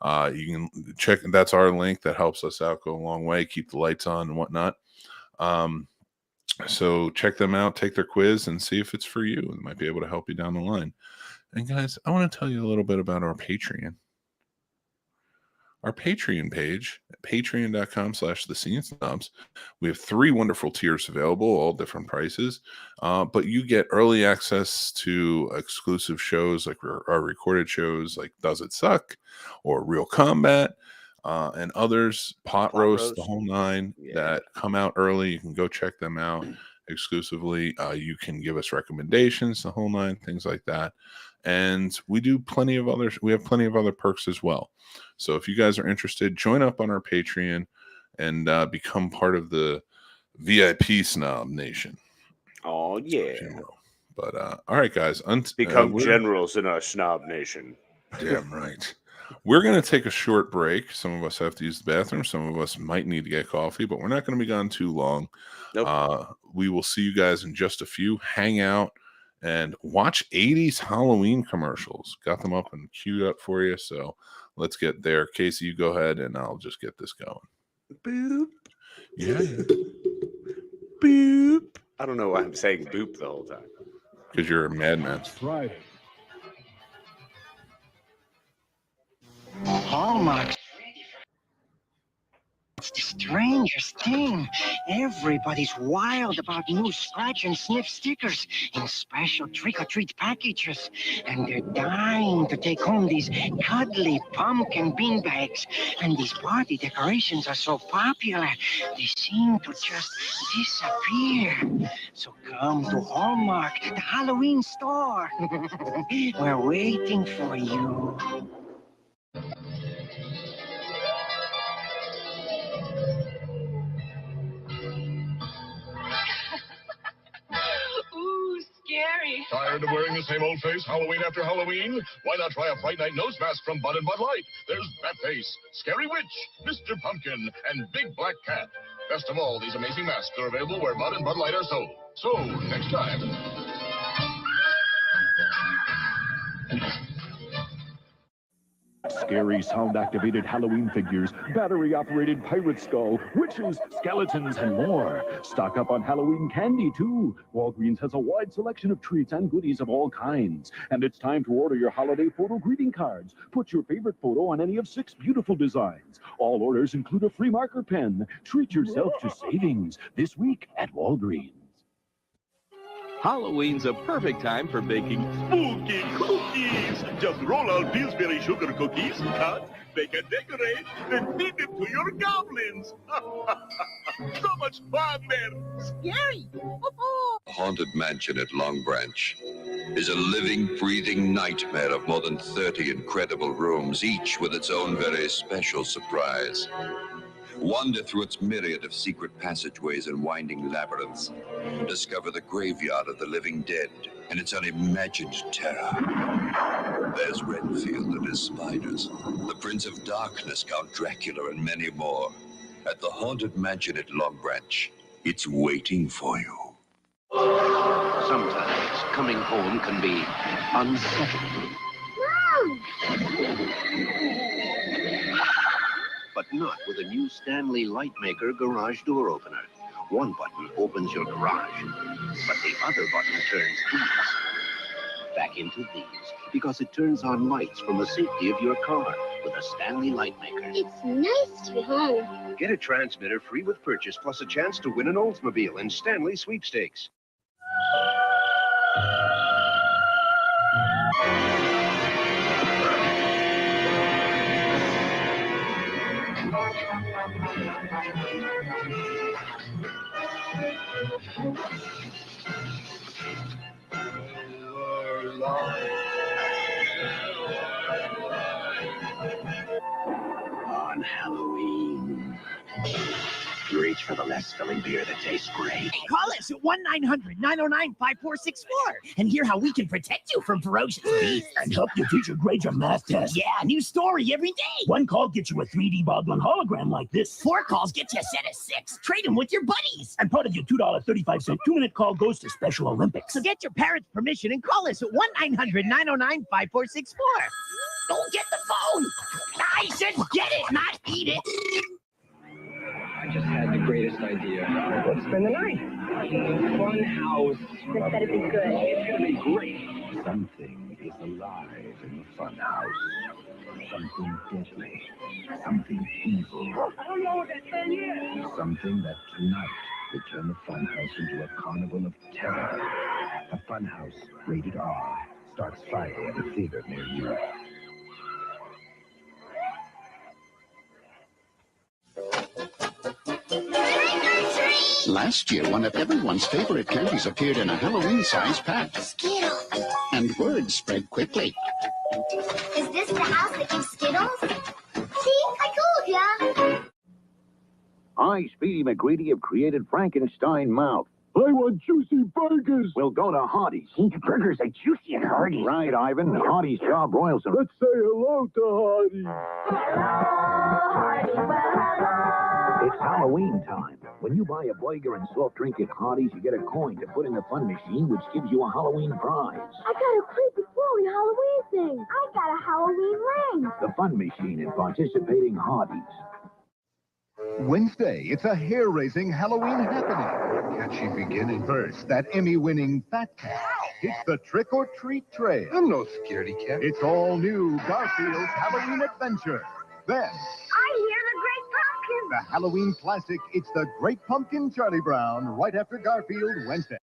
Speaker 2: You can check. That's our link that helps us out, go a long way, keep the lights on and whatnot. So check them out, take their quiz, and see if it's for you. It might be able to help you down the line. And guys, I want to tell you a little bit about our Patreon. Our Patreon page, patreon.com/thescenesnobs. We have 3 wonderful tiers available, all different prices. But you get early access to exclusive shows like our recorded shows like Does It Suck or Real Combat, and others, Pot Roast, the whole 9 that come out early. You can go check them out exclusively. You can give us recommendations, the whole 9, things like that. And we do plenty of others. We have plenty of other perks as well. So if you guys are interested, join up on our Patreon and become part of the VIP Snob Nation.
Speaker 3: Oh, yeah.
Speaker 2: But all right, guys.
Speaker 3: Become generals in our Snob Nation.
Speaker 2: Damn right. We're going to take a short break. Some of us have to use the bathroom. Some of us might need to get coffee, but we're not going to be gone too long. Nope. We will see you guys in just a few. Hang out and watch 80s Halloween commercials. Got them up and queued up for you. So let's get there. Casey, you go ahead and I'll just get this going.
Speaker 3: Boop.
Speaker 2: Yeah.
Speaker 3: Boop. I don't know why I'm saying boop the whole time.
Speaker 2: Because you're a madman.
Speaker 4: Right. Hallmark. It's the strangest thing. Everybody's wild about new scratch and sniff stickers in special trick-or-treat packages. And they're dying to take home these cuddly pumpkin bean bags. And these party decorations are so popular, they seem to just disappear. So come to Hallmark, the Halloween store. We're waiting for you.
Speaker 5: Ooh, scary.
Speaker 6: Tired of wearing the same old face Halloween after Halloween? Why not try a Fright Night nose mask from Bud and Bud Light? There's Bat Face, Scary Witch, Mr. Pumpkin, and Big Black Cat. Best of all, these amazing masks are available where Bud and Bud Light are sold. So, next time.
Speaker 5: Scary sound-activated Halloween figures, battery-operated pirate skull, witches, skeletons, and more. Stock up on Halloween candy, too. Walgreens has a wide selection of treats and goodies of all kinds. And it's time to order your holiday photo greeting cards. Put your favorite photo on any of 6 beautiful designs. All orders include a free marker pen. Treat yourself to savings this week at Walgreens.
Speaker 7: Halloween's a perfect time for baking spooky cookies. Just roll out Pillsbury sugar cookies, cut, bake and decorate, then feed them to your goblins. So much fun there.
Speaker 8: Scary.
Speaker 9: Haunted mansion at Long Branch is a living, breathing nightmare of more than 30 incredible rooms, each with its own very special surprise. Wander through its myriad of secret passageways and winding labyrinths. Discover the graveyard of the living dead and its unimagined terror. There's Renfield and his spiders, the Prince of Darkness, Count Dracula, and many more. At the Haunted Mansion at Long Branch, it's waiting for you.
Speaker 10: Sometimes coming home can be unsettling. But not with a new Stanley Lightmaker garage door opener. One button opens your garage, but the other button turns these back into these, because it turns on lights from the safety of your car with a Stanley Lightmaker.
Speaker 8: It's nice to be home.
Speaker 10: Get a transmitter free with purchase, plus a chance to win an Oldsmobile in Stanley Sweepstakes. On Halloween, reach for the less filling beer that tastes great.
Speaker 11: Call us at 1-900-909-5464 and hear how we can protect you from ferocious beasts.
Speaker 5: And help your teacher grade your math test.
Speaker 11: Yeah, new story every day.
Speaker 5: 1 call gets you a 3D boggling hologram like this.
Speaker 11: 4 calls get you a set of 6. Trade them with your buddies.
Speaker 5: And part of your $2.35 2-minute call goes to Special Olympics.
Speaker 11: So get your parents' permission and call us at 1-900-909-5464. Don't get the phone. I said get it, not eat it.
Speaker 12: I just had the greatest idea. Let's spend the night. Fun house.
Speaker 8: This better be good.
Speaker 12: It's gonna be great.
Speaker 5: Something is alive in the fun house. Something deadly. Something evil.
Speaker 12: I don't know what that thing is.
Speaker 5: Something that tonight will turn the fun house into a carnival of terror. The Fun House, rated R, starts Friday at a theater near you.
Speaker 13: Last year, one of everyone's favorite candies appeared in a Halloween-sized pack.
Speaker 8: Skittles.
Speaker 13: And word spread quickly.
Speaker 8: Is this the house that gives Skittles? See, I told ya.
Speaker 14: I, Speedy McGreedy, have created Frankenstein Mouth. I want juicy burgers. We'll go to Hardee's.
Speaker 4: Burgers are juicy and hearty.
Speaker 14: Right, Ivan. Hardee's job royals them. Let's say hello to Hardee's. It's Halloween time. When you buy a burger and soft drink at Hardee's, you get a coin to put in the fun machine, which gives you a Halloween prize.
Speaker 8: I got a creepy flowy Halloween thing. I got a Halloween ring.
Speaker 14: The fun machine in participating Hardee's.
Speaker 15: Wednesday, it's a hair-raising Halloween happening. Catchy beginning. First, that Emmy-winning Fat Cat. It's the trick-or-treat trail. I'm no scaredy cat. It's all new Garfield's Halloween Adventure. Then,
Speaker 8: I hear the Great Pumpkin.
Speaker 15: the Halloween classic, It's the Great Pumpkin, Charlie Brown, right after Garfield, Wednesday.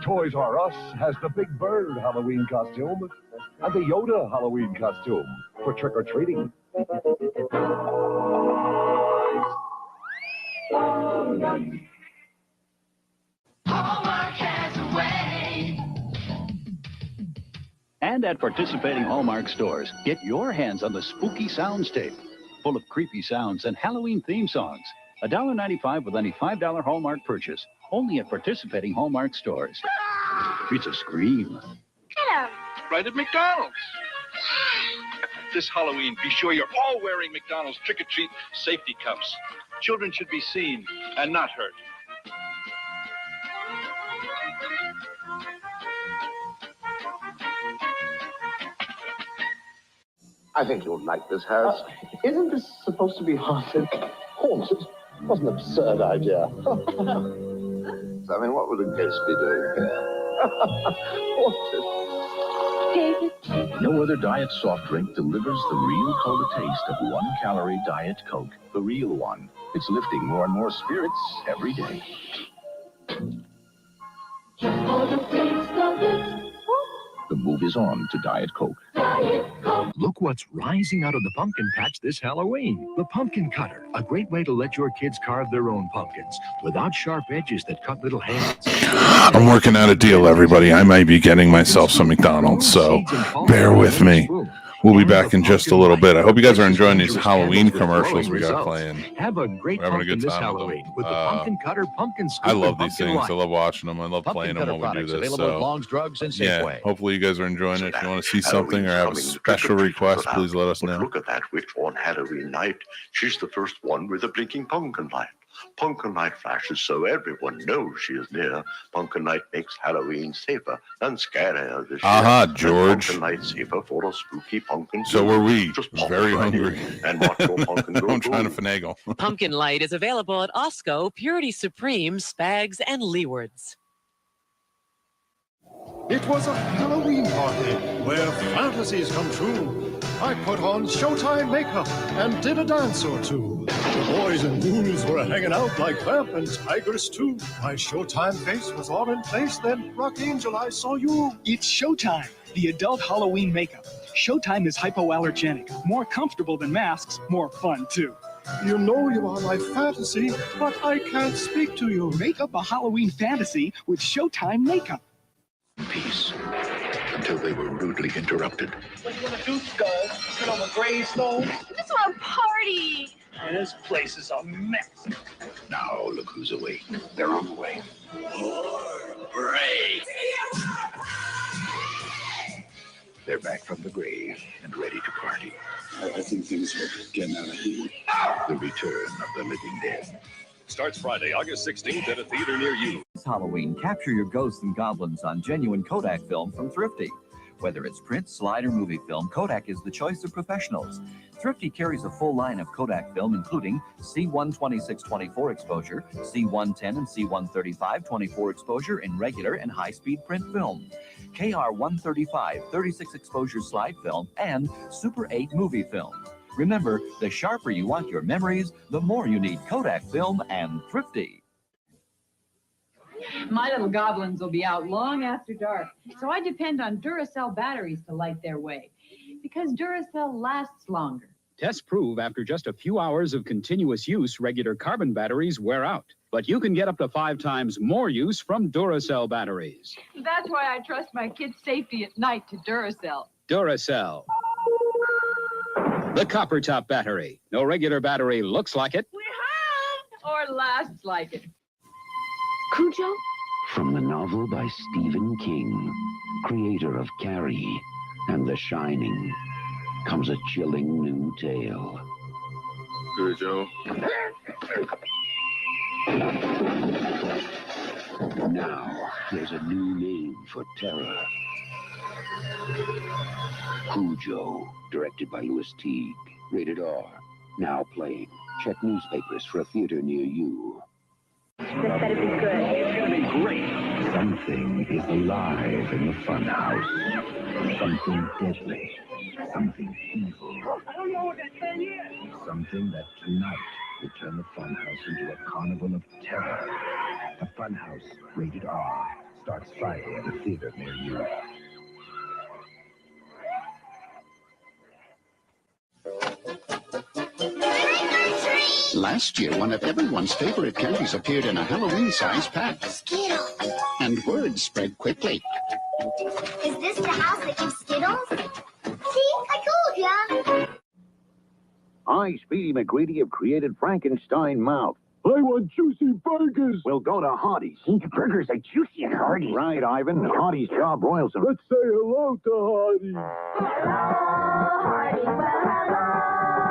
Speaker 16: Toys R Us has the Big Bird Halloween costume and the Yoda Halloween costume for trick-or-treating.
Speaker 17: Hallmark has a way.
Speaker 18: And at participating Hallmark stores, get your hands on the spooky sounds tape, full of creepy sounds and Halloween theme songs. $1.95 with any $5 Hallmark purchase. Only at participating Hallmark stores. It's a scream.
Speaker 8: Get him.
Speaker 7: Right at McDonald's. This Halloween, be sure you're all wearing McDonald's trick-or-treat safety cups. Children should be seen and not hurt.
Speaker 16: I think you'll like this house. Isn't this supposed to be haunted? Haunted? What an absurd idea. I mean, what would a ghost be doing here? Haunted.
Speaker 14: No other diet soft drink delivers the real cola taste of 1-calorie Diet Coke. The real one. It's lifting more and more spirits every day. The move is on to Diet Coke.
Speaker 19: Look what's rising out of the pumpkin patch this Halloween. The Pumpkin Cutter, a great way to let your kids carve their own pumpkins without sharp edges that cut little hands.
Speaker 2: I'm working out a deal, everybody. I might be getting myself some McDonald's, so bear with me. We'll be back in just a little bit. I hope you guys are enjoying these Halloween commercials we got playing.
Speaker 19: Have a great
Speaker 2: We're having a good
Speaker 19: this
Speaker 2: time
Speaker 19: Halloween with the Pumpkin Cutter, Pumpkin Scoop,
Speaker 2: I love
Speaker 19: and
Speaker 2: these
Speaker 19: Pumpkin
Speaker 2: things.
Speaker 19: Light.
Speaker 2: I love watching them. I love playing them while we do this.
Speaker 19: Available at
Speaker 2: So,
Speaker 19: Long's Drugs and
Speaker 2: yeah,
Speaker 19: Safeway.
Speaker 2: hopefully you guys are enjoying it. If you want to see something or have a special request, please let us know.
Speaker 20: Look at that witch on Halloween night. She's the first one with a blinking pumpkin light. Pumpkin light flashes so everyone knows she is near. Pumpkin light makes Halloween safer and scarier this year.
Speaker 2: Aha, George.
Speaker 20: Pumpkin light safer for a spooky pumpkin.
Speaker 2: So were we.
Speaker 20: Just pop
Speaker 2: Very
Speaker 20: it right
Speaker 2: hungry.
Speaker 20: in and watch your pumpkin go
Speaker 2: I'm trying to
Speaker 20: boom.
Speaker 2: finagle.
Speaker 21: Pumpkin Light is available at Osco, Purity Supreme, Spags, and Leeward's.
Speaker 22: It was a Halloween party where fantasies come true. I put on Showtime makeup and did a dance or two. The boys and ghouls were hanging out like vamp and tigers too. My Showtime face was all in place, then Rock Angel, I saw you.
Speaker 23: It's Showtime, the adult Halloween makeup. Showtime is hypoallergenic, more comfortable than masks, more fun too.
Speaker 22: You know you are my fantasy, but I can't speak to you.
Speaker 23: Make up a Halloween fantasy with Showtime makeup.
Speaker 14: Peace. Until they were rudely interrupted.
Speaker 12: What you gonna do, Scud? Sit on the gravestone?
Speaker 8: I just want a party.
Speaker 12: Man, this place is a mess.
Speaker 14: Now look who's awake. They're on the way.
Speaker 12: Break.
Speaker 14: They're back from the grave and ready to party.
Speaker 13: I think things are getting out of hand.
Speaker 14: The return of the living dead.
Speaker 24: Starts Friday, August 16th at a theater near you.
Speaker 25: This Halloween, capture your ghosts and goblins on genuine Kodak film from Thrifty. Whether it's print, slide, or movie film, Kodak is the choice of professionals. Thrifty carries a full line of Kodak film, including C126-24 exposure, C110 and C135-24 exposure in regular and high-speed print film, KR135 36 exposure slide film, and Super 8 movie film. Remember, the sharper you want your memories, the more you need Kodak film and Thrifty.
Speaker 26: My little goblins will be out long after dark, so I depend on Duracell batteries to light their way, because Duracell lasts longer.
Speaker 27: Tests prove after just a few hours of continuous use, regular carbon batteries wear out. But you can get up to 5 times more use from Duracell batteries.
Speaker 26: That's why I trust my kids' safety at night to Duracell.
Speaker 27: Duracell. The copper top battery. No regular battery looks like it.
Speaker 26: Or lasts like it.
Speaker 10: Cujo? From the novel by Stephen King, creator of Carrie and The Shining, comes a chilling new tale.
Speaker 20: Cujo.
Speaker 10: Now, there's a new name for terror. Cujo, directed by Louis Teague. Rated R. Now playing. Check newspapers for a theater near you.
Speaker 8: This better be good.
Speaker 14: It's gonna be great. Something is alive in the funhouse. Something deadly. Something evil.
Speaker 12: I don't know what that thing is.
Speaker 14: Something that tonight will turn the funhouse into a carnival of terror. The Funhouse, rated R, starts Friday at a theater near you.
Speaker 13: Last year, one of everyone's favorite candies appeared in a Halloween-sized pack.
Speaker 8: Skittles.
Speaker 13: And word spread quickly.
Speaker 8: Is this the house that gives Skittles? See, I told ya.
Speaker 14: I, Speedy McGreedy, have created Frankenstein Mouth.
Speaker 22: I want juicy burgers.
Speaker 14: We'll go to Hardee's.
Speaker 1: Burgers are juicy and hearty.
Speaker 14: Right, Ivan. Hardee's job broils them.
Speaker 22: Let's say hello to Hardee's.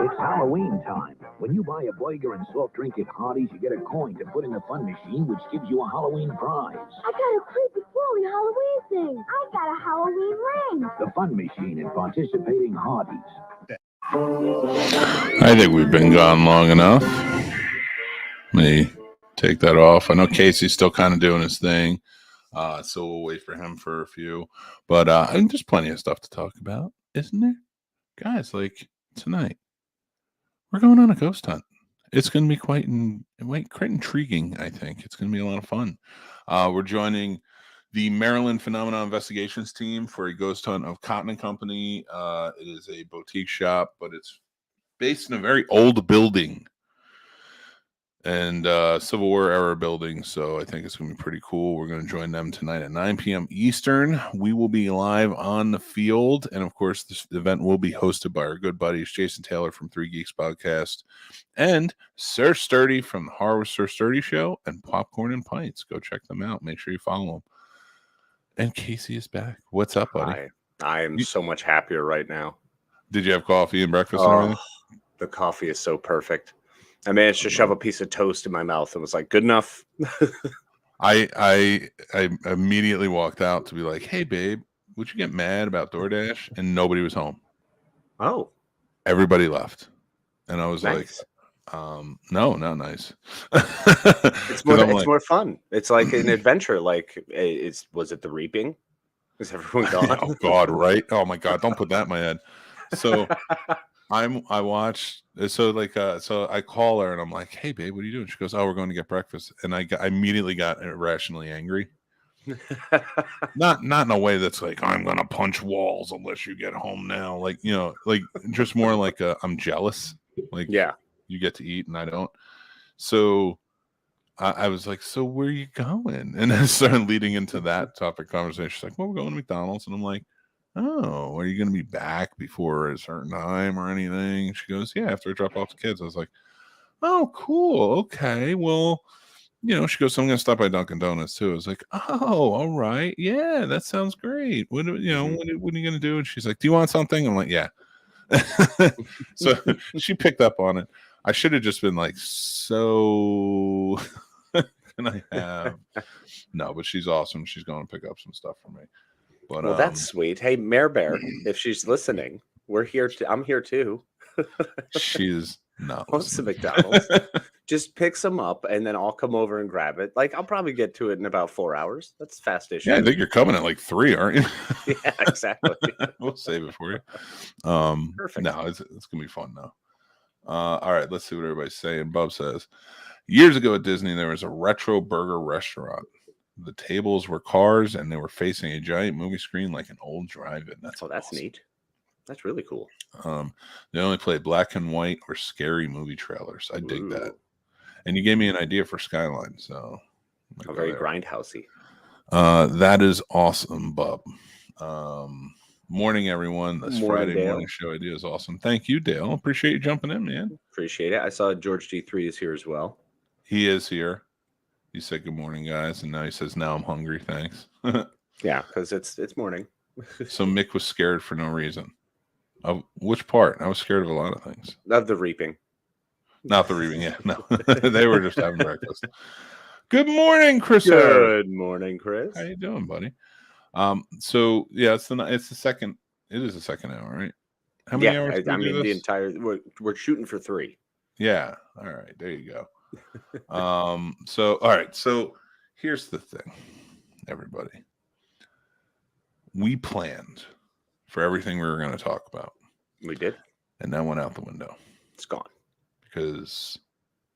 Speaker 14: It's Halloween time. When you buy a burger and soft drink at Hardee's, you get a coin to put in the fun machine, which gives you a Halloween prize.
Speaker 8: I got a creepy crawly Halloween thing. I got a Halloween ring.
Speaker 14: The fun machine in participating Hardee's.
Speaker 2: I think we've been gone long enough. Let me take that off. I know Casey's still kind of doing his thing, so we'll wait for him for a few. But there's plenty of stuff to talk about, isn't there? Guys, like tonight, we're going on a ghost hunt. It's going to be quite intriguing, I think. It's going to be a lot of fun. We're joining the Maryland Phenomena Investigations team for a ghost hunt of Cotton & Company. It is a boutique shop, but it's based in a very old building and Civil War era building. So I think it's going to be pretty cool. We're going to join them tonight at 9 p.m. Eastern. We will be live on the field. And of course, this event will be hosted by our good buddies, Jason Taylor from Three Geeks Podcast and Sir Sturdy from the Horror with Sir Sturdy Show and Popcorn and Pints. Go check them out. Make sure you follow them. And Casey is back. What's up, buddy?
Speaker 3: I am so much happier right now.
Speaker 2: Did you have coffee and breakfast and everything?
Speaker 3: The coffee is so perfect. I managed to shove a piece of toast in my mouth and was like, good enough.
Speaker 2: I immediately walked out to be like, hey, babe, would you get mad about DoorDash? And nobody was home.
Speaker 3: Oh. Everybody
Speaker 2: Everybody left. And I was
Speaker 3: nice.
Speaker 2: like, no, not nice.
Speaker 3: It's more fun. It's like an adventure. Like, was it the reaping? Is everyone gone?
Speaker 2: Oh, God, right? Oh, my God. Don't put that in my head. So I watched, so I call her and I'm like, hey, babe, what are you doing? She goes, oh, we're going to get breakfast. And I immediately got irrationally angry. Not in a way that's like, I'm going to punch walls unless you get home now. Like, like just more like I'm jealous. Like,
Speaker 3: yeah,
Speaker 2: you get to eat and I don't. So I was like, so where are you going? And then started leading into that topic conversation. She's like, well, we're going to McDonald's. And I'm like, oh, are you going to be back before a certain time or anything? She goes, yeah, after I drop off the kids. I was like, oh, cool. Okay. Well, she goes, so I'm going to stop by Dunkin' Donuts too. I was like, oh, all right. Yeah, that sounds great. What are you going to do? And she's like, do you want something? I'm like, yeah. So she picked up on it. I should have just been like, so can I have? No, but she's awesome. She's going to pick up some stuff for me. But,
Speaker 3: well, that's sweet. Hey, Mare Bear, if she's listening, we're here. I'm here too.
Speaker 2: She's not
Speaker 3: wants the McDonald's. Just pick some up, and then I'll come over and grab it. Like, I'll probably get to it in about 4 hours. That's fast-ish.
Speaker 2: Yeah, I think you're coming at like 3, aren't you?
Speaker 3: Yeah, exactly.
Speaker 2: We'll save it for you.
Speaker 3: Perfect.
Speaker 2: No, it's gonna be fun now. All right, let's see what everybody's saying. Bub says, years ago at Disney, there was a retro burger restaurant. The tables were cars, and they were facing a giant movie screen like an old drive-in. That's awesome.
Speaker 3: Neat. That's really cool.
Speaker 2: They only played black and white or scary movie trailers. I dig that. And you gave me an idea for Skyline, so
Speaker 3: very grindhousey.
Speaker 2: That is awesome, Bub. Morning, everyone. This Friday
Speaker 3: Dale.
Speaker 2: morning show idea is awesome. Thank you, Dale. Appreciate you jumping in, man.
Speaker 3: Appreciate it. I saw George D3 is here as well.
Speaker 2: He is here. He said good morning, guys, and now he says, now I'm hungry. Thanks.
Speaker 3: Yeah, because it's morning.
Speaker 2: So Mick was scared for no reason. Of which part? I was scared of a lot of things.
Speaker 3: Of the reaping.
Speaker 2: Not the reaping, yeah. No. They were just having breakfast. Good morning, Chris.
Speaker 3: Good morning, Chris.
Speaker 2: How you doing, buddy? So yeah, it's the second. It is the second hour, right? How many hours?
Speaker 3: I mean, the entire. We're shooting for 3.
Speaker 2: Yeah. All right. There you go. So all right. So here's the thing, everybody. We planned for everything we were going to talk about.
Speaker 3: We did,
Speaker 2: and that went out the window.
Speaker 3: It's gone
Speaker 2: because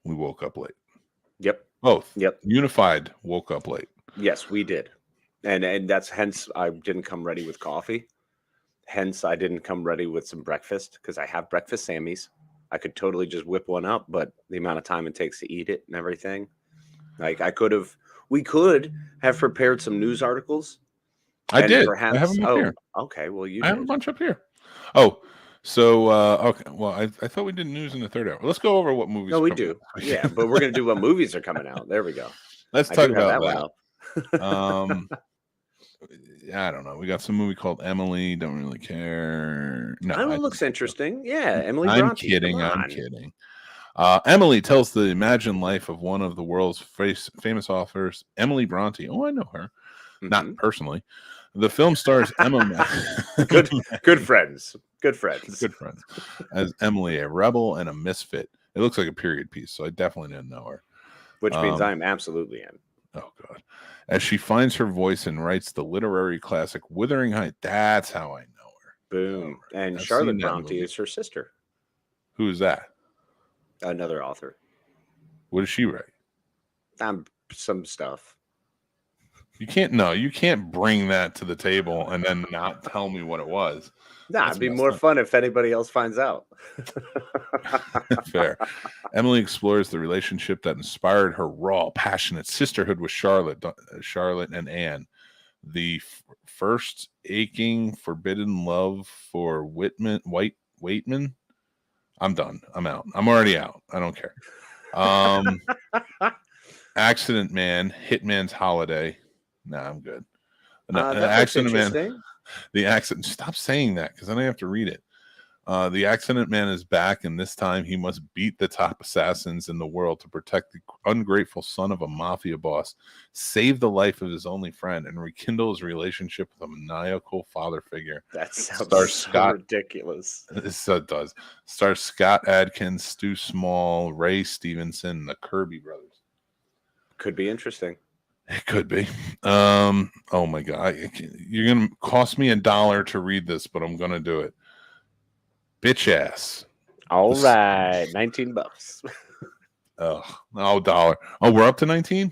Speaker 2: we woke up late.
Speaker 3: Yep.
Speaker 2: Both.
Speaker 3: Yep.
Speaker 2: Unified woke up late.
Speaker 3: Yes, we did. And that's hence I didn't come ready with coffee. Hence I didn't come ready with some breakfast because I have breakfast Sammys. I could totally just whip one up, but the amount of time it takes to eat it and everything. Like we could have prepared some news articles.
Speaker 2: I did.
Speaker 3: Perhaps,
Speaker 2: I have them up here.
Speaker 3: Okay. Well,
Speaker 2: I have a bunch up here. Oh, So, okay. Well, I thought we did news in the third hour. Let's go over what movies.
Speaker 3: No, we do. Yeah, but we're gonna do what movies are coming out. There we go.
Speaker 2: Let's talk about
Speaker 3: that.
Speaker 2: One up. I don't know. We got some movie called Emily. Don't really care. No,
Speaker 3: it looks interesting. Yeah, Emily.
Speaker 2: I'm
Speaker 3: Bronte,
Speaker 2: kidding. I'm kidding. Emily tells the imagined life of one of the world's famous authors, Emily Bronte. Oh, I know her. Not personally. The film stars Emma.
Speaker 3: Good friends. Good friends.
Speaker 2: Good friends. As Emily, a rebel and a misfit. It looks like a period piece, so I definitely didn't know her.
Speaker 3: Which means I'm absolutely in.
Speaker 2: Oh, God. As she finds her voice and writes the literary classic Wuthering Heights. That's how I know her.
Speaker 3: Boom. And Charlotte Bronte is her sister.
Speaker 2: Who is that?
Speaker 3: Another author.
Speaker 2: What does she write?
Speaker 3: Some stuff.
Speaker 2: You can't bring that to the table and then not tell me what it was.
Speaker 3: Nah, it'd be more fun if anybody else finds out.
Speaker 2: Fair. Emily explores the relationship that inspired her raw, passionate sisterhood with Charlotte and Anne. The first aching, forbidden love for Waitman. I'm done. I'm out. I'm already out. I don't care. Accident Man, Hitman's Holiday. Nah, I'm good. Accident Man. The accident. Stop saying that because then I have to read it. The Accident Man is back, and this time he must beat the top assassins in the world to protect the ungrateful son of a mafia boss, save the life of his only friend, and rekindle his relationship with a maniacal father figure.
Speaker 3: That sounds ridiculous.
Speaker 2: It does. Stars Scott Adkins, Stu Small, Ray Stevenson, the Kirby brothers.
Speaker 3: Could be interesting.
Speaker 2: It could be. Oh my God. You're going to cost me $1 to read this, but I'm going to do it. Bitch ass.
Speaker 3: All right. $19.
Speaker 2: $1. Oh, we're up to 19?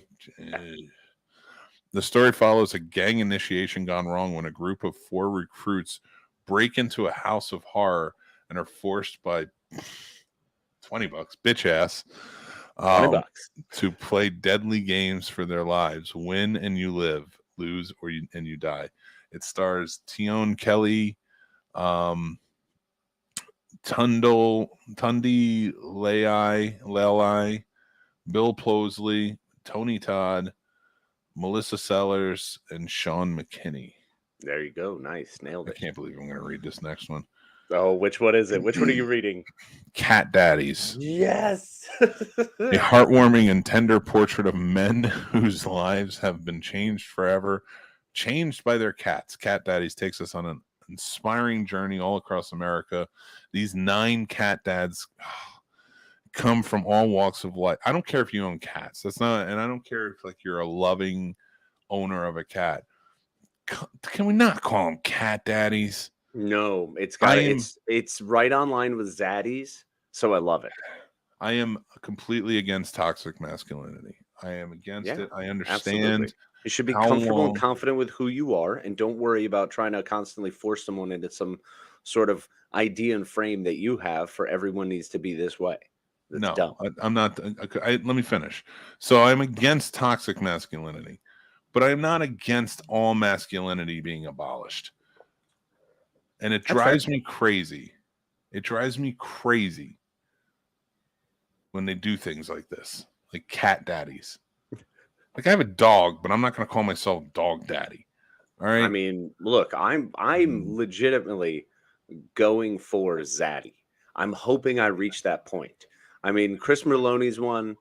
Speaker 2: The story follows a gang initiation gone wrong when a group of 4 recruits break into a house of horror and are forced by $20, bitch ass,
Speaker 3: $20.
Speaker 2: to play deadly games for their lives. Win and you live, lose and you die. It stars Tion Kelly, Tundi Lelai, Bill Plosley, Tony Todd, Melissa Sellers, and Sean McKinney.
Speaker 3: There you go. Nice. Nailed it.
Speaker 2: I can't believe I'm going to read this next one.
Speaker 3: Oh, which one is it? Which one are you reading?
Speaker 2: Cat Daddies.
Speaker 3: Yes.
Speaker 2: A heartwarming and tender portrait of men whose lives have been changed forever, changed by their cats. Cat Daddies takes us on an inspiring journey all across America. These 9 cat dads come from all walks of life. I don't care if you own cats. And I don't care if you're a loving owner of a cat. Can we not call them cat daddies?
Speaker 3: No, it's right online with Zaddies, so I love it.
Speaker 2: I am completely against toxic masculinity. I am against it. I understand.
Speaker 3: Absolutely. You should be comfortable and confident with who you are, and don't worry about trying to constantly force someone into some sort of idea and frame that you have for everyone needs to be this way. That's dumb.
Speaker 2: I'm not. Let me finish. So I'm against toxic masculinity, but I'm not against all masculinity being abolished. And it drives me crazy. It drives me crazy when they do things like this, like cat daddies. Like I have a dog, but I'm not going to call myself dog daddy. All right.
Speaker 3: I mean, look, I'm legitimately going for Zaddy. I'm hoping I reach that point. I mean, Chris Merloni's one.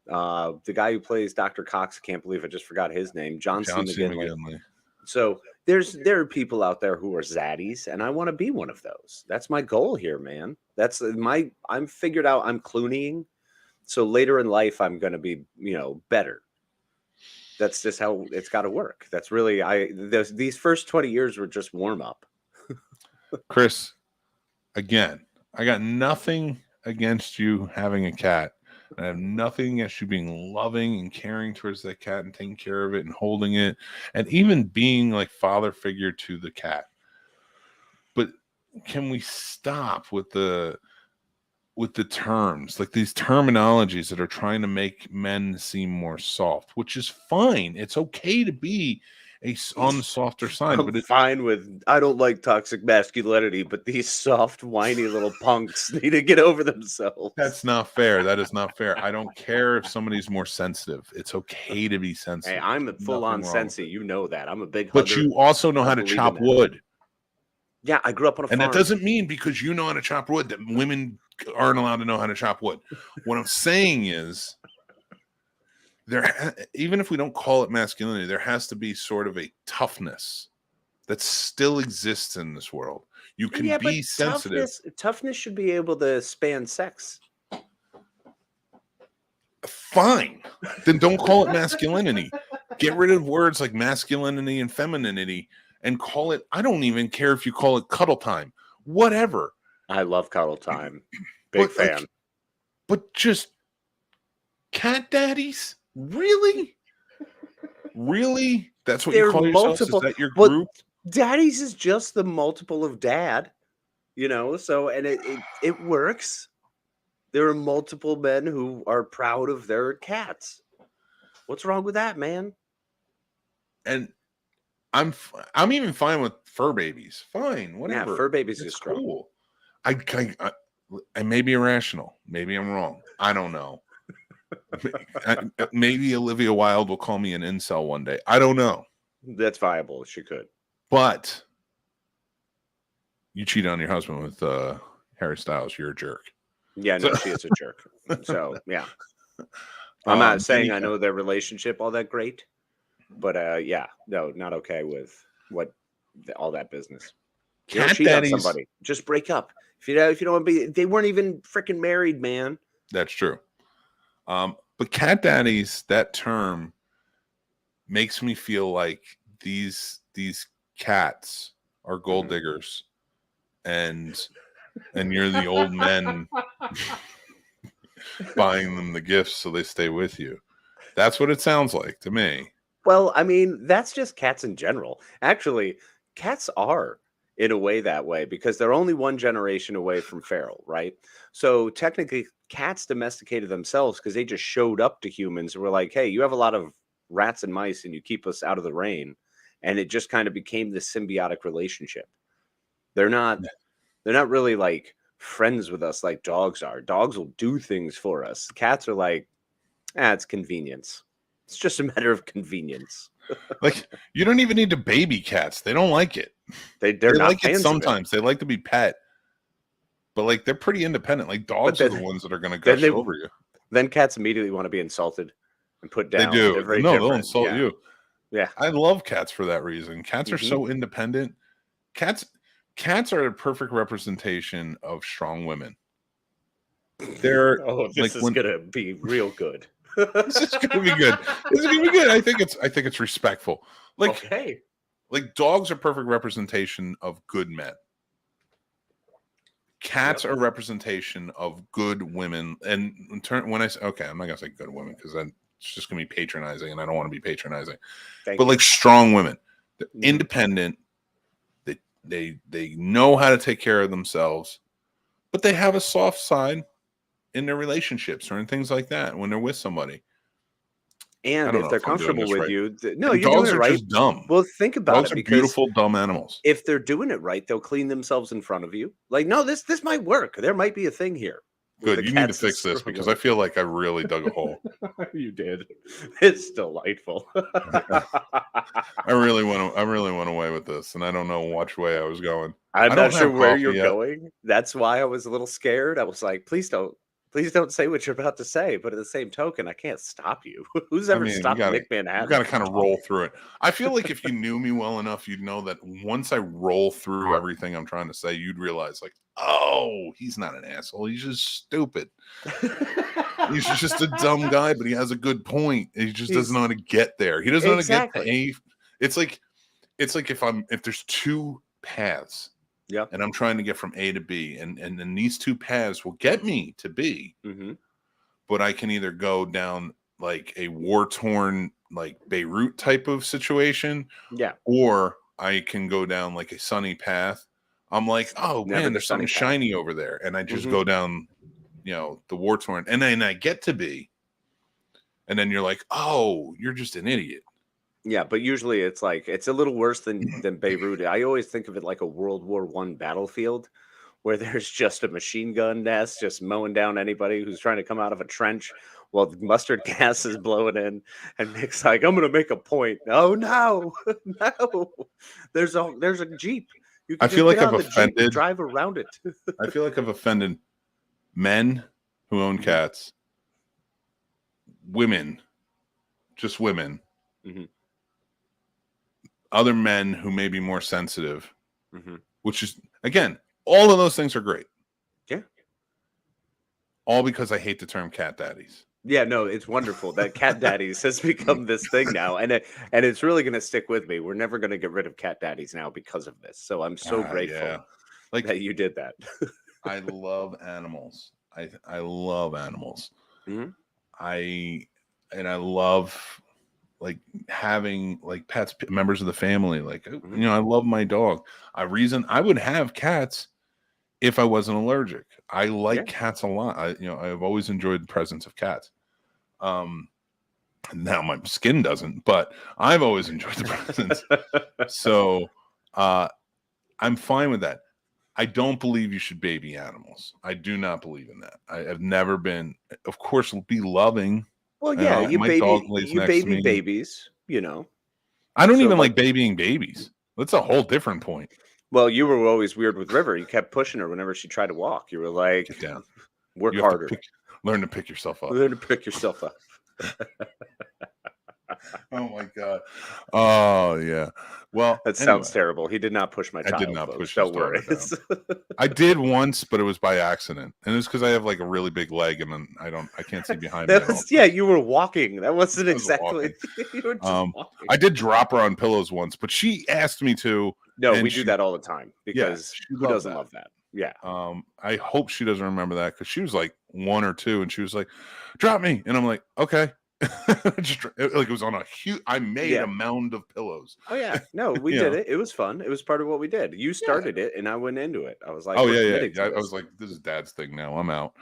Speaker 3: The guy who plays Dr. Cox, I can't believe I just forgot his name. John C. McGinley. So there are people out there who are zaddies, and I want to be one of those. That's my goal here, man. I'm figured out. I'm Clooneying, so later in life I'm going to be, better. That's just how it's got to work. That's really these first 20 years were just warm up.
Speaker 2: Chris, again, I got nothing against you having a cat. I have nothing against you being loving and caring towards that cat and taking care of it and holding it and even being like father figure to the cat. But can we stop with the terms, like these terminologies that are trying to make men seem more soft, which is fine. It's okay to be on the softer side.
Speaker 3: I'm
Speaker 2: But it's
Speaker 3: fine with. I don't like toxic masculinity, but these soft, whiny little punks need to get over themselves.
Speaker 2: That's not fair. That is not fair. I don't care if somebody's more sensitive. It's okay to be sensitive.
Speaker 3: Hey, I'm a full-on
Speaker 2: Nothing wrong with
Speaker 3: sensei. You know that. I'm a big
Speaker 2: But
Speaker 3: hugger.
Speaker 2: you also know
Speaker 3: I
Speaker 2: how to
Speaker 3: believe in
Speaker 2: chop
Speaker 3: that.
Speaker 2: wood.
Speaker 3: Yeah, I grew up on a farm.
Speaker 2: And that doesn't mean because you know how to chop wood that women aren't allowed to know how to chop wood. What I'm saying is, even if we don't call it masculinity, there has to be sort of a toughness that still exists in this world. You can
Speaker 3: Yeah,
Speaker 2: be
Speaker 3: but
Speaker 2: sensitive.
Speaker 3: Toughness should be able to span sex.
Speaker 2: Fine. Then don't call it masculinity. Get rid of words like masculinity and femininity and call it, I don't even care if you call it cuddle time. Whatever.
Speaker 3: I love cuddle time. Big fan.
Speaker 2: But just cat daddies? Really? Really? That's what you call yourselves? Is that your group?
Speaker 3: Daddies is just the multiple of dad, you know, so, and it works. There are multiple men who are proud of their cats. What's wrong with that, man?
Speaker 2: And I'm even fine with fur babies. Fine, whatever.
Speaker 3: Yeah, fur babies
Speaker 2: is
Speaker 3: strong.
Speaker 2: Cool. I may be irrational. Maybe I'm wrong. I don't know. Maybe Olivia Wilde will call me an incel one day. I don't know.
Speaker 3: That's viable. She could.
Speaker 2: But you cheat on your husband with Harry Styles. You're a jerk.
Speaker 3: Yeah, no, she is a jerk. So, yeah. I'm not saying I know their relationship all that great, but yeah, no, not okay with all that business. You don't cheat on somebody. Just break up. If you don't want to be, they weren't even freaking married, man.
Speaker 2: That's true. But cat daddies, that term makes me feel like these cats are gold diggers, and you're the old men buying them the gifts so they stay with you. That's what it sounds like to me.
Speaker 3: Well, I mean, that's just cats in general. Actually, cats are in a way that way because they're only one generation away from feral, right? So technically, cats domesticated themselves because they just showed up to humans and were like, hey, you have a lot of rats and mice and you keep us out of the rain. And it just kind of became this symbiotic relationship. They're not really like friends with us like dogs are. Dogs will do things for us. Cats are like, it's convenience. It's just a matter of convenience.
Speaker 2: Like, you don't even need to baby cats. They don't like it.
Speaker 3: They're not
Speaker 2: like it
Speaker 3: fans
Speaker 2: sometimes. They like to be pet. But like they're pretty independent. Like dogs are the ones that are going to gush over you.
Speaker 3: Then cats immediately want to be insulted and put down.
Speaker 2: They do.
Speaker 3: They're very
Speaker 2: No,
Speaker 3: different.
Speaker 2: they'll insult you.
Speaker 3: Yeah.
Speaker 2: I love cats for that reason. Cats are so independent. Cats are a perfect representation of strong women. They're
Speaker 3: this is gonna be real good.
Speaker 2: This is gonna be good. This is gonna be good. I think it's respectful. Like, like dogs are perfect representation of good men. Cats are a representation of good women. And when I say, okay, I'm not gonna say good women because then it's just gonna be patronizing, and I don't want to be patronizing. But like strong women, they're independent. They know how to take care of themselves, but they have a soft side in their relationships or in things like that when they're with somebody.
Speaker 3: And if they're comfortable with you, no,
Speaker 2: and
Speaker 3: you're
Speaker 2: dogs
Speaker 3: doing it
Speaker 2: are
Speaker 3: right.
Speaker 2: just dumb.
Speaker 3: Well, think about
Speaker 2: Dogs
Speaker 3: it.
Speaker 2: are
Speaker 3: Because
Speaker 2: beautiful, dumb animals.
Speaker 3: if they're doing it right, they'll clean themselves in front of you. Like, no, this might work. There might be a thing here.
Speaker 2: Good. You need to fix this because I feel like I really dug a hole.
Speaker 3: You did. It's delightful.
Speaker 2: I really went away with this, and I don't know which way I was going.
Speaker 3: I'm not sure where you're
Speaker 2: yet.
Speaker 3: going. That's why I was a little scared. I was like, please don't say what you're about to say. But at the same token, I can't stop you. Who's ever stopped Nick Manhattan?
Speaker 2: You got to kind of roll through it. I feel like if you knew me well enough, you'd know that once I roll through everything I'm trying to say, you'd realize, like, oh, he's not an asshole. He's just stupid. He's just a dumb guy, but he has a good point. He just doesn't know how to get there. He doesn't know how to get to A. It's like if there's two paths.
Speaker 3: Yeah.
Speaker 2: And I'm trying to get from A to B, and then these two paths will get me to B. But I can either go down like a war-torn, like Beirut type of situation, or I can go down like a sunny path. I'm like, oh man, there's something shiny over there, and I just go down, the war-torn, and then I get to B, and then you're like, oh, you're just an idiot.
Speaker 3: Yeah, but usually it's like it's a little worse than Beirut. I always think of it like a World War I battlefield where there's just a machine gun nest just mowing down anybody who's trying to come out of a trench while the mustard gas is blowing in. And Nick's like, I'm gonna make a point. Oh no, no. There's a Jeep. You can
Speaker 2: I feel
Speaker 3: just
Speaker 2: like
Speaker 3: get
Speaker 2: I've
Speaker 3: on the Jeep and
Speaker 2: offended.
Speaker 3: drive around it.
Speaker 2: I feel like I've offended men who own cats, women, just women, other men who may be more sensitive, which is, again, all of those things are great.
Speaker 3: Yeah.
Speaker 2: All because I hate the term cat daddies.
Speaker 3: Yeah, no, it's wonderful that cat daddies has become this thing now, and it's really going to stick with me. We're never going to get rid of cat daddies now because of this. So I'm so grateful that you did that.
Speaker 2: I love animals. I love animals. I love like having like pets, members of the family. Like I love my dog. I would have cats if I wasn't allergic. I like cats a lot. I've always enjoyed the presence of cats. Now my skin doesn't, but I've always enjoyed the presence. So I'm fine with that. I don't believe you should baby animals. I do not believe in that. I have never been. Of course, be loving.
Speaker 3: Well, yeah, you baby babies.
Speaker 2: I don't even like babying babies. That's a whole different point.
Speaker 3: Well, you were always weird with River. You kept pushing her whenever she tried to walk. You were like,
Speaker 2: "Get down,
Speaker 3: work harder,
Speaker 2: learn to pick yourself up,
Speaker 3: learn to pick yourself up."
Speaker 2: Oh my god! Oh yeah. Well,
Speaker 3: that sounds terrible. He did not push my child.
Speaker 2: I did not push.
Speaker 3: Don't worry.
Speaker 2: I did once, but it was by accident, and it's because I have like a really big leg, and then I can't see behind me.
Speaker 3: You were walking. That wasn't exactly. You were just walking.
Speaker 2: I did drop her on pillows once, but she asked me to.
Speaker 3: No, we do that all the time because who doesn't love that? Yeah.
Speaker 2: I hope she doesn't remember that because she was like 1 or 2, and she was like, "Drop me," and I'm like, "Okay." It was on a huge. I made a mound of pillows.
Speaker 3: Oh yeah, no, we did it. It was fun. It was part of what we did. You started it, and I went into it. I was like,
Speaker 2: "Oh yeah." I was like, "This is Dad's thing now. I'm out."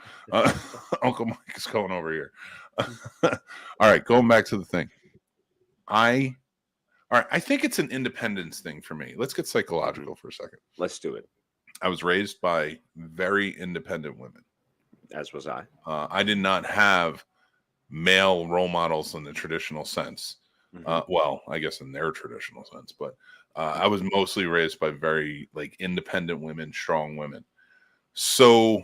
Speaker 2: Uncle Mike is going over here. All right, going back to the thing. I think it's an independence thing for me. Let's get psychological for a second.
Speaker 3: Let's do it.
Speaker 2: I was raised by very independent women.
Speaker 3: As was I.
Speaker 2: I did not have male role models in the traditional sense. Well, I guess in their traditional sense, but I was mostly raised by very like independent women, strong women. So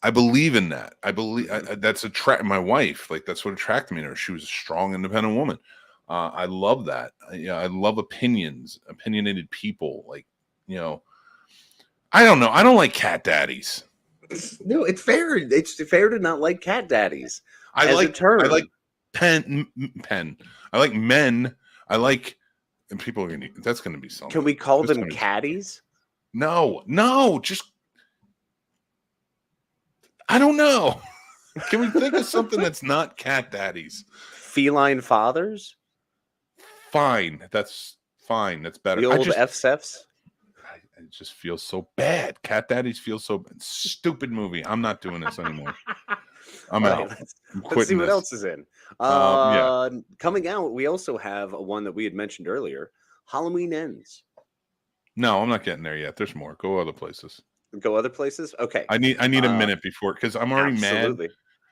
Speaker 2: I believe in that. I believe that's my wife. Like that's what attracted me to her. She was a strong, independent woman. I love that. I love opinionated people. Like, I don't know. I don't like cat daddies.
Speaker 3: No, it's fair. It's fair to not like cat daddies.
Speaker 2: I like pen. I like men. I like, and people are gonna. That's gonna be something.
Speaker 3: Can we call them caddies?
Speaker 2: No. Just I don't know. Can we think of something that's not cat daddies?
Speaker 3: Feline fathers.
Speaker 2: Fine. That's fine. That's better.
Speaker 3: The old FSFs.
Speaker 2: It just feels so bad. Cat daddies feel so bad. Stupid movie. I'm not doing this anymore. I'm out.
Speaker 3: Let's see what else is in. Coming out, we also have one that we had mentioned earlier. Halloween Ends.
Speaker 2: No, I'm not getting there yet. There's more. Go other places.
Speaker 3: Go other places? Okay.
Speaker 2: I need a minute before, because I'm already mad.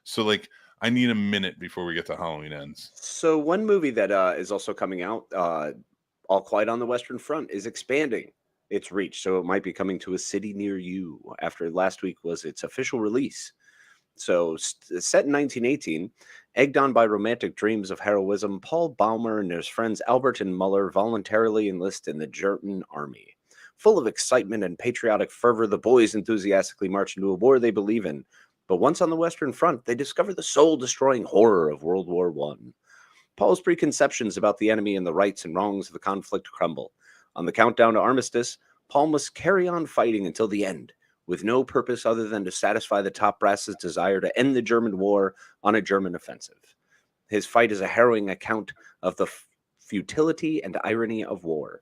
Speaker 2: So like I need a minute before we get to Halloween Ends.
Speaker 3: So one movie that is also coming out, All Quiet on the Western Front, is expanding its reach. So it might be coming to a city near you after last week was its official release. So set in 1918, egged on by romantic dreams of heroism, Paul Baumer and his friends Albert and Muller voluntarily enlist in the German army. Full of excitement and patriotic fervor, the boys enthusiastically march into a war they believe in. But once on the Western Front, they discover the soul-destroying horror of World War I. Paul's preconceptions about the enemy and the rights and wrongs of the conflict crumble. On the countdown to armistice, Paul must carry on fighting until the end, with no purpose other than to satisfy the top brass's desire to end the German war on a German offensive. His fight is a harrowing account of the futility and irony of war.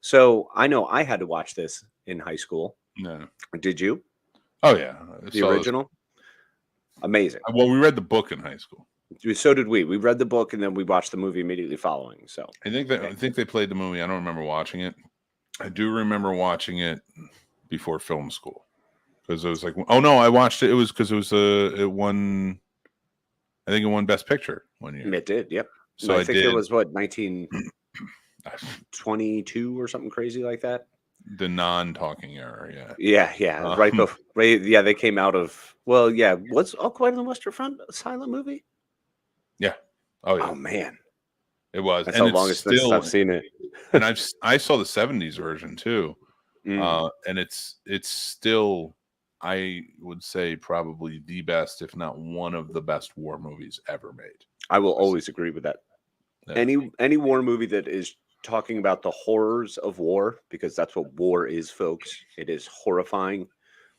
Speaker 3: So I know I had to watch this in high school.
Speaker 2: No.
Speaker 3: Did you?
Speaker 2: Oh, yeah.
Speaker 3: The original? Amazing.
Speaker 2: Well, we read the book in high school.
Speaker 3: So did we. We read the book and then we watched the movie immediately following. So
Speaker 2: I think they played the movie. I don't remember watching it. I do remember watching it before film school because it was like, oh no, I watched it. It was because it won. I think it won Best Picture one year.
Speaker 3: It did. Yep.
Speaker 2: So
Speaker 3: I think it was 1922 or something crazy like that.
Speaker 2: The non-talking era,
Speaker 3: Yeah. Right before, they came out of. Well, yeah. What's All Quiet on the Western Front? A silent movie?
Speaker 2: Yeah. Oh yeah.
Speaker 3: Oh man,
Speaker 2: it was.
Speaker 3: That's
Speaker 2: and
Speaker 3: how long it's been since I've seen it.
Speaker 2: And I saw the 70s version too, and it's still, I would say, probably the best, if not one of the best war movies ever made.
Speaker 3: I will always agree with that. Yeah. Any war movie that is talking about the horrors of war, because that's what war is, folks. It is horrifying.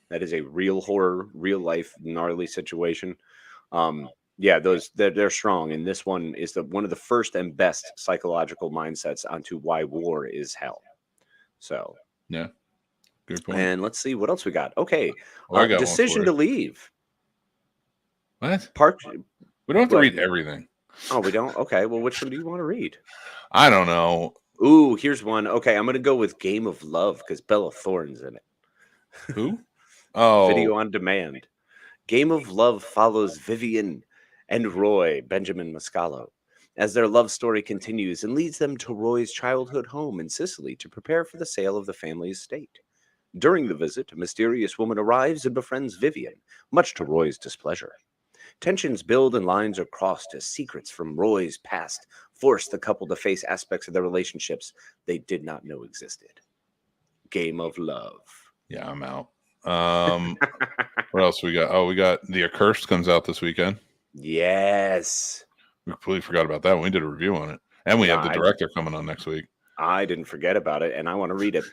Speaker 3: That is a real horror, real life, gnarly situation. They're strong, and this one is one of the first and best psychological mindsets onto why war is hell. So
Speaker 2: yeah, good point.
Speaker 3: And let's see what else we got. Okay,
Speaker 2: Decision
Speaker 3: to Leave.
Speaker 2: What? We don't have to read everything.
Speaker 3: Oh, we don't? Okay. Well, which one do you want to read?
Speaker 2: I don't know.
Speaker 3: Ooh, here's one. Okay, I'm going to go with Game of Love because Bella Thorne's in it.
Speaker 2: Who? Oh.
Speaker 3: Video on Demand. Game of Love follows Vivian and Roy, Benjamin Mascalo, as their love story continues and leads them to Roy's childhood home in Sicily to prepare for the sale of the family estate. During the visit, a mysterious woman arrives and befriends Vivian, much to Roy's displeasure. Tensions build and lines are crossed as secrets from Roy's past force the couple to face aspects of their relationships they did not know existed. Game of Love.
Speaker 2: Yeah, I'm out. What else we got? Oh, we got The Accursed comes out this weekend.
Speaker 3: Yes.
Speaker 2: We completely forgot about that when we did a review on it. And we have the director coming on next week.
Speaker 3: I didn't forget about it, and I want to read it.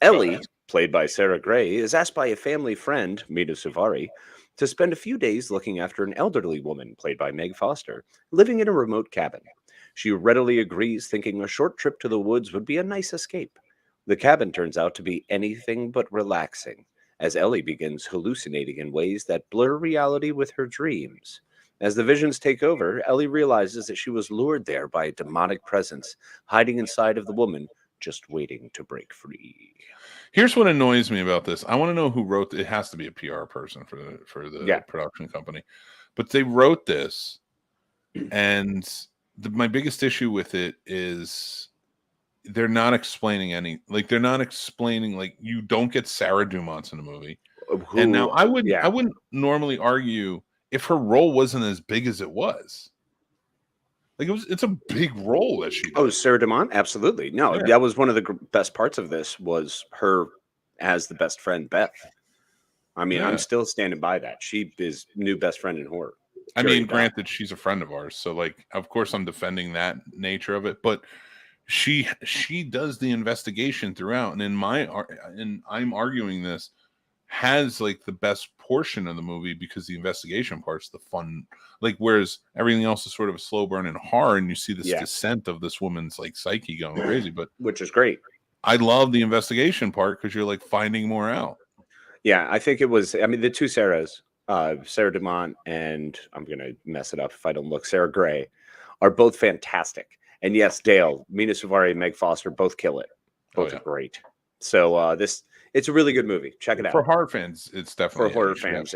Speaker 3: Ellie, played by Sarah Gray, is asked by a family friend, Mina Suvari, to spend a few days looking after an elderly woman, played by Meg Foster, living in a remote cabin. She readily agrees, thinking a short trip to the woods would be a nice escape. The cabin turns out to be anything but relaxing, as Ellie begins hallucinating in ways that blur reality with her dreams. As the visions take over, Ellie realizes that she was lured there by a demonic presence hiding inside of the woman, just waiting to break free.
Speaker 2: Here's what annoys me about this. I want to know who wrote it. It has to be a PR person for the production company. But they wrote this, and my biggest issue with it is they're not explaining they're not explaining, like, you don't get Sarah Dumont in the movie. And now I wouldn't normally argue if her role wasn't as big as it was. Like, it's a big role that she did.
Speaker 3: Oh, Sarah Dumont? Absolutely. No, that was one of the best parts of this, was her as the best friend, Beth. I mean, I'm still standing by that. She is new best friend in horror.
Speaker 2: I mean, granted, she's a friend of ours, so, like, of course I'm defending that nature of it, but she does the investigation throughout, and I'm arguing this has, like, the best portion of the movie because the investigation part's the fun, like, whereas everything else is sort of a slow burn and hard, and you see this descent of this woman's, like, psyche going crazy, but
Speaker 3: which is great.
Speaker 2: I love the investigation part because you're, like, finding more out.
Speaker 3: Yeah, I think it was, I mean, the two Sarahs, Sarah Dumont and, I'm going to mess it up if I don't look, Sarah Gray, are both fantastic. And yes, Dale, Mina Suvari, and Meg Foster both kill it. Both are great. So it's a really good movie. Check it out.
Speaker 2: For horror fans, it's definitely.
Speaker 3: For horror fans,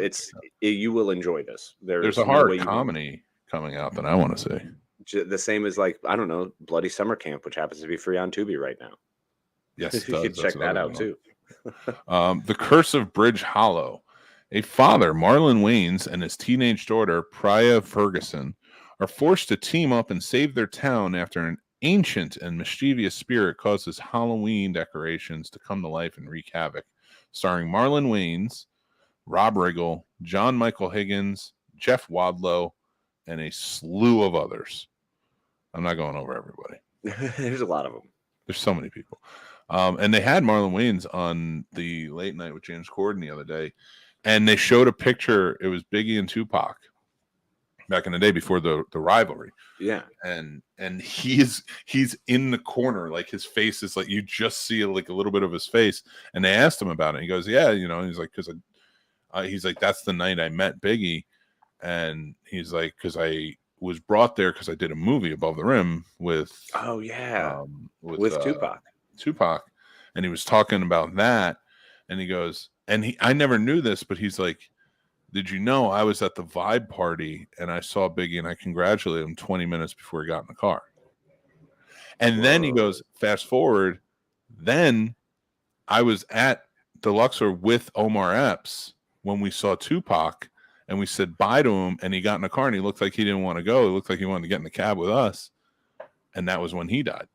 Speaker 3: you will enjoy this.
Speaker 2: There's a horror comedy coming out that I want to see.
Speaker 3: The same as, like, I don't know, Bloody Summer Camp, which happens to be free on Tubi right now.
Speaker 2: Yes, it
Speaker 3: you can check that out too.
Speaker 2: The Curse of Bridge Hollow. A father, Marlon Waynes, and his teenage daughter, Priya Ferguson, are forced to team up and save their town after an ancient and mischievous spirit causes Halloween decorations to come to life and wreak havoc. Starring Marlon Waynes, Rob Riggle, John Michael Higgins, Jeff Wadlow, and a slew of others. I'm not going over everybody.
Speaker 3: There's a lot of them.
Speaker 2: There's so many people. And they had Marlon Waynes on the Late Night with James Corden the other day, and they showed a picture. It was Biggie and Tupac back in the day before the rivalry.
Speaker 3: Yeah.
Speaker 2: And he's in the corner, like, his face is, like, you just see, like, a little bit of his face. And they asked him about it. He goes, yeah, you know, he's like, he's like, that's the night I met Biggie. And he's like, because I was brought there because I did a movie, Above the Rim, with
Speaker 3: with
Speaker 2: Tupac, and he was talking about that, and he goes, I never knew this, but he's like, did you know I was at the Vibe party and I saw Biggie and I congratulated him 20 minutes before he got in the car. And then he goes, fast forward, then I was at the Luxor with Omar Epps when we saw Tupac, and we said bye to him, and he got in the car and he looked like he didn't want to go. It looked like he wanted to get in the cab with us. And that was when he died.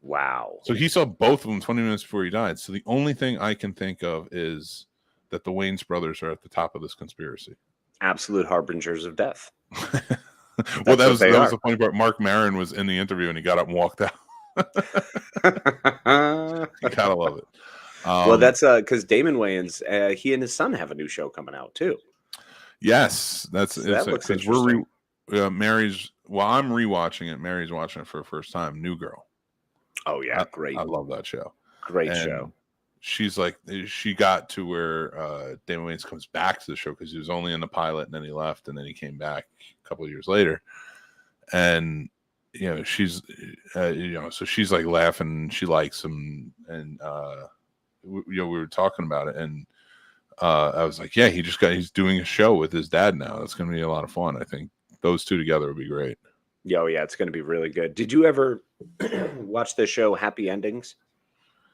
Speaker 3: Wow.
Speaker 2: So he saw both of them 20 minutes before he died. So the only thing I can think of is that the Wayans brothers are at the top of this conspiracy.
Speaker 3: Absolute harbingers of death.
Speaker 2: Well, that was the funny part. Mark Maron was in the interview and he got up and walked out. You gotta love it.
Speaker 3: Well, that's because Damon Wayans, he and his son have a new show coming out too.
Speaker 2: Yes, that looks
Speaker 3: interesting.
Speaker 2: Mary's. Well, I'm rewatching it. Mary's watching it for the first time. New Girl.
Speaker 3: Oh yeah, great.
Speaker 2: I love that show.
Speaker 3: Great show.
Speaker 2: She's like, she got to where Damon Wayans comes back to the show because he was only in the pilot and then he left and then he came back a couple of years later, and she's so she's like laughing. She likes him, and we were talking about it, and I was like, yeah, he's doing a show with his dad now. It's going to be a lot of fun. I think those two together would be great.
Speaker 3: Oh yeah, it's going to be really good. Did you ever watch the show Happy Endings?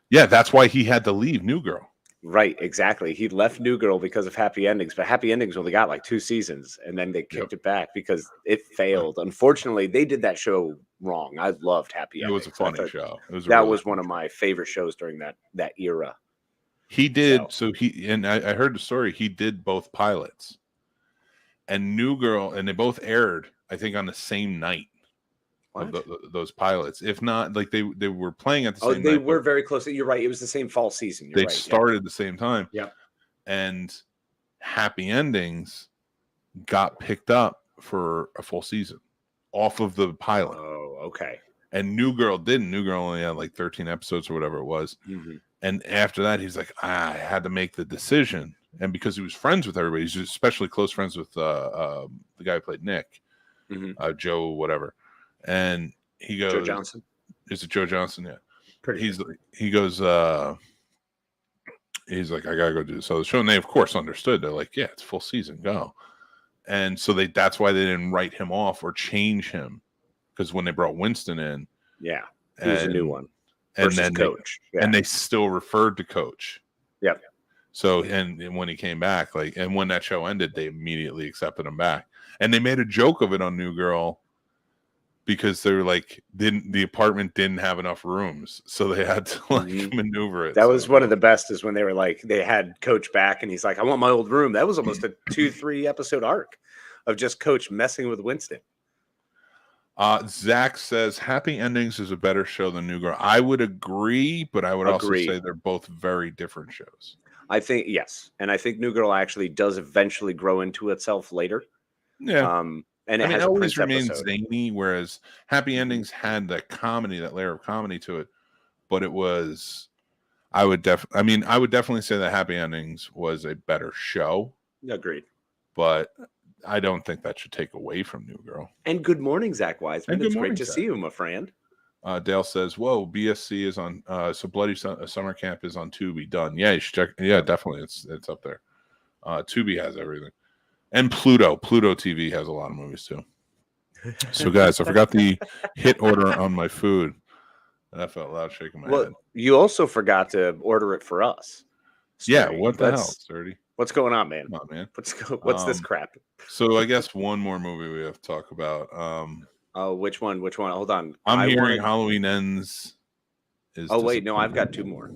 Speaker 2: Yeah, that's why he had to leave New Girl.
Speaker 3: Right, exactly. He left New Girl because of Happy Endings, but Happy Endings only got like 2 seasons, and then they kicked it back because it failed. Unfortunately, they did that show wrong. I loved Happy Endings.
Speaker 2: It was a funny show.
Speaker 3: That was one of my favorite shows during that era.
Speaker 2: He did. So I heard the story. He did both pilots, and New Girl, and they both aired, I think, on the same night. Of those pilots, if not, like they were playing at the same.
Speaker 3: They
Speaker 2: night,
Speaker 3: were very close. You're right. It was the same fall season.
Speaker 2: They started the same time.
Speaker 3: Yep.
Speaker 2: And Happy Endings got picked up for a full season off of the pilot.
Speaker 3: Oh, okay.
Speaker 2: And New Girl didn't. New Girl only had like 13 episodes or whatever it was.
Speaker 3: Mm-hmm.
Speaker 2: And after that, he's like, I had to make the decision. And because he was friends with everybody, he's especially close friends with the guy who played Nick, Joe, whatever. And he goes,
Speaker 3: Joe Johnson.
Speaker 2: Is it Joe Johnson? Yeah. He goes, he's like, I gotta go do this other show. And they of course understood. They're like, yeah, it's full season, go. And so that's why they didn't write him off or change him. Because when they brought Winston in,
Speaker 3: he was a new one.
Speaker 2: And then
Speaker 3: Coach.
Speaker 2: And they still referred to Coach.
Speaker 3: Yep.
Speaker 2: So and when he came back, and when that show ended, they immediately accepted him back. And they made a joke of it on New Girl. Because they were like, the apartment didn't have enough rooms, so they had to maneuver it.
Speaker 3: That was one of the best. Is when they were like, they had Coach back, and he's like, "I want my old room." That was almost a 2-3 episode arc of just Coach messing with Winston.
Speaker 2: Zach says Happy Endings is a better show than New Girl. I would agree, but I would also say they're both very different shows.
Speaker 3: I think yes, and I think New Girl actually does eventually grow into itself later.
Speaker 2: Yeah.
Speaker 3: And it
Speaker 2: always remains zany, whereas Happy Endings had that comedy, that layer of comedy to it. But it was, I would definitely say that Happy Endings was a better show.
Speaker 3: Agreed.
Speaker 2: But I don't think that should take away from New Girl.
Speaker 3: And good morning, Zach Wiseman. It's great to see you, my friend.
Speaker 2: Dale says, "Whoa, BSC is on. So Bloody Summer Camp is on Tubi. Done. Yeah, you should check. Yeah, definitely. It's up there. Tubi has everything." And Pluto TV has a lot of movies too. So, guys, I forgot the hit order on my food, and I felt loud shaking my head.
Speaker 3: You also forgot to order it for us.
Speaker 2: Yeah, what the hell, Sturdy?
Speaker 3: What's going on, man?
Speaker 2: Come on, man.
Speaker 3: What's this crap?
Speaker 2: So, I guess one more movie we have to talk about.
Speaker 3: Which one? Hold on.
Speaker 2: I'm hearing Halloween Ends.
Speaker 3: Oh wait, no, I've got 2 more.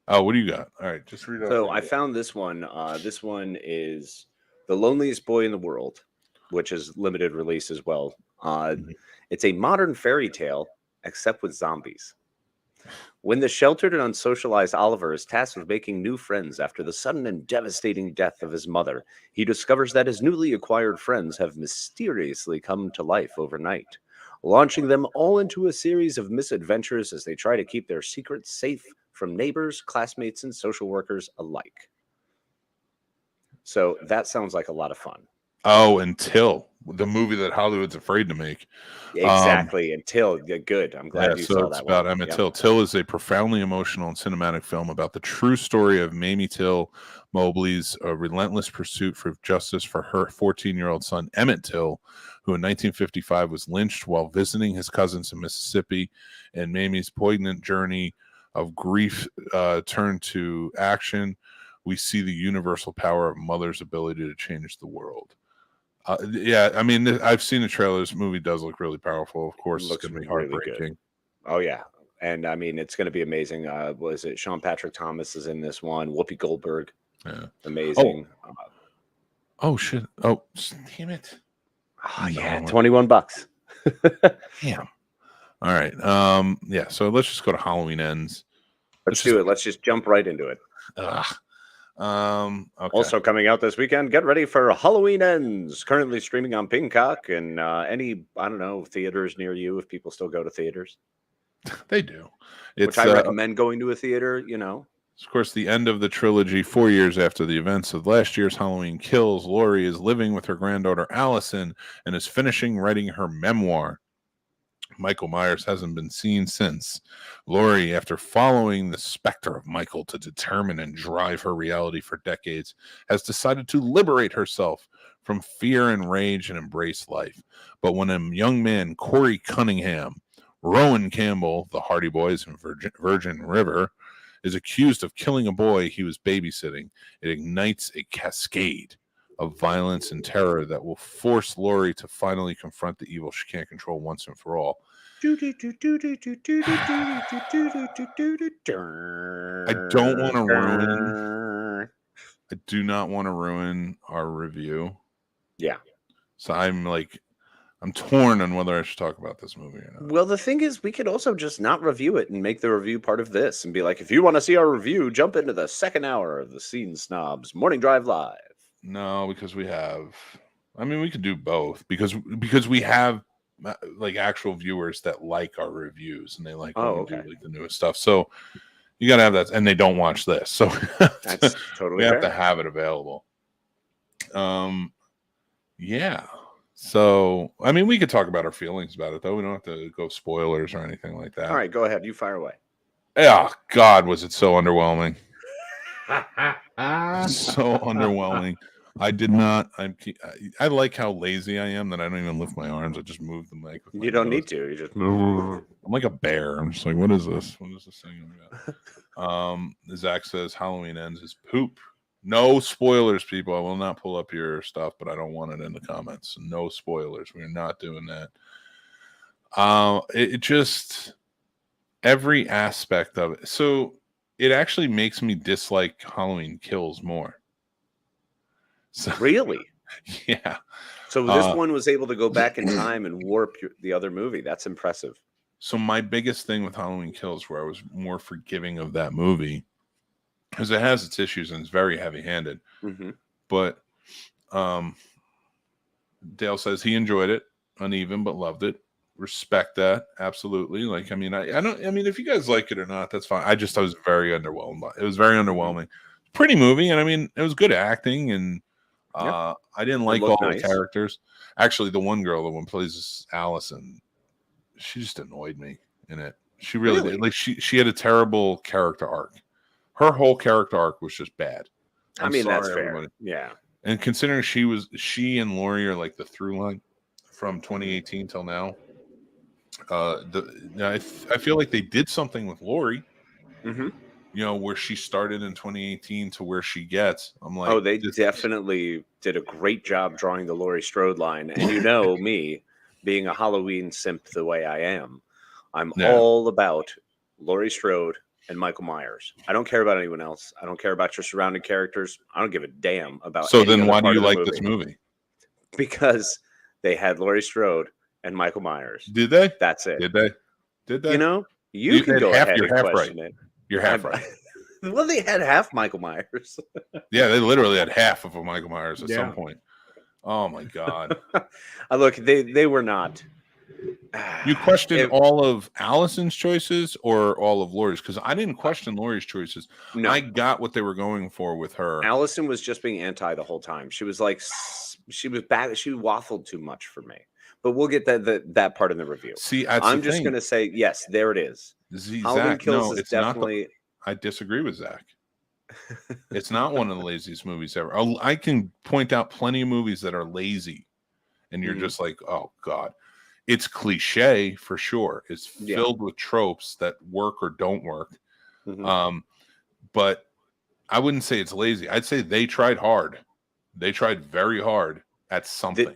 Speaker 2: Oh, what do you got? All right, just read it.
Speaker 3: So I found this one. This one is The Loneliest Boy in the World, which is limited release as well. It's a modern fairy tale, except with zombies. When the sheltered and unsocialized Oliver is tasked with making new friends after the sudden and devastating death of his mother, he discovers that his newly acquired friends have mysteriously come to life overnight, launching them all into a series of misadventures as they try to keep their secrets safe from neighbors, classmates, and social workers alike. So that sounds like a lot of fun.
Speaker 2: Oh, Until, the movie that Hollywood's afraid to make.
Speaker 3: Exactly. Until. Yeah, good. I'm glad you saw
Speaker 2: it's
Speaker 3: that
Speaker 2: about
Speaker 3: one.
Speaker 2: Emmett
Speaker 3: Yep.
Speaker 2: Till. Till is a profoundly emotional and cinematic film about the true story of Mamie Till Mobley's relentless pursuit for justice for her 14-year-old son, Emmett Till, who in 1955 was lynched while visiting his cousins in Mississippi, and Mamie's poignant journey of grief turned to action. We see the universal power of mother's ability to change the world. Yeah, I mean, I've seen the trailer. This movie does look really powerful. Of course, it's going to be heartbreaking.
Speaker 3: Really good. Oh, yeah. And I mean, it's going to be amazing. Was it Sean Patrick Thomas is in this one? Whoopi Goldberg.
Speaker 2: Yeah.
Speaker 3: Amazing.
Speaker 2: Oh, shit. Oh, damn it.
Speaker 3: Oh, yeah. $21.
Speaker 2: Damn. All right. Yeah, so let's just go to Halloween Ends.
Speaker 3: Let's do it. Let's just jump right into it.
Speaker 2: Okay.
Speaker 3: Also coming out this weekend, get ready for Halloween Ends, currently streaming on Peacock and any, I don't know, theaters near you, if people still go to theaters.
Speaker 2: They do.
Speaker 3: Which I recommend going to a theater, you know.
Speaker 2: It's, of course, the end of the trilogy 4 years after the events of last year's Halloween Kills. Laurie is living with her granddaughter Allison and is finishing writing her memoir. Michael Myers hasn't been seen since. Laurie, after following the specter of Michael to determine and drive her reality for decades, has decided to liberate herself from fear and rage and embrace life. But when a young man, Corey Cunningham, Rowan Campbell, the Hardy Boys and Virgin River, is accused of killing a boy he was babysitting, it ignites a cascade of violence and terror that will force Laurie to finally confront the evil she can't control once and for all. I don't want to ruin. I do not want to ruin our review.
Speaker 3: Yeah.
Speaker 2: So I'm torn on whether I should talk about this movie or not.
Speaker 3: Well, the thing is, we could also just not review it and make the review part of this and be like, if you want to see our review, jump into the second hour of the Scene Snobs Morning Drive Live.
Speaker 2: No, because we have. I mean, we could do both because we have like actual viewers that like our reviews and they like when we do like the newest stuff. So you got to have that, and they don't watch this, so
Speaker 3: that's totally
Speaker 2: we have
Speaker 3: fair.
Speaker 2: to have it available. Yeah. So I mean, we could talk about our feelings about it, though. We don't have to go spoilers or anything like that.
Speaker 3: All right, go ahead. You fire away.
Speaker 2: Yeah, God, was it so underwhelming? So underwhelming. I did not. I like how lazy I am that I don't even lift my arms. I just move the mic.
Speaker 3: You don't need to. You just.
Speaker 2: I'm like a bear. I'm just like, what is this? What is this thing about? Zach says Halloween Ends is poop. No spoilers, people. I will not pull up your stuff, but I don't want it in the comments. No spoilers. We're not doing that. It just every aspect of it. So it actually makes me dislike Halloween Kills more. So,
Speaker 3: really?
Speaker 2: Yeah.
Speaker 3: So this one was able to go back in time and warp the other movie. That's impressive.
Speaker 2: So my biggest thing with Halloween Kills, where I was more forgiving of that movie, because it has its issues and it's very heavy-handed.
Speaker 3: Mm-hmm.
Speaker 2: But Dale says he enjoyed it, uneven, but loved it. Respect that, absolutely. Like, I mean, I don't. I mean, if you guys like it or not, that's fine. I was very underwhelmed by it. It was very underwhelming. Pretty movie, and I mean, it was good acting and. I didn't like all the characters. Actually, the one girl, the one plays Allison, she just annoyed me in it. She really did. Like she had a terrible character arc. Her whole character arc was just bad.
Speaker 3: I mean, that's fair. Yeah.
Speaker 2: And considering she and Laurie are like the through line from 2018 till now. I feel like they did something with Laurie.
Speaker 3: Mm-hmm.
Speaker 2: You know, where she started in 2018 to where she gets. I'm like,
Speaker 3: they definitely did a great job drawing the Laurie Strode line. And you know me, being a Halloween simp the way I am, I'm all about Laurie Strode and Michael Myers. I don't care about anyone else. I don't care about your surrounding characters. I don't give a damn about.
Speaker 2: So then, why do you like this movie?
Speaker 3: Because they had Laurie Strode and Michael Myers.
Speaker 2: Did they?
Speaker 3: That's it.
Speaker 2: Did they? Did they?
Speaker 3: You know, you can go ahead and question it.
Speaker 2: You're half right.
Speaker 3: Well, they had half Michael Myers.
Speaker 2: Yeah, they literally had half of a Michael Myers at some point. Oh my God!
Speaker 3: Look, they were not
Speaker 2: You questioned all of Allison's choices or all of Laurie's? Because I didn't question Laurie's choices. No. I got what they were going for with her.
Speaker 3: Allison was just being anti the whole time. She was like, she was bad. She waffled too much for me. But we'll get that part in the review.
Speaker 2: See,
Speaker 3: I'm just going to say, yes, there it is.
Speaker 2: Zach, no, it's definitely. Not I disagree with Zach. It's not one of the laziest movies ever. I can point out plenty of movies that are lazy, and you're just like, oh God. It's cliche for sure. It's filled with tropes that work or don't work. But I wouldn't say it's lazy. I'd say they tried hard. They tried very hard at something.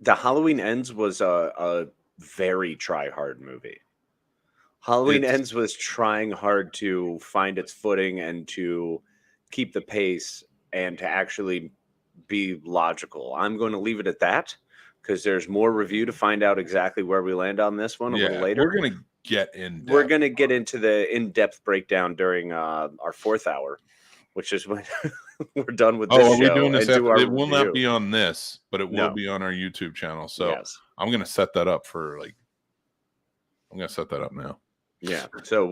Speaker 3: The Halloween Ends was a very try-hard movie. Halloween Ends was trying hard to find its footing and to keep the pace and to actually be logical. I'm going to leave it at that, because there's more review to find out exactly where we land on this one a little later.
Speaker 2: We're going to get in.
Speaker 3: We're going to get into the in-depth breakdown during our fourth hour, which is when we're done with this show.
Speaker 2: Are we doing this? It will not be on this, but it will be on our YouTube channel. So I'm going to set that up for I'm going to set that up now.
Speaker 3: Yeah. So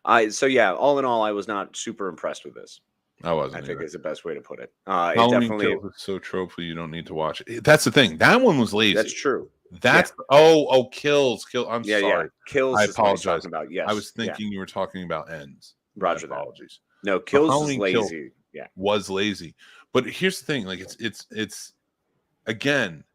Speaker 3: all in all, I was not super impressed with this.
Speaker 2: I wasn't.
Speaker 3: I think is the best way to put it.
Speaker 2: Halloween Kills is so tropey you don't need to watch it. That's the thing. That one was lazy.
Speaker 3: That's true.
Speaker 2: Kills. I'm sorry.
Speaker 3: Yeah. Kills.
Speaker 2: I apologize.
Speaker 3: About. Yes.
Speaker 2: I was thinking you were talking about Ends.
Speaker 3: Roger.
Speaker 2: Apologies.
Speaker 3: No, Kills is lazy.
Speaker 2: Was lazy. But here's the thing. Like it's again,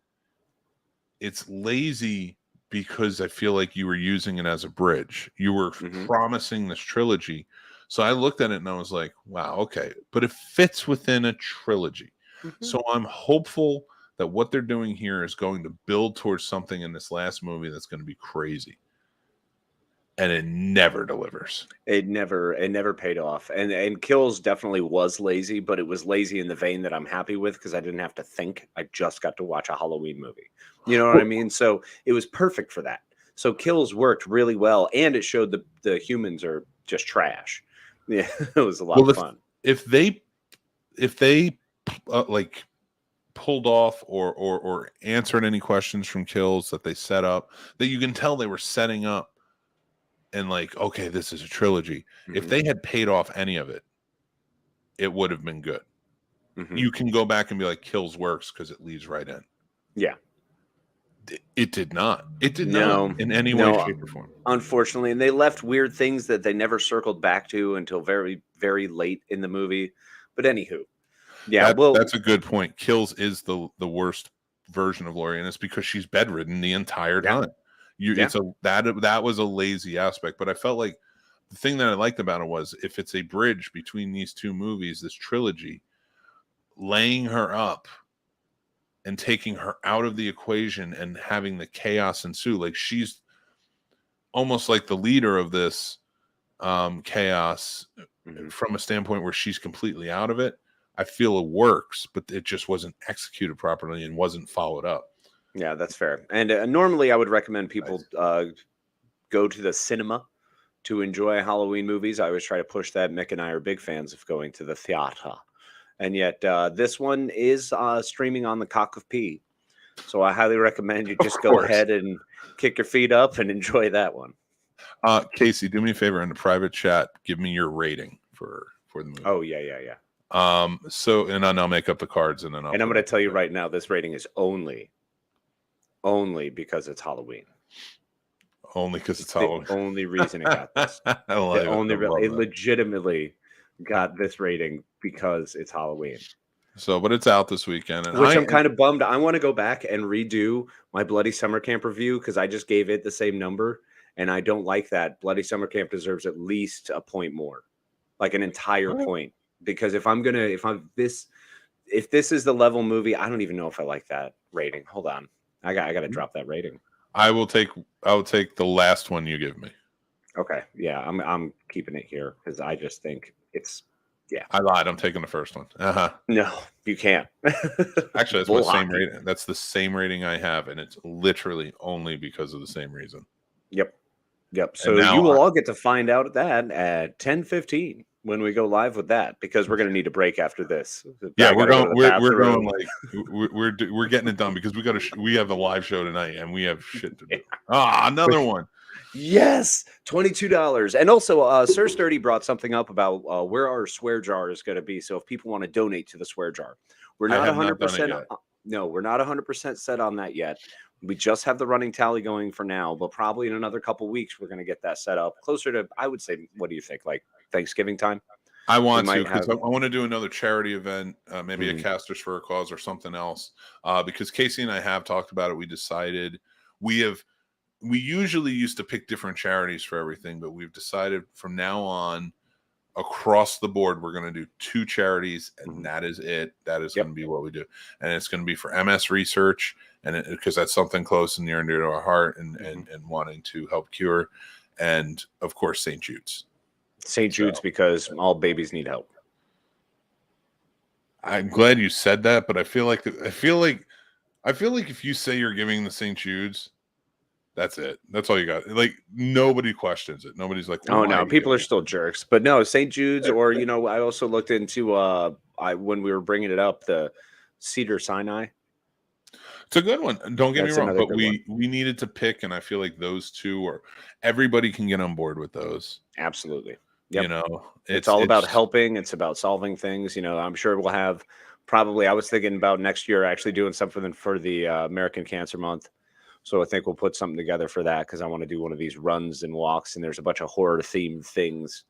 Speaker 2: it's lazy because I feel like you were using it as a bridge. You were promising this trilogy. So I looked at it and I was like, wow, okay. But it fits within a trilogy. So I'm hopeful that what they're doing here is going to build towards something in this last movie that's going to be crazy. And it never delivers.
Speaker 3: It never paid off. And Kills definitely was lazy, but it was lazy in the vein that I'm happy with because I didn't have to think. I just got to watch a Halloween movie. You know what I mean? So it was perfect for that. So Kills worked really well, and it showed the humans are just trash. Yeah, it was a lot of fun.
Speaker 2: If they like pulled off or answered any questions from Kills that they set up, that you can tell they were setting up and like, okay, this is a trilogy. If they had paid off any of it, it would have been good. You can go back and be like, Kills works because it leads right in.
Speaker 3: Yeah.
Speaker 2: It did not. It did not in any way, shape, or form.
Speaker 3: Unfortunately, and they left weird things that they never circled back to until very, very late in the movie. But anywho,
Speaker 2: that's a good point. Kills is the worst version of Laurie, and it's because she's bedridden the entire time. That was a lazy aspect, but I felt like the thing that I liked about it was if it's a bridge between these two movies, this trilogy, laying her up and taking her out of the equation and having the chaos ensue. Like she's almost like the leader of this chaos from a standpoint where she's completely out of it. I feel it works, but it just wasn't executed properly and wasn't followed up.
Speaker 3: Yeah, that's fair. And normally I would recommend people go to the cinema to enjoy Halloween movies. I always try to push that. Mick and I are big fans of going to the theater. And yet this one is streaming on the Cock of Pee. So I highly recommend you just go ahead and kick your feet up and enjoy that one.
Speaker 2: Casey, do me a favor in the private chat. Give me your rating for the movie.
Speaker 3: Oh, yeah.
Speaker 2: So, and I'll make up the cards. And I'm
Speaker 3: going to tell you right now, this rating is only because it's Halloween.
Speaker 2: Only because it's Halloween.
Speaker 3: The only reason it got this. It legitimately got this rating because it's Halloween.
Speaker 2: So, but it's out this weekend. And
Speaker 3: I'm kind of bummed. I want to go back and redo my Bloody Summer Camp review because I just gave it the same number, and I don't like that. Bloody Summer Camp deserves at least a point more, like an entire point. Because if this is the level movie, I don't even know if I like that rating. Hold on, I got to drop that rating.
Speaker 2: I will take the last one you give me.
Speaker 3: Okay, yeah, I'm keeping it here because I just think it's
Speaker 2: I lied. I'm taking the first one.
Speaker 3: No, you can't.
Speaker 2: Actually, that's my same rating. That's the same rating I have, and it's literally only because of the same reason.
Speaker 3: Yep. So you will all get to find out that at 10:15. when we go live with that, because we're going to need a break after this.
Speaker 2: Yeah, we're going. We're going like we're getting it done because we have a live show tonight and we have shit to do. Another one.
Speaker 3: Yes, $22. And also, Sir Sturdy brought something up about where our swear jar is going to be. So if people want to donate to the swear jar, we're not 100%. No, we're not 100% set on that yet. We just have the running tally going for now, but probably in another couple weeks, we're going to get that set up closer to, I would say, what do you think? Like Thanksgiving time?
Speaker 2: I want to, because I want to do another charity event, maybe a Casters for a Cause or something else. Because Casey and I have talked about it. We decided we usually used to pick different charities for everything, but we've decided from now on, across the board, we're going to do 2 charities, and that is it. That is going to be what we do. And it's going to be for MS research, and because that's something close and near and dear to our heart, and wanting to help cure. And, of course, St. Jude's.
Speaker 3: St. Jude's, because all babies need help.
Speaker 2: I'm glad you said that, but I feel like if you say you're giving the St. Jude's, that's it. That's all you got. Like, nobody questions it. Nobody's like,
Speaker 3: oh no, people are still jerks. But no, St. Jude's, or I also looked into when we were bringing it up, the Cedar Sinai.
Speaker 2: It's a good one. Don't get me wrong, but we needed to pick, and I feel like those 2 are everybody can get on board with those.
Speaker 3: Absolutely. Yep.
Speaker 2: It's
Speaker 3: all about helping. It's about solving things. I'm sure we'll have probably. I was thinking about next year actually doing something for the American Cancer Month. So I think we'll put something together for that, because I want to do one of these runs and walks, and there's a bunch of horror themed things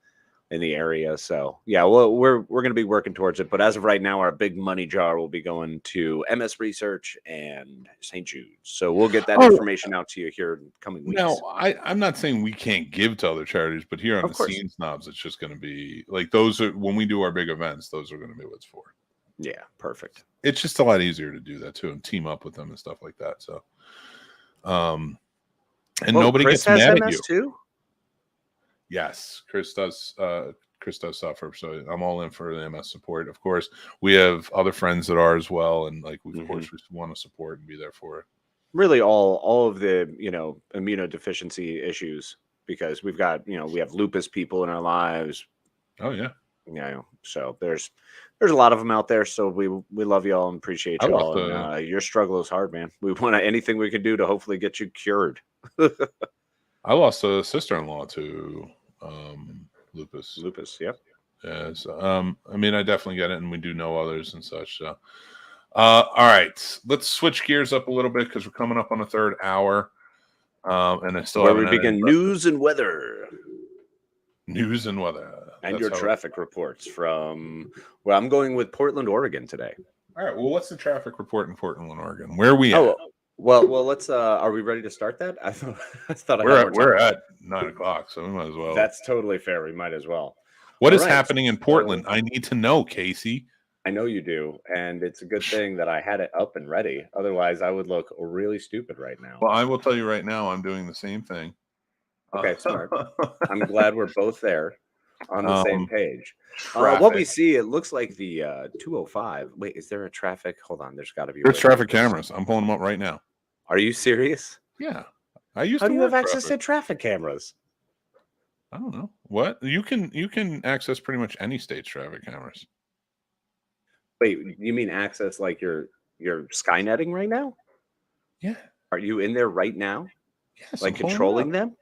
Speaker 3: in the area. So yeah, well, we're going to be working towards it. But as of right now, our big money jar will be going to MS Research and St. Jude's. So we'll get that information out to you here in coming weeks.
Speaker 2: No, I'm not saying we can't give to other charities, but here on the Scene Snobs, it's just going to be like those are when we do our big events, those are going to be what it's for.
Speaker 3: Yeah, perfect.
Speaker 2: It's just a lot easier to do that too and team up with them and stuff like that. So. And nobody
Speaker 3: Chris
Speaker 2: gets mad
Speaker 3: MS
Speaker 2: at you
Speaker 3: too?
Speaker 2: Yes, Chris does suffer, so I'm all in for the MS support. Of course, we have other friends that are as well, and like of course we want to support and be there for it.
Speaker 3: Really, all of the immunodeficiency issues, because we've got we have lupus people in our lives.
Speaker 2: Oh yeah.
Speaker 3: So there's a lot of them out there. So we love you all and appreciate you all. And, your struggle is hard, man. We want anything we can do to hopefully get you cured.
Speaker 2: I lost a sister-in-law to lupus.
Speaker 3: Lupus, yep.
Speaker 2: Yeah. So, I mean, I definitely get it, and we do know others and such. So, all right, let's switch gears up a little bit because we're coming up on the 3rd hour, and I still
Speaker 3: where we begin news and weather.
Speaker 2: News and weather.
Speaker 3: And your traffic reports from, well, I'm going with Portland, Oregon today.
Speaker 2: All right. Well, what's the traffic report in Portland, Oregon? Where are we at?
Speaker 3: Well, let's. Are we ready to start that? I thought
Speaker 2: we're at 9 o'clock, so we might as well.
Speaker 3: That's totally fair. We might as well.
Speaker 2: What is happening in Portland? I need to know, Casey.
Speaker 3: I know you do, and it's a good thing that I had it up and ready. Otherwise, I would look really stupid right now.
Speaker 2: Well, I will tell you right now, I'm doing the same thing.
Speaker 3: Okay, smart. I'm glad we're both there on the same page. What we see, it looks like the 205. Wait, is there a traffic? Hold on, there's got to be.
Speaker 2: There's traffic cameras. I'm pulling them up right now.
Speaker 3: Are you serious?
Speaker 2: Yeah, I used.
Speaker 3: How do you have access to traffic cameras?
Speaker 2: I don't know. What you can access pretty much any state's traffic cameras.
Speaker 3: Wait, you mean access like you're Skynetting right now?
Speaker 2: Yeah.
Speaker 3: Are you in there right now?
Speaker 2: Yes.
Speaker 3: Like controlling them?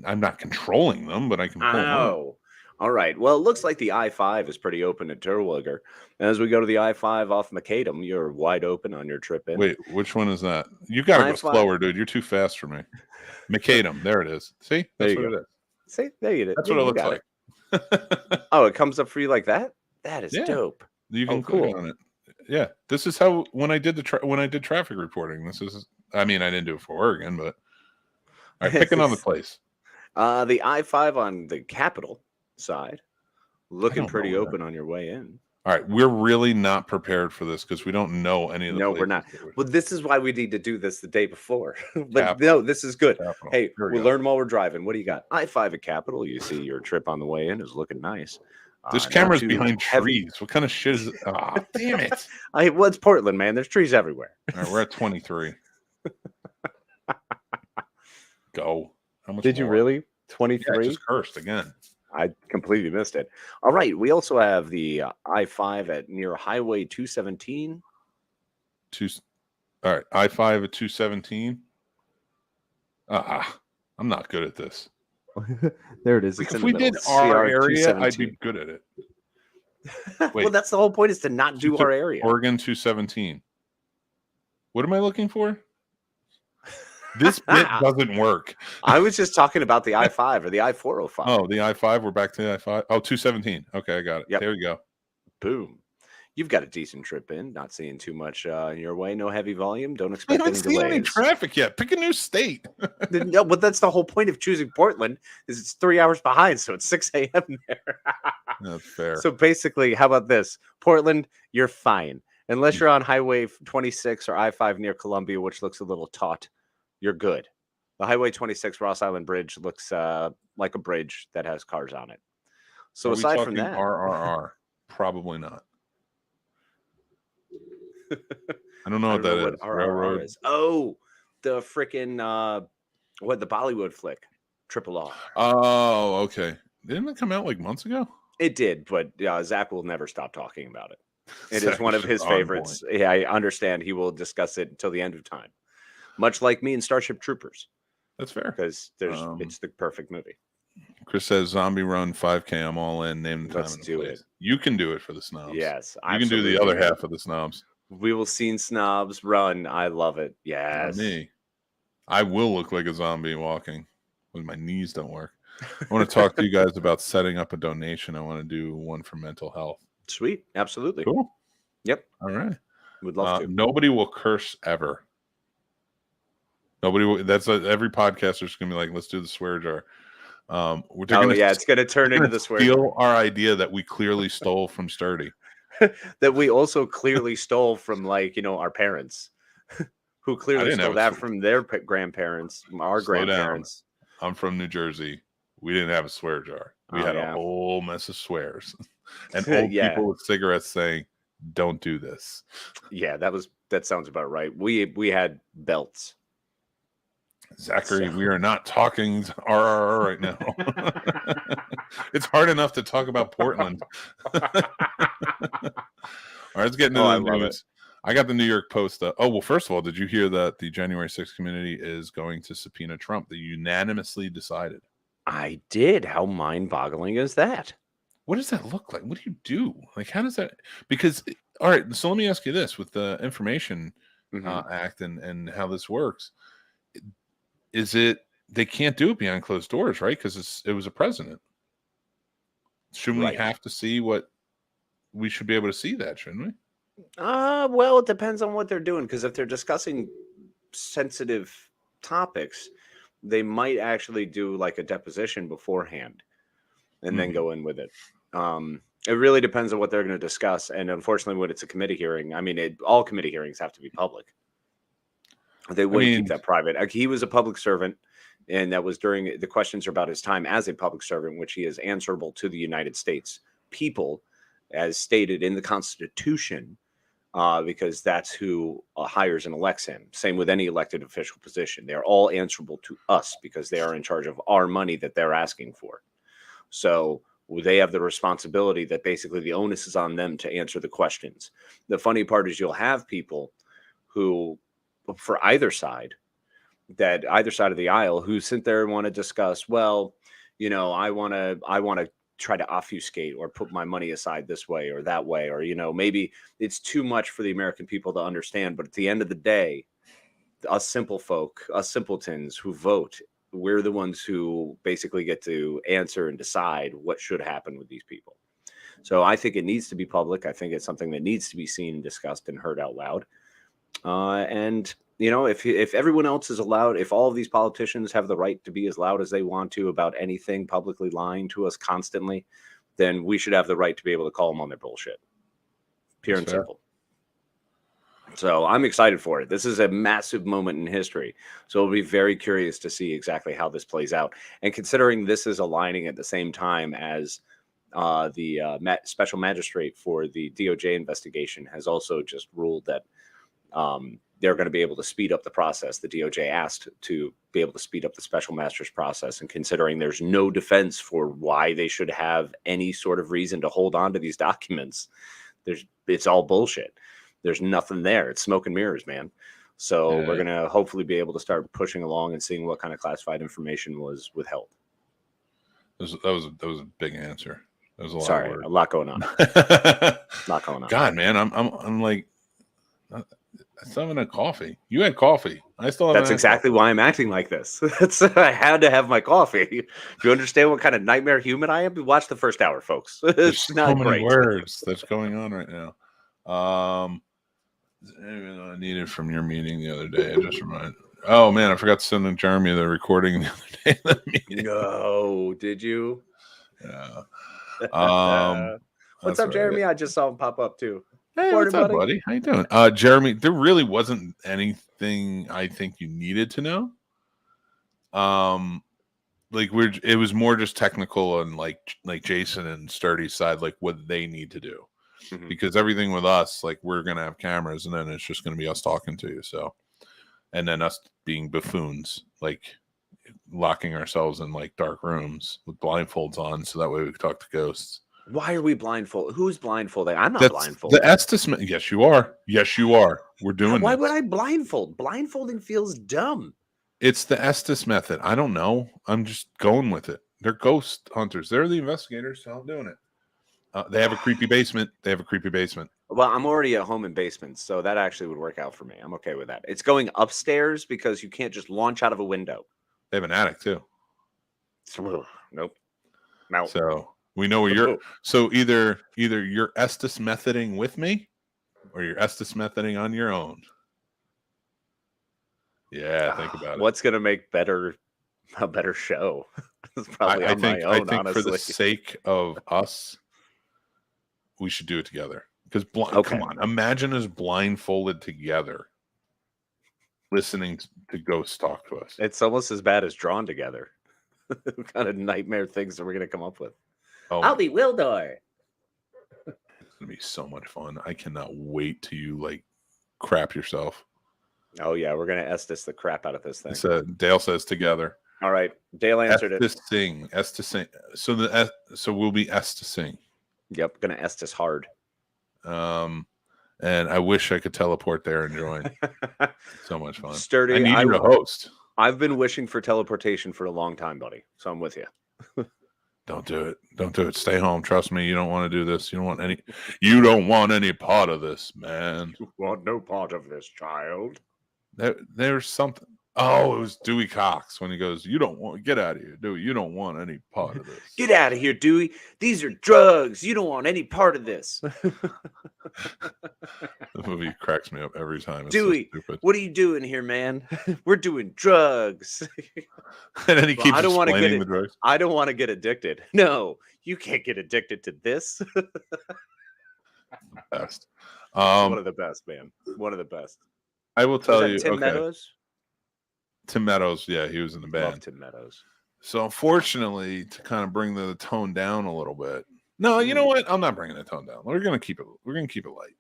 Speaker 2: I'm not controlling them, but I can pull them up.
Speaker 3: All right. Well, it looks like the I-5 is pretty open at Terwilliger. As we go to the I-5 off Macadam, you're wide open on your trip in.
Speaker 2: Wait, which one is that? You got to go slower, dude. You're too fast for me. Macadam, there it is. See? That's what it is.
Speaker 3: See? There you go.
Speaker 2: That's what it looks like.
Speaker 3: Oh, it comes up for you like that? That is dope.
Speaker 2: You can click on it. Yeah. This is how when I did traffic reporting. This is I mean, I didn't do it for Oregon, but all right, pick another place.
Speaker 3: The I-5 on the Capitol side, looking pretty open on your way in.
Speaker 2: All right, we're really not prepared for this because we don't know any of the places.
Speaker 3: We're not. Well, this is why we need to do this the day before. But no, this is good. Capital. Hey, we'll learn while we're driving. What do you got? I-5 at Capitol. You see your trip on the way in is looking nice.
Speaker 2: There's cameras behind trees. What kind of shit is it? Oh, damn it.
Speaker 3: Well, it's Portland, man. There's trees everywhere.
Speaker 2: All right, we're at 23. Go.
Speaker 3: How much did you really? 23?
Speaker 2: Yeah, just cursed again.
Speaker 3: I completely missed it. All right. We also have the I-5 at near Highway 217.
Speaker 2: All right. I-5 at 217. I'm not good at this.
Speaker 4: There it is.
Speaker 2: If we did our area, I'd be good at it.
Speaker 3: Well, that's the whole point, is to not do our area.
Speaker 2: Oregon 217. What am I looking for? This bit doesn't work.
Speaker 3: I was just talking about the I-5 or the I-405.
Speaker 2: Oh, the I-5. We're back to the I-5. Oh, 217. Okay, I got it. Yep. There we go.
Speaker 3: Boom. You've got a decent trip in. Not seeing too much in your way. No heavy volume. Don't expect any delays. I don't see any
Speaker 2: traffic yet. Pick a new state.
Speaker 3: No, but that's the whole point of choosing Portland. Is it's 3 hours behind, so it's 6 a.m. there.
Speaker 2: That's fair.
Speaker 3: So basically, how about this? Portland, you're fine. Unless you're on Highway 26 or I-5 near Columbia, which looks a little taut, you're good. The Highway 26 Ross Island Bridge looks like a bridge that has cars on it. So aside from that,
Speaker 2: RRR, probably not. I don't know what that is.
Speaker 3: Railroad is. Oh, the freaking the Bollywood flick, Triple R.
Speaker 2: Oh, okay. Didn't it come out like months ago?
Speaker 3: It did, but Zach will never stop talking about it. It is one of his favorites. Yeah, I understand. He will discuss it until the end of time, much like me and Starship Troopers.
Speaker 2: That's fair,
Speaker 3: because it's the perfect movie.
Speaker 2: Chris says zombie run 5K. I'm all in. Name the time. Let's
Speaker 3: do it.
Speaker 2: You can do it for the snobs.
Speaker 3: Yes,
Speaker 2: you can do the other half of the snobs.
Speaker 3: We will Scene Snobs run. I love it. Yes.
Speaker 2: Me. I will look like a zombie walking when my knees don't work. I want to talk to you guys about setting up a donation. I want to do one for mental health.
Speaker 3: Sweet. Absolutely.
Speaker 2: Cool.
Speaker 3: Yep.
Speaker 2: All right.
Speaker 3: Would love to.
Speaker 2: Nobody will curse ever. Nobody will. That's every podcaster's going to be like, let's do the swear jar.
Speaker 3: It's going to turn into the swear jar.
Speaker 2: Steal our idea that we clearly stole from Sturdy.
Speaker 3: That we also clearly stole from, our parents, who clearly stole that from their grandparents, our grandparents.
Speaker 2: Down. I'm from New Jersey. We didn't have a swear jar. We had a whole mess of swears, and old people with cigarettes saying, "Don't do this."
Speaker 3: Yeah, that sounds about right. We had belts.
Speaker 2: Zachary, we are not talking RRR right now. It's hard enough to talk about Portland. All right, let's get into the news. I got the New York Post. First of all, did you hear that the January 6th community is going to subpoena Trump? They unanimously decided.
Speaker 3: I did. How mind-boggling is that?
Speaker 2: What does that look like? What do you do? Like, how does that? Because, all right, so let me ask you this: with the Information Act and how this works, is it they can't do it behind closed doors, right? Because it was a president. Shouldn't we have to see what we should be able to see that, shouldn't we?
Speaker 3: Well, it depends on what they're doing. Because if they're discussing sensitive topics, they might actually do like a deposition beforehand and then go in with it. It really depends on what they're going to discuss. And unfortunately, when it's a committee hearing, I mean, all committee hearings have to be public. They wouldn't keep that private. He was a public servant, and that was during the questions are about his time as a public servant, which he is answerable to the United States people, as stated in the Constitution, because that's who hires and elects him. Same with any elected official position. They're all answerable to us because they are in charge of our money that they're asking for. So they have the responsibility that basically the onus is on them to answer the questions. The funny part is you'll have people who, for either side of the aisle, who sit there and want to discuss, well, I want to try to obfuscate or put my money aside this way or that way, or, maybe it's too much for the American people to understand. But at the end of the day, us simple folk, us simpletons who vote, we're the ones who basically get to answer and decide what should happen with these people. So I think it needs to be public. I think it's something that needs to be seen, discussed, and heard out loud. And if everyone else is allowed, if all of these politicians have the right to be as loud as they want to about anything, publicly lying to us constantly, then we should have the right to be able to call them on their bullshit. Pure and simple. So I'm excited for it. This is a massive moment in history. So I'll be very curious to see exactly how this plays out. And considering this is aligning at the same time as the special magistrate for the DOJ investigation has also just ruled that they're going to be able to speed up the process. The DOJ asked to be able to speed up the special master's process, and considering there's no defense for why they should have any sort of reason to hold on to these documents, it's all bullshit. There's nothing there. It's smoke and mirrors, man. So we're going to hopefully be able to start pushing along and seeing what kind of classified information was withheld.
Speaker 2: That was a big answer. There was a lot.
Speaker 3: Sorry,
Speaker 2: of
Speaker 3: a lot going on. A lot going on.
Speaker 2: God, man, I'm like, I still haven't had coffee. You had coffee. I still haven't.
Speaker 3: That's exactly why I'm acting like this. I had to have my coffee. Do you understand what kind of nightmare human I am? Watch the first hour, folks. It's not
Speaker 2: so many
Speaker 3: great.
Speaker 2: words that's going on right now. I needed from your meeting the other day. I just reminded. Oh man, I forgot to send Jeremy the recording the other day. Of the meeting.
Speaker 3: No, did you?
Speaker 2: Yeah.
Speaker 3: What's up, Jeremy? I just saw him pop up too.
Speaker 2: Hey,
Speaker 3: Morning,
Speaker 2: what's up, buddy? How you doing? Jeremy, there really wasn't anything I think you needed to know. It was more just technical and like Jason and Sturdy's side, like what they need to do. Mm-hmm. Because everything with us, like we're gonna have cameras and then it's just gonna be us talking to you. So, and then us being buffoons, like locking ourselves in like dark rooms with blindfolds on, so that way we can talk to ghosts.
Speaker 3: Why are we blindfolded? Who's blindfolded? I'm not blindfolded.
Speaker 2: The Estes. Yes, you are. Yes, you are. We're doing.
Speaker 3: Why would I blindfold? Blindfolding feels dumb.
Speaker 2: It's the Estes method. I don't know. I'm just going with it. They're ghost hunters. They're the investigators. So I'm doing it. They have a creepy basement.
Speaker 3: Well, I'm already at home in basements, so that actually would work out for me. I'm okay with that. It's going upstairs because you can't just launch out of a window.
Speaker 2: They have an attic too.
Speaker 3: Nope. No.
Speaker 2: So we know where you're. So either you're Estes methoding with me, or you're Estes methoding on your own. Yeah, think about it.
Speaker 3: What's gonna make a better show? It's probably
Speaker 2: I think
Speaker 3: honestly.
Speaker 2: For the sake of us, we should do it together. Because come on, imagine us blindfolded together, listening to ghosts talk to us.
Speaker 3: It's almost as bad as Drawn Together. What kind of nightmare things are we gonna come up with?
Speaker 2: Oh,
Speaker 3: I'll be Wildor.
Speaker 2: It's gonna be so much fun. I cannot wait till you like crap yourself.
Speaker 3: Oh yeah, we're gonna Estes the crap out of this thing.
Speaker 2: So Dale says together.
Speaker 3: All right, Dale answered it.
Speaker 2: Estes. So we'll be Estesing.
Speaker 3: Yep, gonna Estes hard.
Speaker 2: And I wish I could teleport there and join. So much fun.
Speaker 3: Sturdy,
Speaker 2: I need you to host.
Speaker 3: I've been wishing for teleportation for a long time, buddy. So I'm with you.
Speaker 2: Don't do it. Don't do it. Stay home. Trust me. You don't want to do this. You don't want any part of this, man.
Speaker 3: You want no part of this, child.
Speaker 2: There's something. Oh, it was Dewey Cox when he goes, get out of here, Dewey. You don't want any part of this.
Speaker 3: Get out of here, Dewey. These are drugs. You don't want any part of this.
Speaker 2: The movie cracks me up every time. It's
Speaker 3: Dewey,
Speaker 2: so stupid.
Speaker 3: What are you doing here, man? We're doing drugs.
Speaker 2: And then he keeps explaining the drugs.
Speaker 3: I don't want to get addicted. No, you can't get addicted to this.
Speaker 2: Best.
Speaker 3: One of the best, man. One of the best.
Speaker 2: I will tell you.
Speaker 3: Tim Meadows?
Speaker 2: Tim Meadows, yeah, he was in the band.
Speaker 3: Love Tim Meadows.
Speaker 2: So unfortunately, to kind of bring the tone down a little bit. No, you know what? I'm not bringing the tone down. We're gonna keep it light.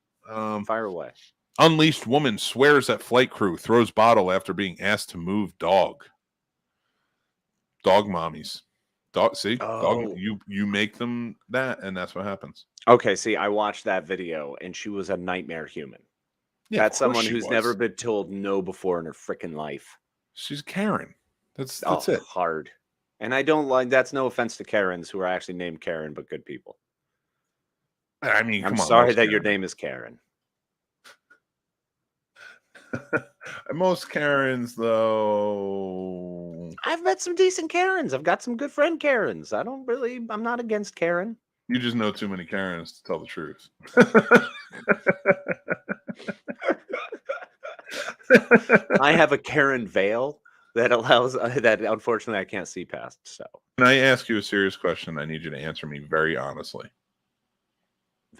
Speaker 3: Fire away.
Speaker 2: Unleashed woman swears at flight crew, throws bottle after being asked to move dog. Dog mommies. Dog. See, dog. You make them that, and that's what happens.
Speaker 3: Okay. See, I watched that video, and she was a nightmare human.
Speaker 2: Yeah,
Speaker 3: that's someone who's never been told no before in her freaking life.
Speaker 2: She's Karen. That's it.
Speaker 3: Hard. And I don't like. That's no offense to Karens who are actually named Karen, but good people.
Speaker 2: I mean,
Speaker 3: I'm sorry that your name is Karen.
Speaker 2: Most Karens, though.
Speaker 3: I've met some decent Karens. I've got some good friend Karens. I'm not against Karen.
Speaker 2: You just know too many Karens to tell the truth.
Speaker 3: I have a Karen veil that allows that unfortunately I can't see past. So
Speaker 2: can I ask you a serious question? I need you to answer me very honestly.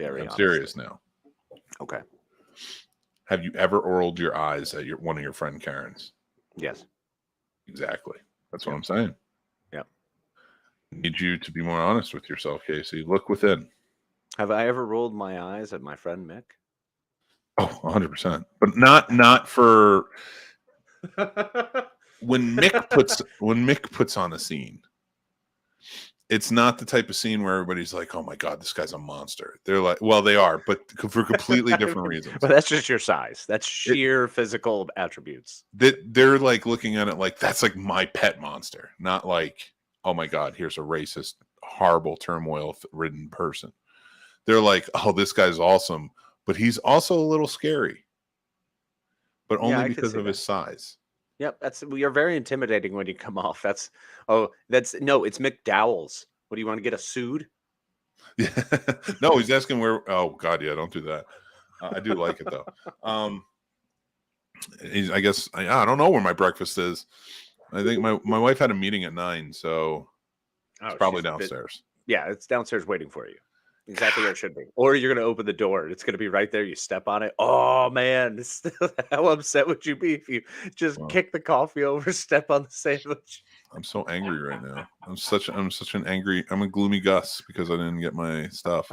Speaker 2: I'm serious now.
Speaker 3: Okay.
Speaker 2: Have you ever rolled your eyes at one of your friend Karens?
Speaker 3: Yes.
Speaker 2: Exactly. That's what I'm saying.
Speaker 3: Yep.
Speaker 2: I need you to be more honest with yourself, Casey. Look within.
Speaker 3: Have I ever rolled my eyes at my friend Mick?
Speaker 2: Oh, 100%. But not for when Mick puts on a scene. It's not the type of scene where everybody's like, "Oh my God, this guy's a monster." They're like, well, they are, but for completely different reasons.
Speaker 3: But that's just your size. That's sheer physical attributes.
Speaker 2: They're like looking at it like that's like my pet monster, not like, "Oh my God, here's a racist, horrible, turmoil-ridden person." They're like, "Oh, this guy's awesome, but he's also a little scary." But only because of his size.
Speaker 3: Yep, you're very intimidating when you come off. It's McDowell's. What do you want to get us sued?
Speaker 2: Yeah. No, he's asking where. Oh God, yeah, don't do that. I do like it though. I guess I don't know where my breakfast is. I think my wife had a meeting at 9, so it's probably downstairs.
Speaker 3: Yeah, it's downstairs waiting for you. Exactly where it should be. Or you're going to open the door. It's going to be right there. You step on it. Oh, man. How upset would you be if you just kick the coffee over, step on the sandwich?
Speaker 2: I'm so angry right now. I'm a gloomy Gus because I didn't get my stuff.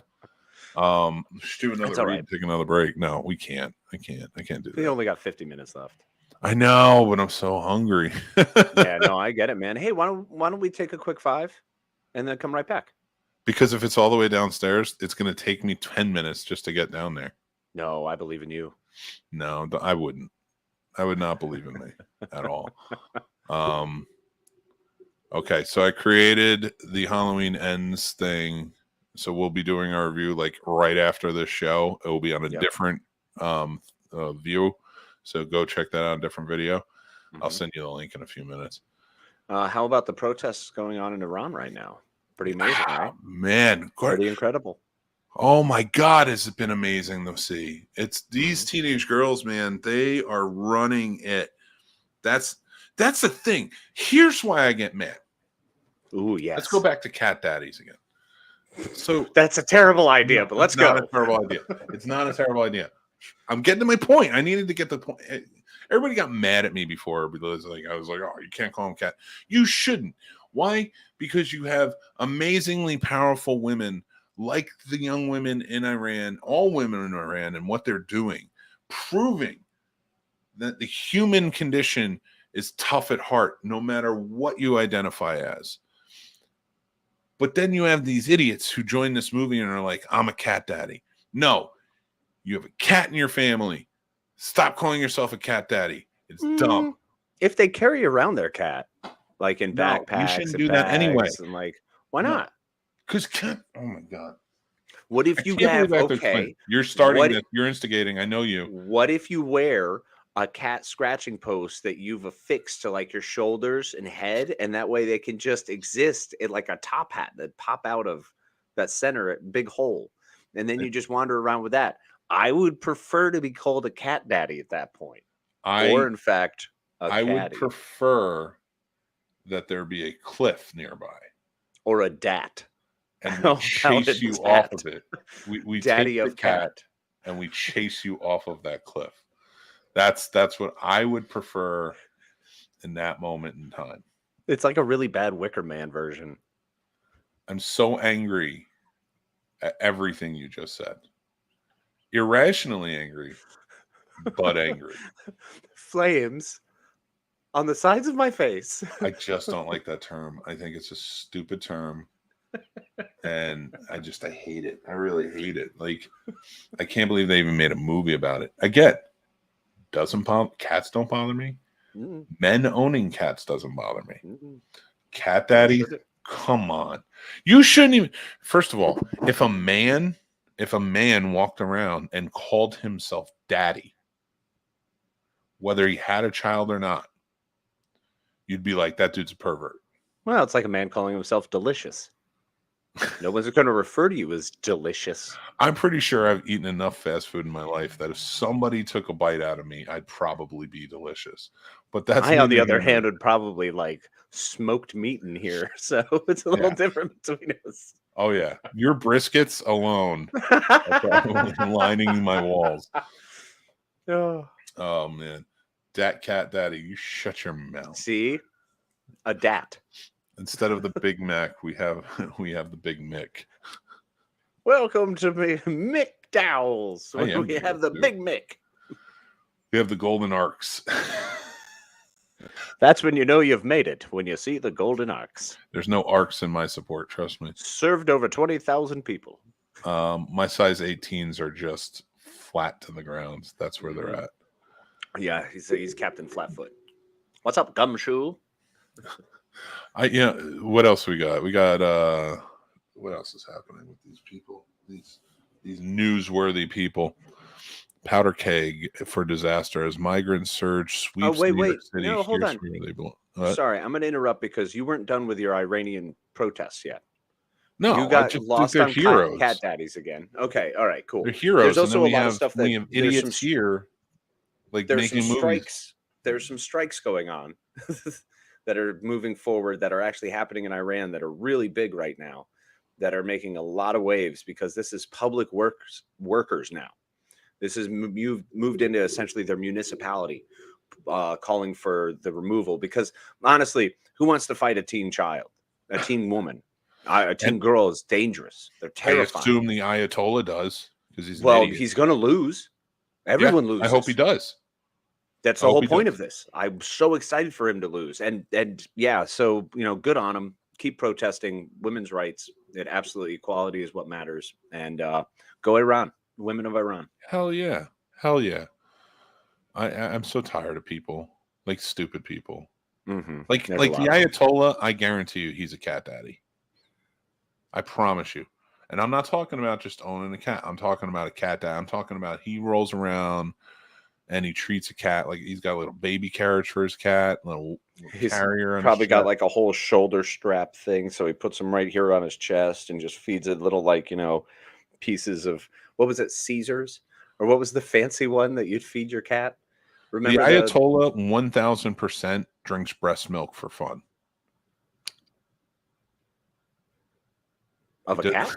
Speaker 2: Should do another read, take another break. No, we can't. I can't do that.
Speaker 3: We only got 50 minutes left.
Speaker 2: I know, but I'm so hungry.
Speaker 3: Yeah, no, I get it, man. Hey, why don't we take a quick 5 and then come right back?
Speaker 2: Because if it's all the way downstairs, it's going to take me 10 minutes just to get down there.
Speaker 3: No, I believe in you.
Speaker 2: No, I wouldn't. I would not believe in me at all. Okay, so I created the Halloween Ends thing. So we'll be doing our review like right after this show. It will be on a different view. So go check that out, a different video. Mm-hmm. I'll send you the link in a few minutes.
Speaker 3: How about the protests going on in Iran right now? Pretty amazing, right?
Speaker 2: Man,
Speaker 3: pretty incredible.
Speaker 2: Oh my God, has it been amazing to see? It's these teenage girls, man. They are running it. That's the thing. Here's why I get mad.
Speaker 3: Ooh, yes.
Speaker 2: Let's go back to cat daddies again. So
Speaker 3: that's a terrible idea, but let's go.
Speaker 2: Not a terrible idea. It's not a terrible idea. I'm getting to my point. I needed to get the point. Everybody got mad at me before because I was like, "Oh, you can't call them cat." You shouldn't. Why? Because you have amazingly powerful women like the young women in Iran, all women in Iran, and what they're doing, proving that the human condition is tough at heart, no matter what you identify as. But then you have these idiots who join this movie and are like, "I'm a cat daddy." No, you have a cat in your family. Stop calling yourself a cat daddy. It's dumb.
Speaker 3: If they carry around their cat, like in backpacks,
Speaker 2: you shouldn't do that anyway.
Speaker 3: And like, why not?
Speaker 2: Because oh my God.
Speaker 3: What if you have
Speaker 2: you're starting this, you're instigating. I know you.
Speaker 3: What if you wear a cat scratching post that you've affixed to like your shoulders and head, and that way they can just exist in like a top hat that pop out of that center big hole, and then you just wander around with that? I would prefer to be called a cat daddy at that point, or in fact,
Speaker 2: I would prefer that there be a cliff nearby
Speaker 3: or a dat,
Speaker 2: and we chase you off of it. We
Speaker 3: daddy
Speaker 2: take
Speaker 3: of
Speaker 2: the cat and we chase you off of that cliff. That's what I would prefer in that moment in time.
Speaker 3: It's like a really bad Wicker Man version.
Speaker 2: I'm so angry at everything you just said. Irrationally angry, but angry.
Speaker 3: Flames on the sides of my face.
Speaker 2: I just don't like that term. I think it's a stupid term. And I hate it. I really hate it. Like, I can't believe they even made a movie about it. I get cats don't bother me. Mm-mm. Men owning cats doesn't bother me. Mm-mm. Cat daddy, come on. You shouldn't even. First of all, if a man walked around and called himself daddy, whether he had a child or not, you'd be like, that dude's a pervert.
Speaker 3: Well, it's like a man calling himself delicious. No one's going to refer to you as delicious.
Speaker 2: I'm pretty sure I've eaten enough fast food in my life that if somebody took a bite out of me, I'd probably be delicious. But
Speaker 3: I, on the other hand, would probably like smoked meat in here. So it's a little different between us.
Speaker 2: Oh, yeah. Your briskets alone are lining my walls. Oh, man. Dat cat daddy, you shut your mouth.
Speaker 3: See? A dat.
Speaker 2: Instead of the Big Mac, we have the Big Mick.
Speaker 3: Welcome to Mick McDowell's.
Speaker 2: I am
Speaker 3: We have
Speaker 2: Jewish,
Speaker 3: the
Speaker 2: too.
Speaker 3: Big Mick.
Speaker 2: We have the golden arcs.
Speaker 3: That's when you know you've made it, when you see the golden arcs.
Speaker 2: There's no arcs in my support, trust me.
Speaker 3: Served over 20,000 people.
Speaker 2: My size 18s are just flat to the ground. That's where they're at.
Speaker 3: Yeah, he's Captain Flatfoot. What's up, Gumshoe?
Speaker 2: What else we got? We got what else is happening with these people? These newsworthy people. Powder keg for disaster as migrants surge sweeps.
Speaker 3: Wait.
Speaker 2: New York City.
Speaker 3: No, hold
Speaker 2: Here's
Speaker 3: on.
Speaker 2: where they belong. What?
Speaker 3: Sorry, I'm going to interrupt because you weren't done with your Iranian protests yet.
Speaker 2: No,
Speaker 3: you
Speaker 2: I
Speaker 3: got
Speaker 2: just
Speaker 3: lost
Speaker 2: think
Speaker 3: on
Speaker 2: they're heroes.
Speaker 3: cat daddies again. Okay, all right, cool.
Speaker 2: They're heroes.
Speaker 3: There's also
Speaker 2: and then
Speaker 3: a lot of stuff that
Speaker 2: we have idiots here, like
Speaker 3: there's
Speaker 2: making
Speaker 3: some
Speaker 2: movies.
Speaker 3: strikes. There's some strikes going on that are moving forward that are actually happening in Iran that are really big right now, that are making a lot of waves because this is public workers now. This is moved into essentially their municipality, calling for the removal. Because honestly, who wants to fight a teen child, a teen woman? A teen girl is dangerous. They're terrifying.
Speaker 2: I assume the Ayatollah does because he's
Speaker 3: he's going to lose. Everyone loses.
Speaker 2: I hope he does.
Speaker 3: That's the whole point of this. I'm so excited for him to lose. And yeah, so good on him. Keep protesting women's rights. Absolutely equality is what matters. And go Iran, women of Iran.
Speaker 2: Hell yeah. I'm so tired of people, like stupid people.
Speaker 3: Mm-hmm.
Speaker 2: Like the Ayatollah. I guarantee you, he's a cat daddy. I promise you. And I'm not talking about just owning a cat. I'm talking about a cat dad. I'm talking about he rolls around and he treats a cat like he's got a little baby carriage for his cat, little carrier.
Speaker 3: He's probably got like a whole shoulder strap thing, so he puts them right here on his chest and just feeds it little pieces of what was it, Caesars, or what was the fancy one that you'd feed your cat? Remember
Speaker 2: the Ayatollah 1000% drinks breast milk for fun.
Speaker 3: Of a cat?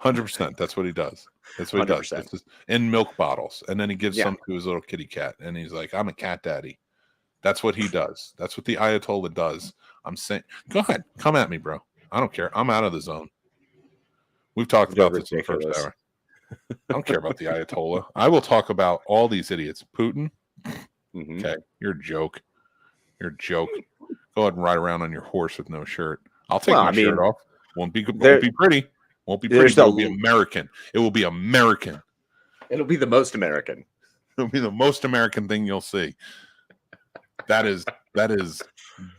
Speaker 2: 100%. That's what he does. That's what he
Speaker 3: 100%.
Speaker 2: does. Just in milk bottles. And then he gives
Speaker 3: Yeah.
Speaker 2: some to his little kitty cat. And he's like, I'm a cat daddy. That's what he does. That's what the Ayatollah does. I'm saying, go ahead. Come at me, bro. I don't care. I'm out of the zone. We've talked about this in the first hour. I don't care about the Ayatollah. I will talk about all these idiots. Putin.
Speaker 3: Mm-hmm.
Speaker 2: Okay. You're a joke. You're a joke. Go ahead and ride around on your horse with no shirt. I'll take my shirt off. Won't be pretty. Won't be pretty. But it'll be American. It will be American.
Speaker 3: It'll be the most American.
Speaker 2: It'll be the most American thing you'll see. That is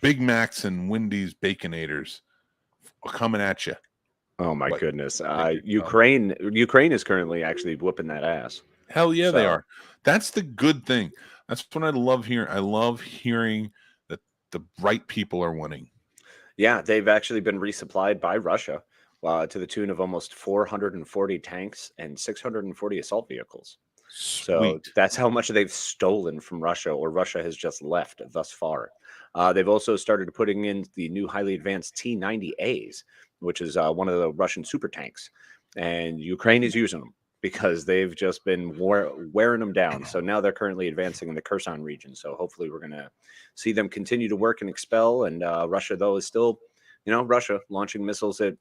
Speaker 2: Big Macs and Wendy's Baconators coming at you.
Speaker 3: Oh my goodness. Ukraine is currently actually whooping that ass.
Speaker 2: Hell yeah, they are. That's the good thing. That's what I love hearing. I love hearing that the right people are winning.
Speaker 3: Yeah, they've actually been resupplied by Russia to the tune of almost 440 tanks and 640 assault vehicles. So that's how much they've stolen from Russia, or Russia has just left thus far. They've also started putting in the new highly advanced T-90As, which is one of the Russian super tanks. And Ukraine is using them because they've just been wearing them down. So now they're currently advancing in the Kherson region. So hopefully we're going to see them continue to work and expel. And Russia, though, is still, Russia launching missiles at,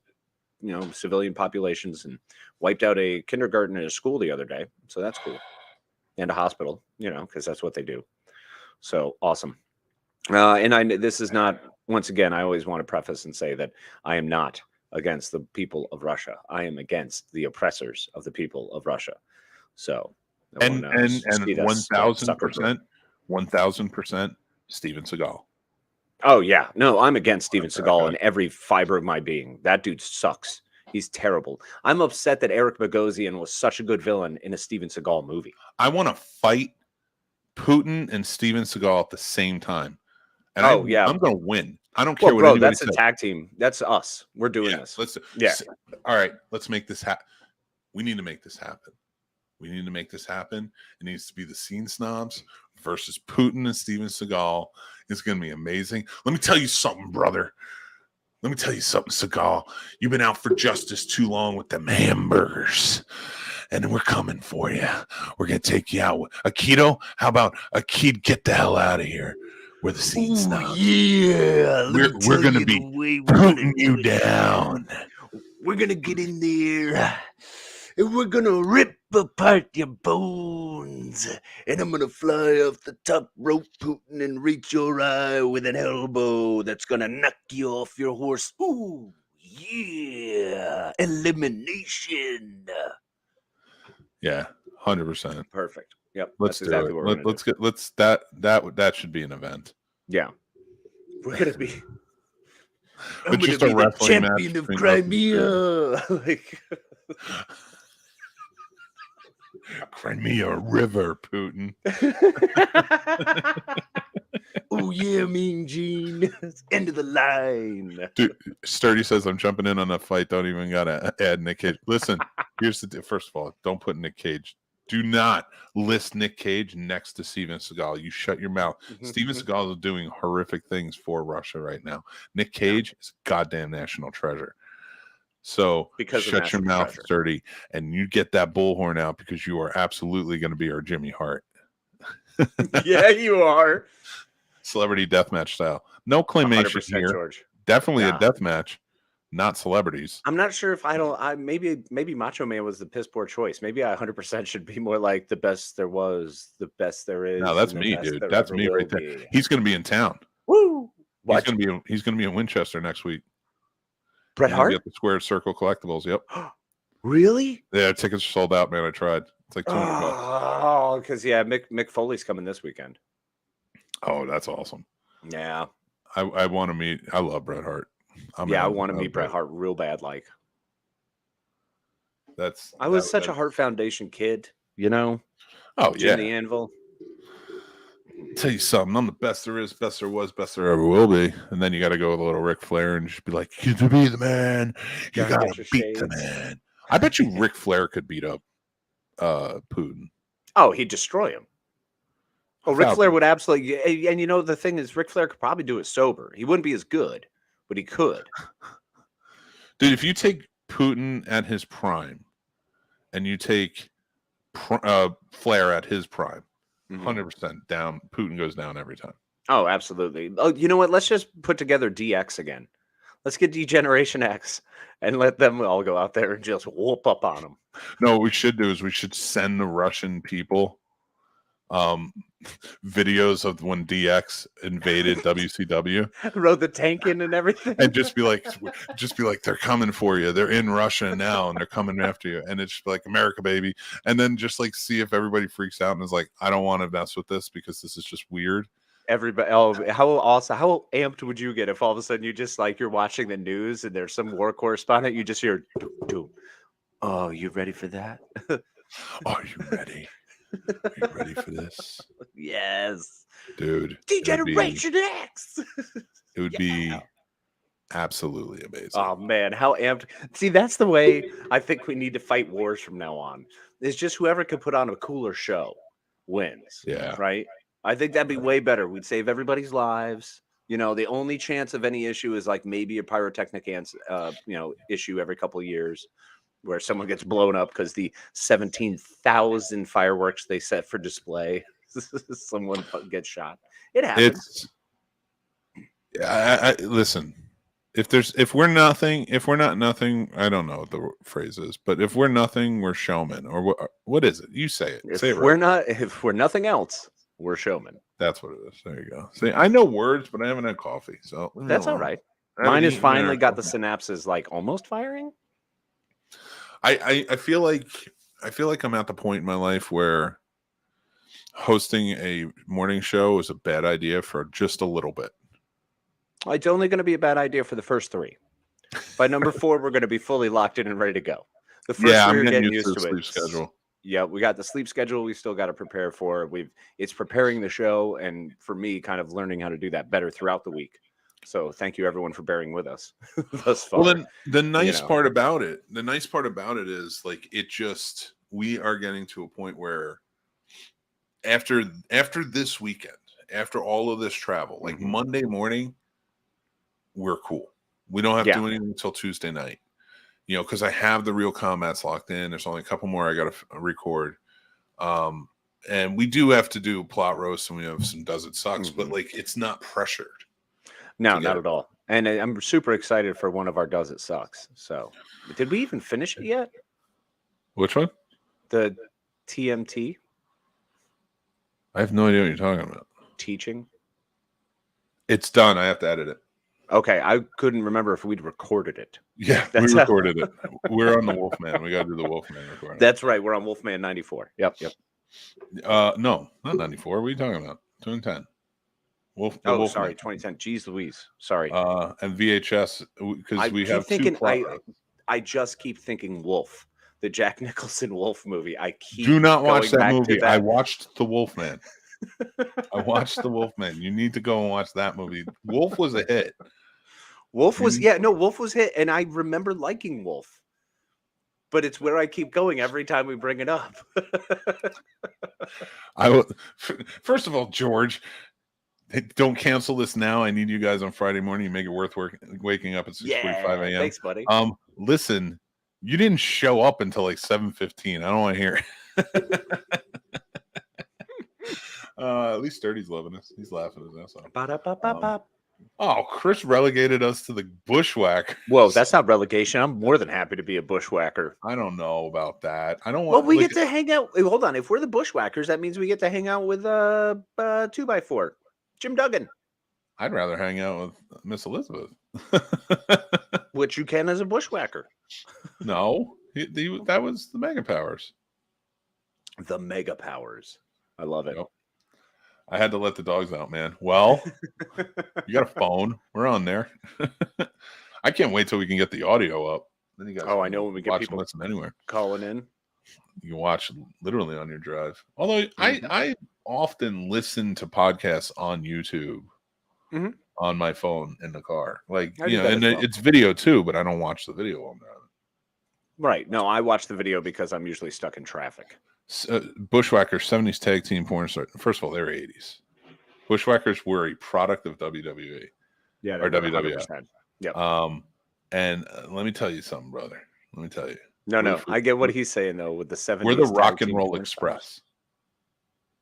Speaker 3: civilian populations, and wiped out a kindergarten and a school the other day. So that's cool. And a hospital, because that's what they do. So awesome. This is not, once again, I always want to preface and say that I am not against the people of Russia. I am against the oppressors of the people of Russia. So,
Speaker 2: and 1000%, Steven Seagal.
Speaker 3: Oh yeah, no, I'm against Steven Seagal in every fiber of my being. That dude sucks. He's terrible. I'm upset that Eric Bogosian was such a good villain in a Steven Seagal movie.
Speaker 2: I want to fight Putin and Steven Seagal at the same time. And I'm going to win. I don't care what anybody
Speaker 3: that's
Speaker 2: says.
Speaker 3: a tag team. That's us. We're doing this.
Speaker 2: All right, let's make this happen. We need to make this happen. It needs to be the Scene Snobs versus Putin and Steven Seagal. It's going to be amazing. Let me tell you something, brother. Seagal. You've been out for justice too long with them hamburgers. And we're coming for you. We're going to take you out. Aikido? How about Aikido? Get the hell out of here. We're the Scene Snobs.
Speaker 7: Yeah.
Speaker 2: We're going to be putting you down.
Speaker 7: We're going to get in there
Speaker 5: and we're gonna rip apart your bones. And I'm gonna fly off the top rope, Putin, and reach your eye with an elbow that's gonna knock you off your horse. Ooh, yeah. Elimination.
Speaker 2: Yeah, 100%.
Speaker 3: Perfect. Yep.
Speaker 2: Let's
Speaker 3: that's
Speaker 2: do
Speaker 3: exactly
Speaker 2: it.
Speaker 3: what we're gonna
Speaker 2: Let's
Speaker 3: do.
Speaker 2: get that should be an event.
Speaker 3: Yeah. We're gonna be
Speaker 2: But just a wrestling match
Speaker 5: Champion of
Speaker 2: between us and
Speaker 5: Crimea.
Speaker 3: like
Speaker 2: Crimea River, Putin.
Speaker 5: Oh yeah, Mean Gene. End of the line.
Speaker 2: Dude, Sturdy says I'm jumping in on a fight. Don't even gotta add Nick Cage. Listen, here's the first of all, don't put Nick Cage. Do not list Nick Cage next to Steven Seagal. You shut your mouth. Steven Seagal is doing horrific things for Russia right now. Nick Cage is a goddamn national treasure. So
Speaker 3: Because of
Speaker 2: shut your
Speaker 3: national
Speaker 2: mouth,
Speaker 3: treasure.
Speaker 2: Sturdy, and you get that bullhorn out because you are absolutely going to be our Jimmy Hart.
Speaker 3: yeah, you are.
Speaker 2: Celebrity deathmatch style. No claymation
Speaker 3: 100%
Speaker 2: here.
Speaker 3: George.
Speaker 2: Definitely
Speaker 3: Yeah.
Speaker 2: a deathmatch, not celebrities.
Speaker 3: I'm not sure if maybe Macho Man was the piss poor choice. Maybe I 100% should be more like the best there was, the best there is.
Speaker 2: No, that's
Speaker 3: and the
Speaker 2: me,
Speaker 3: best
Speaker 2: dude.
Speaker 3: there
Speaker 2: That's
Speaker 3: ever
Speaker 2: me
Speaker 3: will
Speaker 2: right there.
Speaker 3: be.
Speaker 2: He's going to be in town.
Speaker 3: Woo!
Speaker 2: He's going to be in Winchester next week.
Speaker 3: Bret
Speaker 2: He's gonna
Speaker 3: Hart?
Speaker 2: be at the Square Circle Collectibles. Yep.
Speaker 3: Really?
Speaker 2: Yeah, tickets are sold out, man. I tried. It's like $200.
Speaker 3: Oh, because Mick Foley's coming this weekend.
Speaker 2: Oh, that's awesome.
Speaker 3: Yeah.
Speaker 2: I want to meet. I love Bret Hart.
Speaker 3: I want to meet Bret Hart real bad. Like, I was such a Hart Foundation kid, you know?
Speaker 2: Oh,
Speaker 3: Jim
Speaker 2: yeah.
Speaker 3: the Anvil.
Speaker 2: Tell you something. I'm the best there is, best there was, best there ever will be. And then you got to go with a little Ric Flair and just be like, "You to be the man, you
Speaker 3: Gotta
Speaker 2: got
Speaker 3: get
Speaker 2: to
Speaker 3: your
Speaker 2: beat the
Speaker 3: shades."
Speaker 2: man." I bet you Ric Flair could beat up Putin.
Speaker 3: Oh, he'd destroy him. Oh, Ric
Speaker 2: Without-
Speaker 3: Flair would absolutely. And you know, the thing is, Ric Flair could probably do it sober. He wouldn't be as good, but he could.
Speaker 2: Dude, if you take Putin at his prime and you take Flair at his prime, 100% down. Putin goes down every time.
Speaker 3: Oh, absolutely. Oh, you know what? Let's just put together DX again. Let's get Degeneration X and let them all go out there and just whoop up on them.
Speaker 2: No, what we should do is we should send the Russian people videos of when DX invaded WCW.
Speaker 3: Rode the tank in and everything.
Speaker 2: And just be like, they're coming for you. They're in Russia now and they're coming after you. And it's like, America, baby. And then just like see if everybody freaks out and is like, I don't want to mess with this because this is just weird.
Speaker 3: Everybody, how amped would you get if all of a sudden you just like you're watching the news and there's some war correspondent, you just hear, "Doom. Oh, you ready for that?
Speaker 2: Are you ready? Are you ready for this?"
Speaker 3: Yes,
Speaker 2: dude.
Speaker 3: Degeneration X.
Speaker 2: It would be absolutely amazing.
Speaker 3: Oh man, how amped! See, that's the way I think we need to fight wars from now on. It's just whoever can put on a cooler show wins.
Speaker 2: Yeah.
Speaker 3: Right. I think that'd be way better. We'd save everybody's lives. You know, the only chance of any issue is like maybe a pyrotechnic issue every couple of years where someone gets blown up because the 17,000 fireworks they set for display, someone gets shot. It happens.
Speaker 2: I listen. If we're not nothing, I don't know what the phrase is, but if we're nothing, we're showmen. Or what is it? You say it.
Speaker 3: If
Speaker 2: say it right.
Speaker 3: If we're nothing else, we're showmen.
Speaker 2: That's what it is. There you go. See, I know words, but I haven't had coffee, so
Speaker 3: That's all right. Mine has finally got the synapses like almost firing.
Speaker 2: I feel like I'm at the point in my life where hosting a morning show is a bad idea for just a little bit.
Speaker 3: It's only going to be a bad idea for the first 3. By number 4, we're going to be fully locked in and ready to go. The first 3
Speaker 2: I'm
Speaker 3: are
Speaker 2: getting
Speaker 3: getting
Speaker 2: used to
Speaker 3: used
Speaker 2: the
Speaker 3: to it.
Speaker 2: sleep schedule.
Speaker 3: Yeah, we got the sleep schedule. We still got to prepare for. It's preparing the show, and for me, kind of learning how to do that better throughout the week. So thank you everyone for bearing with us thus far.
Speaker 2: Well, then the nice part about it is like we are getting to a point where after this weekend, after all of this travel, like Monday morning, we're cool. We don't have to do anything until Tuesday night. You know, because I have the Real Combats locked in. There's only a couple more I got to record. And we do have to do plot roast and we have some Does It Sucks, but like it's not pressured.
Speaker 3: No, not at all. And I'm super excited for one of our Does It Sucks. So did we even finish it yet?
Speaker 2: Which one?
Speaker 3: The TMT
Speaker 2: I have no idea what you're talking about.
Speaker 3: teaching.
Speaker 2: It's done. I have to edit it.
Speaker 3: Okay, I couldn't remember if we'd recorded it.
Speaker 2: Yeah, we recorded it. We're on the Wolfman. We got to do the Wolfman recording.
Speaker 3: That's right. We're on Wolfman 94. Yep.
Speaker 2: No, not 94. What are you talking about? 2010.
Speaker 3: Wolfman. Sorry, 2010. Jeez Louise. Sorry.
Speaker 2: And VHS, because we have
Speaker 3: thinking,
Speaker 2: two.
Speaker 3: I just keep thinking Wolf, the Jack Nicholson Wolf movie. I keep
Speaker 2: Do not watch that movie.
Speaker 3: That.
Speaker 2: I watched The Wolfman. I watched The Wolfman. You need to go and watch that movie. Wolf was a hit.
Speaker 3: Wolf was hit, and I remember liking Wolf. But it's where I keep going every time we bring it up.
Speaker 2: First of all, George, don't cancel this now. I need you guys on Friday morning. You make it worth waking up at 6:45 a.m.
Speaker 3: Thanks, buddy.
Speaker 2: Listen, you didn't show up until like 7:15. I don't want to hear it. At least Sturdy's loving us. He's laughing his ass off. Chris relegated us to the bushwhacker.
Speaker 3: Whoa, that's not relegation. I'm more than happy to be a bushwhacker.
Speaker 2: I don't know about that. I don't want.
Speaker 3: Well, we get to hang out. Hold on. If we're the bushwhackers, that means we get to hang out with 2x4, Jim Duggan.
Speaker 2: I'd rather hang out with Miss Elizabeth.
Speaker 3: Which you can as a bushwhacker.
Speaker 2: No, that was the Mega Powers.
Speaker 3: The Mega Powers. I love it.
Speaker 2: Yep. I had to let the dogs out, man. Well, you got a phone. We're on there. I can't wait till we can get the audio up. Then you guys.
Speaker 3: I know when we get people
Speaker 2: listen anywhere
Speaker 3: calling in.
Speaker 2: You can watch literally on your drive. Although I often listen to podcasts on YouTube on my phone in the car. Like, and it's video too, but I don't watch the video on that.
Speaker 3: Right. No, I watch the video because I'm usually stuck in traffic.
Speaker 2: Bushwhackers 70s tag team porn star. First of all, they're 80s. Bushwhackers were a product of WWE.
Speaker 3: Yeah,
Speaker 2: or WWF.
Speaker 3: Yeah.
Speaker 2: And let me tell you something, brother. Let me tell you.
Speaker 3: No. I get what he's saying though with the 70s.
Speaker 2: We're the Rock and Roll Express.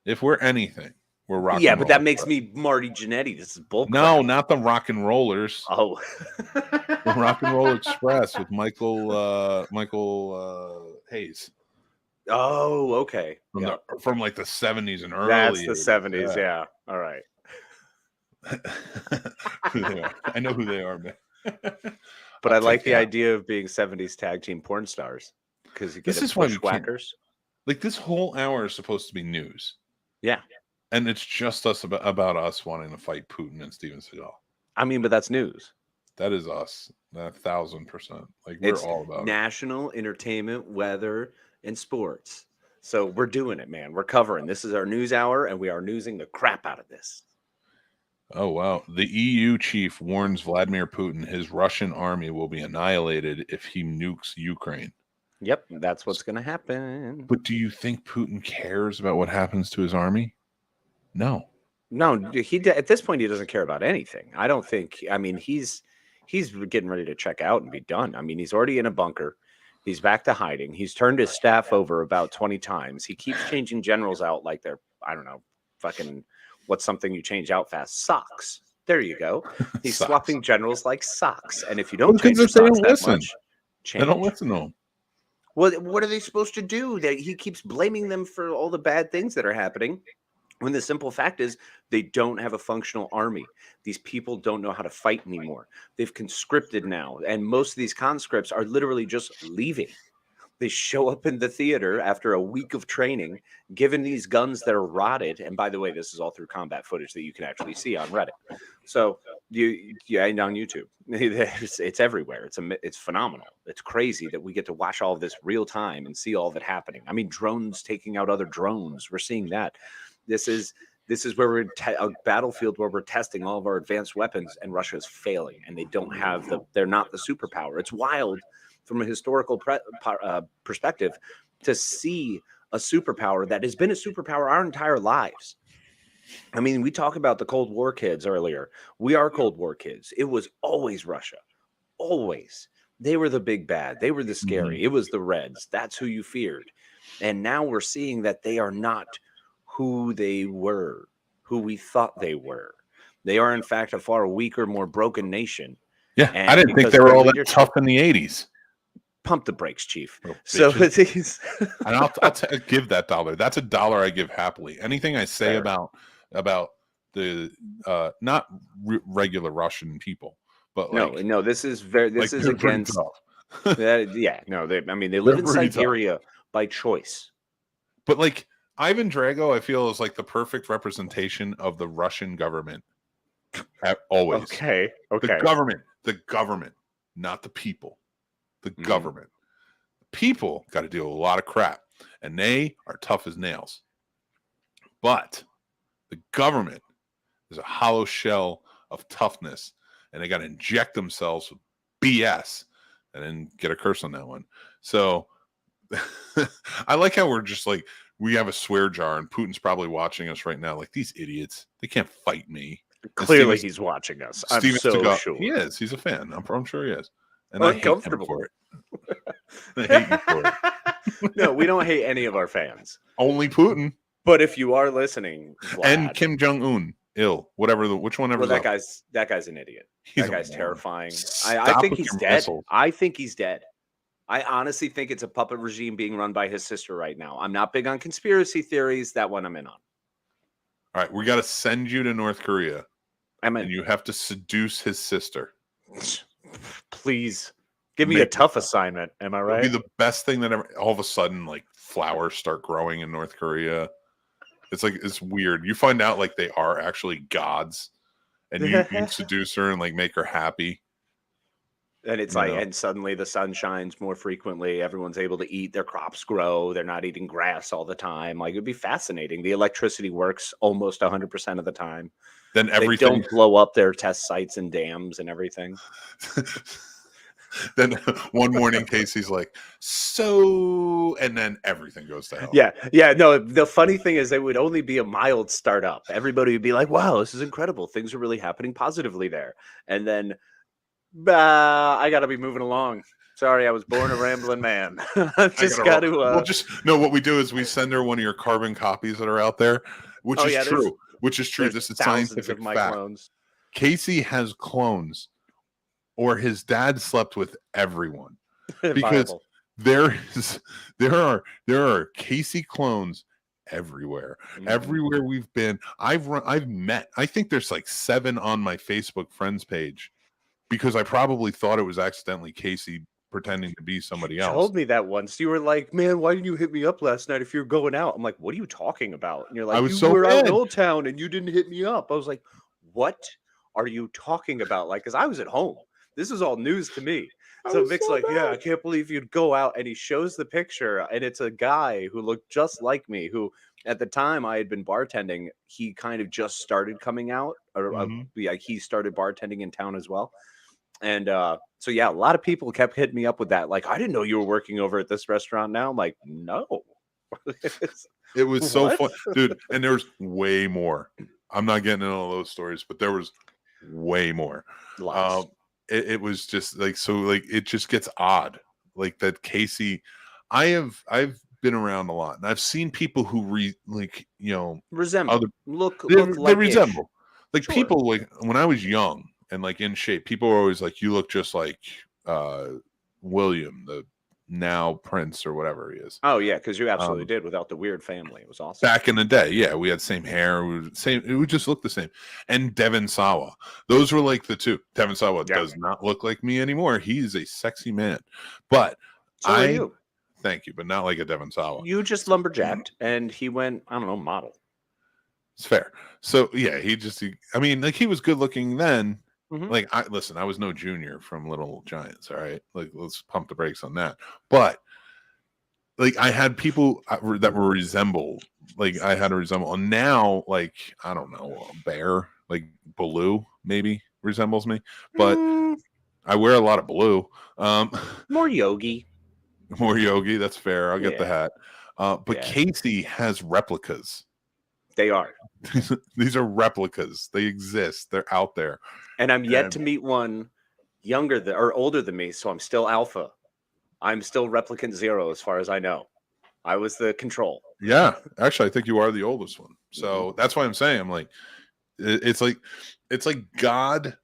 Speaker 2: If we're anything, we're rock.
Speaker 3: Yeah, but that makes me Marty Jannetty. This is bull.
Speaker 2: No, not the Rock and Rollers.
Speaker 3: Oh,
Speaker 2: the Rock and Roll Express with Michael Hayes.
Speaker 3: Oh, okay.
Speaker 2: From like the 70s and early.
Speaker 3: That's the 70s. Yeah. All right.
Speaker 2: I know who they are, man.
Speaker 3: But I like the idea of being 70s tag team porn stars because you get bushwhackers.
Speaker 2: Like this whole hour is supposed to be news.
Speaker 3: Yeah.
Speaker 2: And it's just us about us wanting to fight Putin and Steven Seagal.
Speaker 3: I mean, but that's news.
Speaker 2: That is us. 1,000%. Like we're all about
Speaker 3: national entertainment, weather, and sports. So we're doing it, man. We're covering. This is our news hour, and we are newsing the crap out of this.
Speaker 2: Oh, wow. The EU chief warns Vladimir Putin his Russian army will be annihilated if he nukes Ukraine.
Speaker 3: Yep, that's what's going to happen.
Speaker 2: But do you think Putin cares about what happens to his army? No.
Speaker 3: No, at this point, he doesn't care about anything. I don't think. I mean, he's getting ready to check out and be done. I mean, he's already in a bunker. He's back to hiding. He's turned his staff over about 20 times. He keeps changing generals out like they're, I don't know, fucking, what's something you change out fast? Socks. There you go. He's swapping generals like socks. And if you don't change the socks that much,
Speaker 2: they don't listen to him.
Speaker 3: Well, what are they supposed to do? He keeps blaming them for all the bad things that are happening. When the simple fact is they don't have a functional army. These people don't know how to fight anymore. They've conscripted now. And most of these conscripts are literally just leaving. They show up in the theater after a week of training, given these guns that are rotted. And by the way, this is all through combat footage that you can actually see on Reddit. So and on YouTube, it's everywhere. It's phenomenal. It's crazy that we get to watch all of this real time and see all of it happening. I mean, drones taking out other drones. We're seeing that. This is where we're a battlefield where we're testing all of our advanced weapons, and Russia is failing, and they don't have they're not the superpower. It's wild from a historical perspective to see a superpower that has been a superpower our entire lives. I mean, we talk about the Cold War kids earlier. We are Cold War kids. It was always Russia, always. They were the big bad. They were the scary. It was the Reds. That's who you feared. And now we're seeing that they are not who they were, who we thought they were. They are, in fact, a far weaker, more broken nation.
Speaker 2: Yeah, I didn't think they were all that tough in the 80s.
Speaker 3: pump the brakes, Chief.
Speaker 2: Oh,
Speaker 3: So
Speaker 2: bitches. And I'll give that $1. That's $1 I give happily. Anything I say
Speaker 3: Fair.
Speaker 2: about the not regular Russian people, but
Speaker 3: no, this is very this
Speaker 2: like
Speaker 3: is
Speaker 2: they're pretty
Speaker 3: against
Speaker 2: tough.
Speaker 3: they live in
Speaker 2: pretty tough.
Speaker 3: Siberia by choice.
Speaker 2: But like Ivan Drago, I feel is like the perfect representation of the Russian government. Always.
Speaker 3: Okay.
Speaker 2: The government, not the people. The government. People got to deal with a lot of crap, and they are tough as nails. But the government is a hollow shell of toughness, and they got to inject themselves with BS and then get a curse on that one. So I like how we're just like, we have a swear jar, and Putin's probably watching us right now. Like, these idiots, they can't fight me.
Speaker 3: Clearly, he's watching us. I'm so sure.
Speaker 2: He is. He's a fan. I'm sure he is. And
Speaker 3: Uncomfortable.
Speaker 2: I hate him for it. I hate you for it.
Speaker 3: No, we don't hate any of our fans.
Speaker 2: Only Putin.
Speaker 3: But if you are listening, Vlad,
Speaker 2: and Kim Jong-un, which one ever.
Speaker 3: Well, that guy's an idiot.
Speaker 2: That
Speaker 3: guy's terrifying. I
Speaker 2: Stop
Speaker 3: think
Speaker 2: with
Speaker 3: he's
Speaker 2: your
Speaker 3: dead.
Speaker 2: missiles.
Speaker 3: I think he's dead. I honestly think it's a puppet regime being run by his sister right now. I'm not big on conspiracy theories. That one I'm in on.
Speaker 2: All right, we got to send you to North Korea.
Speaker 3: I'm in.
Speaker 2: And you have to seduce his sister.
Speaker 3: Please give me a tough assignment. Am I right?
Speaker 2: It'd be the best thing that ever. All of a sudden, like flowers start growing in North Korea. It's weird. You find out like they are actually gods, and you seduce her and like make her happy.
Speaker 3: And it's and suddenly the sun shines more frequently. Everyone's able to eat. Their crops grow. They're not eating grass all the time. Like, it'd be fascinating. The electricity works almost 100% of the time.
Speaker 2: Then
Speaker 3: They don't blow up their test sites and dams and everything.
Speaker 2: Then one morning, Casey's like, so, and then everything goes to hell.
Speaker 3: Yeah. No, the funny thing is, it would only be a mild startup. Everybody would be like, wow, this is incredible. Things are really happening positively there. And then, I got to be moving along. Sorry, I was born a rambling man. I've just got to.
Speaker 2: What we do is we send her one of your carbon copies that are out there, which is true. Which is true. This is scientific fact. Clones. Casey has clones, or his dad slept with everyone, because there are Casey clones everywhere. Everywhere we've been, I've met. I think there's like 7 on my Facebook friends page, because I probably thought it was accidentally Casey pretending to be somebody else.
Speaker 3: You told me that once. You were like, man, why didn't you hit me up last night if you're going out? I'm like, what are you talking about? And you're like, you were out in Old Town and you didn't hit me up. I was like, what are you talking about? Like, because I was at home. This is all news to me. So Vic's like, yeah, I can't believe you'd go out. And he shows the picture, and it's a guy who looked just like me, who at the time I had been bartending. He kind of just started coming out, or he started bartending in town as well. And so, yeah, a lot of people kept hitting me up with that. Like, I didn't know you were working over at this restaurant now. I'm like, no.
Speaker 2: It was so fun, dude. And there's way more. I'm not getting into all those stories, but there was way more. It was just like, so like, it just gets odd. Like that Casey, I've been around a lot, and I've seen people who
Speaker 3: resemble, look
Speaker 2: they
Speaker 3: like
Speaker 2: resemble. Like people, like when I was young and like in shape, people were always like, you look just like William, the now Prince or whatever he is.
Speaker 3: Oh yeah, because you absolutely did without the weird family. It was awesome.
Speaker 2: Back in the day, yeah, we had same hair, it would just look the same. And Devin Sawa, those were like the two. Devin Sawa does not look like me anymore. He's a sexy man, but thank you, but not like a Devin Sawa.
Speaker 3: You just lumberjacked, and he went, I don't know, model.
Speaker 2: It's fair. So yeah, I mean, like he was good looking then. Like I was no junior from Little Giants. All right, like let's pump the brakes on that. But like I had people that were resembled. Like I had to resemble. And now, like I don't know, a bear, like blue maybe resembles me. But I wear a lot of blue.
Speaker 3: More yogi.
Speaker 2: More yogi. That's fair. I'll get the hat. But Casey has replicas.
Speaker 3: They are.
Speaker 2: These are replicas. They exist. They're out there.
Speaker 3: And I'm yet to meet one younger or older than me, so I'm still alpha. I'm still replicant 0 as far as I know. I was the control.
Speaker 2: Yeah. Actually, I think you are the oldest one. So that's why I'm saying, I'm like, it's like God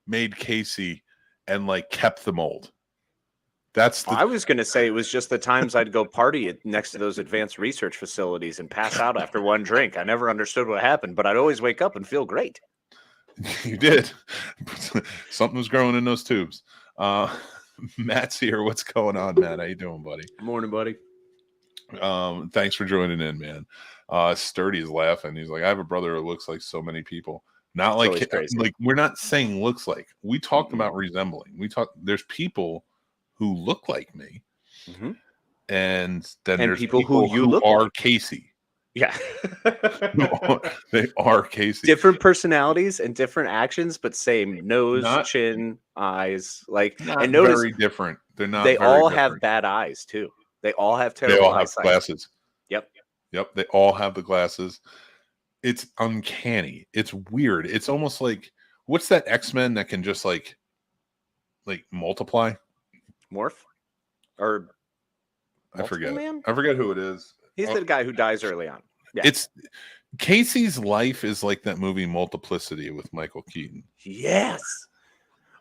Speaker 2: made Casey and like kept the mold. That's
Speaker 3: I was going to say it was just the times I'd go party next to those advanced research facilities and pass out after one drink. I never understood what happened, but I'd always wake up and feel great.
Speaker 2: You did. Something was growing in those tubes. Matt's here. What's going on, Matt? How you doing, buddy?
Speaker 3: Morning, buddy.
Speaker 2: Thanks for joining in, man. Sturdy's laughing. He's like, I have a brother who looks like so many people. Not like we're not saying looks like. We talked about resembling. There's people who look like me, and then there's people who are like Casey.
Speaker 3: Yeah.
Speaker 2: They are Casey.
Speaker 3: Different personalities and different actions, but same nose, chin, eyes. And notice
Speaker 2: very different. They're not.
Speaker 3: They all have bad eyes too. They all have terrible.
Speaker 2: They all have
Speaker 3: eyesight.
Speaker 2: glasses.
Speaker 3: Yep.
Speaker 2: They all have the glasses. It's uncanny. It's weird. It's almost like, what's that X-Men that can just like multiply?
Speaker 3: Morph? Or
Speaker 2: I forget.
Speaker 3: Man?
Speaker 2: I forget who it is.
Speaker 3: He's the guy who dies early on. Yeah.
Speaker 2: It's Casey's life is like that movie Multiplicity with Michael Keaton.
Speaker 3: Yes.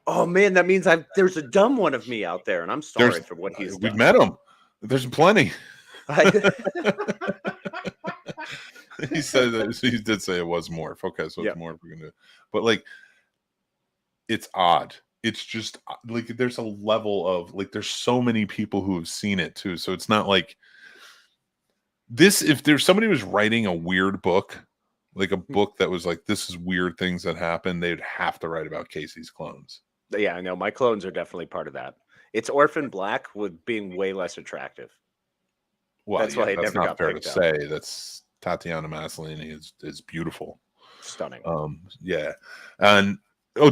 Speaker 3: Oh man, that means there's a dumb one of me out there, and I'm sorry for what he's done.
Speaker 2: We've met him. There's plenty. He said that he did say it was Morph. Okay, so it's Morph we're gonna do. But like, it's odd. It's just like there's a level of like there's so many people who have seen it too. So it's not like this. If there's somebody who was writing a weird book, like a book that was like this is weird things that happen, they'd have to write about Casey's clones.
Speaker 3: Yeah, I know. My clones are definitely part of that. It's Orphan Black with being way less attractive.
Speaker 2: Well,
Speaker 3: that's why it never got
Speaker 2: fair
Speaker 3: picked
Speaker 2: to
Speaker 3: up.
Speaker 2: say. That's Tatiana Maslany is beautiful,
Speaker 3: stunning.
Speaker 2: Yeah, and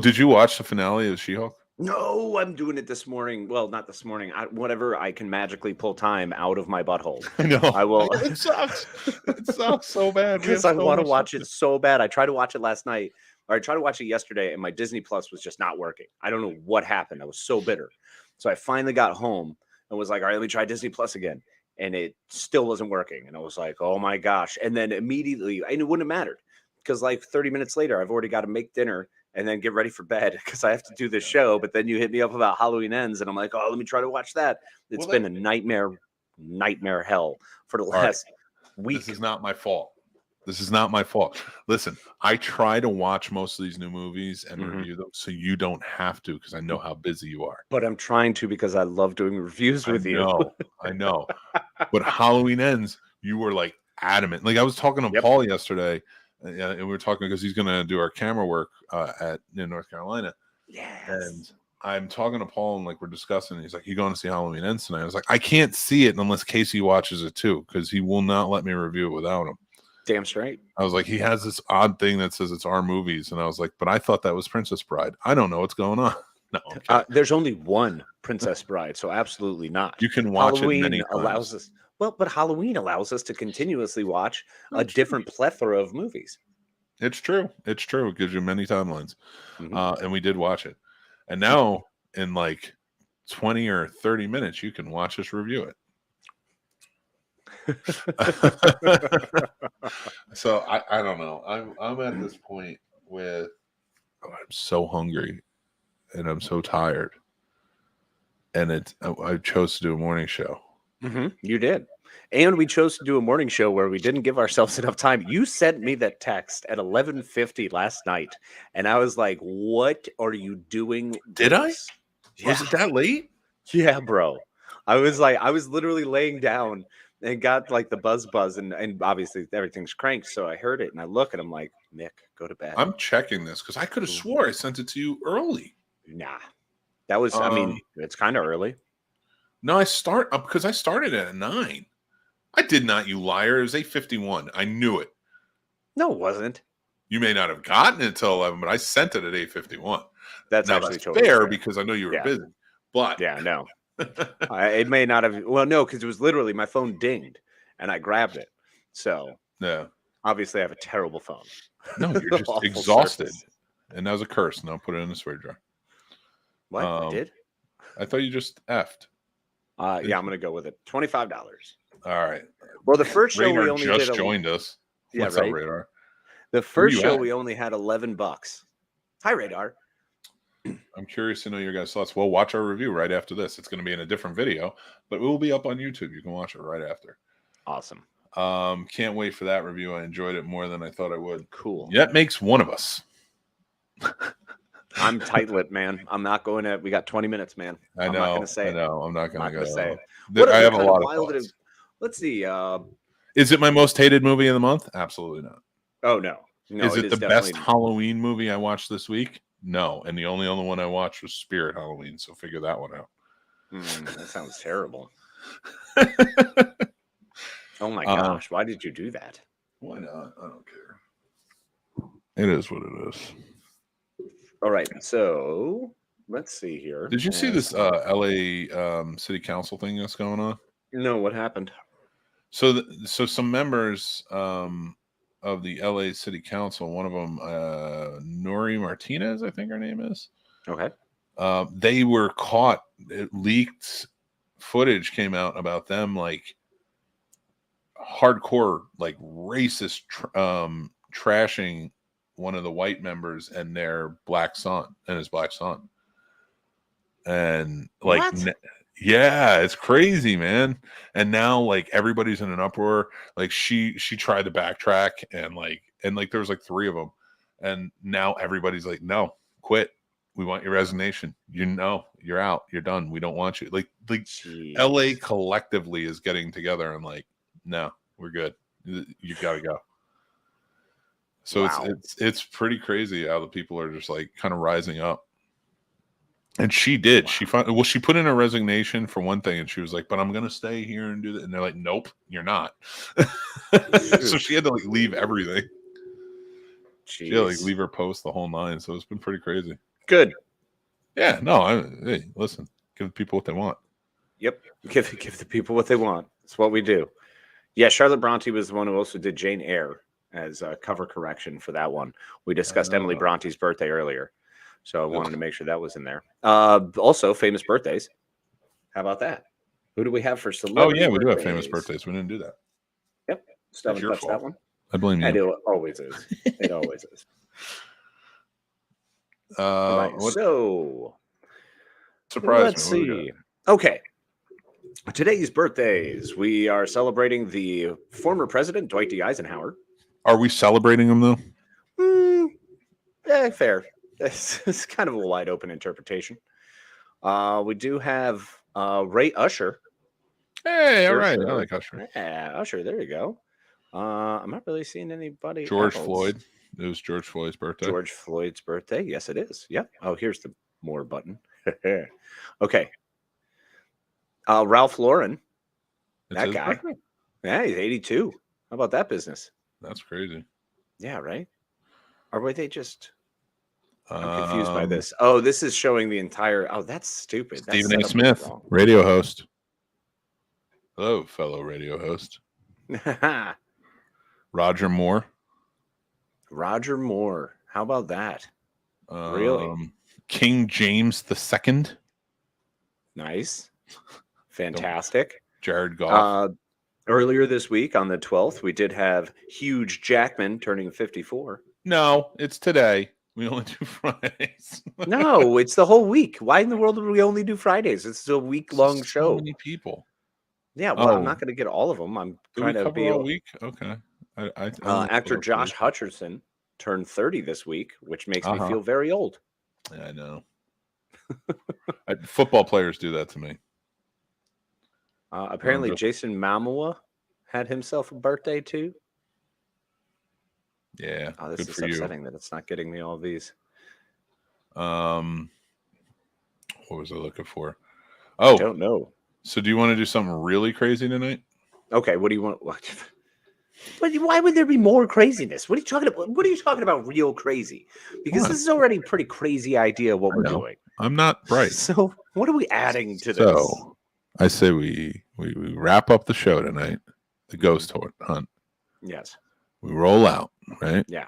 Speaker 2: did you watch the finale of She-Hulk?
Speaker 3: No, I'm doing it this morning. Well, not this morning. Whatever I can magically pull time out of my butthole.
Speaker 2: I know.
Speaker 3: I will.
Speaker 2: It sucks. It sucks so bad
Speaker 3: because I want to watch it so bad. I tried to watch it last night, or I tried to watch it yesterday, and my Disney Plus was just not working. I don't know what happened. I was so bitter. So I finally got home and was like, all right, let me try Disney Plus again. And it still wasn't working. And I was like, oh my gosh. And then immediately, and it wouldn't have mattered because like 30 minutes later, I've already got to make dinner and then get ready for bed because I have to do this show. But then you hit me up about Halloween Ends and I'm like, oh, let me try to watch that. It's been a nightmare hell for the last week.
Speaker 2: This is not my fault. This is not my fault. Listen, I try to watch most of these new movies and review them so you don't have to because I know how busy you are.
Speaker 3: But I'm trying to because I love doing reviews with you.
Speaker 2: I know. But Halloween Ends, you were like adamant. Like I was talking to Paul yesterday, and we were talking because he's going to do our camera work in North Carolina.
Speaker 3: Yes.
Speaker 2: And I'm talking to Paul and like we're discussing. He's like, "You going to see Halloween Ends tonight?" I was like, "I can't see it unless Casey watches it too because he will not let me review it without him."
Speaker 3: Damn straight.
Speaker 2: I was like, he has this odd thing that says it's our movies. And I was like, but I thought that was Princess Bride. I don't know what's going on. No,
Speaker 3: there's only one Princess Bride, so absolutely not.
Speaker 2: You can watch
Speaker 3: Halloween
Speaker 2: it many times.
Speaker 3: Allows us, but Halloween allows us to continuously watch a different plethora of movies.
Speaker 2: It's true. It's true. It gives you many timelines. And we did watch it. And now in like 20 or 30 minutes, you can watch us review it. So I don't know. I'm at this point with I'm so hungry and I'm so tired, and I chose to do a morning show.
Speaker 3: You did, and we chose to do a morning show where we didn't give ourselves enough time. You sent me that text at 11:50 last night, and I was like, "What are you doing?"
Speaker 2: Did I? Yeah. Was it that late?
Speaker 3: Yeah, bro. I was literally laying down and got like the buzz and obviously everything's cranked. So I heard it and I look and I'm like, Nick, go to bed.
Speaker 2: I'm checking this because I could have swore I sent it to you early.
Speaker 3: Nah, that was, I mean, it's kind of early.
Speaker 2: No, because I started at 9. I did not, you liar. It was 8:51. I knew it.
Speaker 3: No, it wasn't.
Speaker 2: You may not have gotten it till 11, but I sent it at 8:51.
Speaker 3: That's
Speaker 2: now,
Speaker 3: actually
Speaker 2: that's
Speaker 3: totally
Speaker 2: fair because I know you were busy. But
Speaker 3: yeah, no. It may not have. Well, no, because it was literally my phone dinged and I grabbed it. So
Speaker 2: yeah,
Speaker 3: obviously I have a terrible phone.
Speaker 2: No, you're just exhausted, and that was a curse. And I'll put it in the swear jar.
Speaker 3: What I did?
Speaker 2: I thought you just effed.
Speaker 3: Yeah, I'm gonna go with it. $25.
Speaker 2: All right.
Speaker 3: Well, the first show
Speaker 2: Radar
Speaker 3: we only
Speaker 2: just
Speaker 3: did
Speaker 2: joined us.
Speaker 3: Yeah,
Speaker 2: What's
Speaker 3: right?
Speaker 2: up, Radar?
Speaker 3: The first show
Speaker 2: at?
Speaker 3: we only had $11. Hi, Radar.
Speaker 2: I'm curious to know your guys' thoughts. Well, watch our review right after this. It's going to be in a different video, but it will be up on YouTube. You can watch it right after.
Speaker 3: Awesome.
Speaker 2: Can't wait for that review. I enjoyed it more than I thought I would.
Speaker 3: Cool.
Speaker 2: That makes one of us.
Speaker 3: I'm tight-lipped, man. I'm not going to. We got 20 minutes, man.
Speaker 2: I'm not going to
Speaker 3: say it.
Speaker 2: I'm not going to
Speaker 3: say it.
Speaker 2: I have a lot of thoughts.
Speaker 3: Let's see.
Speaker 2: Is it my most hated movie of the month? Absolutely not.
Speaker 3: Oh, no.
Speaker 2: Is it the best Halloween movie I watched this week? No. And the only other one I watched was Spirit Halloween. So figure that one out.
Speaker 3: That sounds terrible. Oh, my gosh. Why did you do that?
Speaker 2: Why not? I don't care. It is what it is.
Speaker 3: All right. So let's see here.
Speaker 2: Did you see this LA City Council thing that's going on?
Speaker 3: No. What happened?
Speaker 2: So some members of the LA City Council, one of them, Nori Martinez, I think her name is.
Speaker 3: Okay.
Speaker 2: They were caught. Leaked footage came out about them like hardcore, like racist trashing one of the white members and their black son and his black son. And like, yeah, it's crazy, man. And now like everybody's in an uproar. Like she tried to backtrack and there was like 3 of them. And now everybody's like, no, quit. We want your resignation. You're out. You're done. We don't want you. Like Jeez. LA collectively is getting together and like, no, we're good. You gotta go. So wow. it's pretty crazy how the people are just like kind of rising up. And she did. Wow. She put in a resignation for one thing, and she was like, "But I'm gonna stay here and do that." And they're like, "Nope, you're not." So she had to like leave everything. Jeez. She had to like leave her post, the whole 9. So it's been pretty crazy.
Speaker 3: Good.
Speaker 2: Yeah. No. Hey, listen. Give the people what they want.
Speaker 3: Yep. Give the people what they want. It's what we do. Yeah. Charlotte Bronte was the one who also did Jane Eyre as a cover correction for that one. We discussed Emily Bronte's birthday earlier, so I wanted to make sure that was in there. Also, famous birthdays. How about that? Who do we have for celebrity?
Speaker 2: Oh yeah, we do have famous birthdays. We didn't do that.
Speaker 3: Yep, still haven't touched that one.
Speaker 2: I blame you.
Speaker 3: And it always is. It always is. Right, so
Speaker 2: surprise.
Speaker 3: Let's see. Okay. Today's birthdays. We are celebrating the former president, Dwight D. Eisenhower.
Speaker 2: Are we celebrating him though?
Speaker 3: Yeah, fair. It's kind of a wide open interpretation. We do have Ray Usher.
Speaker 2: Hey, all right. I like Usher.
Speaker 3: Yeah, Usher. There you go. I'm not really seeing anybody
Speaker 2: George
Speaker 3: else.
Speaker 2: Floyd. It was George Floyd's birthday.
Speaker 3: George Floyd's birthday. Yes, it is. Yep. Oh, here's the more button. Okay. Ralph Lauren. That guy. Birthday? Yeah, he's 82. How about that business?
Speaker 2: That's crazy.
Speaker 3: Yeah, right? Or were they just... I'm confused by this. Oh, this is showing the entire... Oh, that's stupid.
Speaker 2: Stephen A. Smith, radio host. Hello, fellow radio host. Roger Moore.
Speaker 3: Roger Moore. How about that? Really?
Speaker 2: King James II.
Speaker 3: Nice. Fantastic.
Speaker 2: Jared Goff.
Speaker 3: Earlier this week on the 12th, we did have Hugh Jackman turning 54.
Speaker 2: No, it's today. We only do Fridays.
Speaker 3: No, it's the whole week. Why in the world would we only do Fridays? It's a week-long show.
Speaker 2: So many people.
Speaker 3: Yeah, well, I'm not going to get all of them. I'm trying to be
Speaker 2: a week. Okay.
Speaker 3: Actor Josh Hutcherson turned 30 this week, which makes me feel very old.
Speaker 2: Yeah, I know. Football players do that to me.
Speaker 3: Apparently, Jason Momoa had himself a birthday too.
Speaker 2: Yeah.
Speaker 3: Oh, this is upsetting that it's not getting me all these.
Speaker 2: What was I looking for? Oh,
Speaker 3: I don't know.
Speaker 2: So, do you want to do something really crazy tonight?
Speaker 3: Okay. What do you want? But why would there be more craziness? What are you talking about? What are you talking about? Real crazy? Because this is already a pretty crazy idea of what we're doing.
Speaker 2: I'm not bright.
Speaker 3: So, what are we adding to this?
Speaker 2: So, I say we wrap up the show tonight. The ghost hunt.
Speaker 3: Yes.
Speaker 2: We roll out, right?
Speaker 3: Yeah.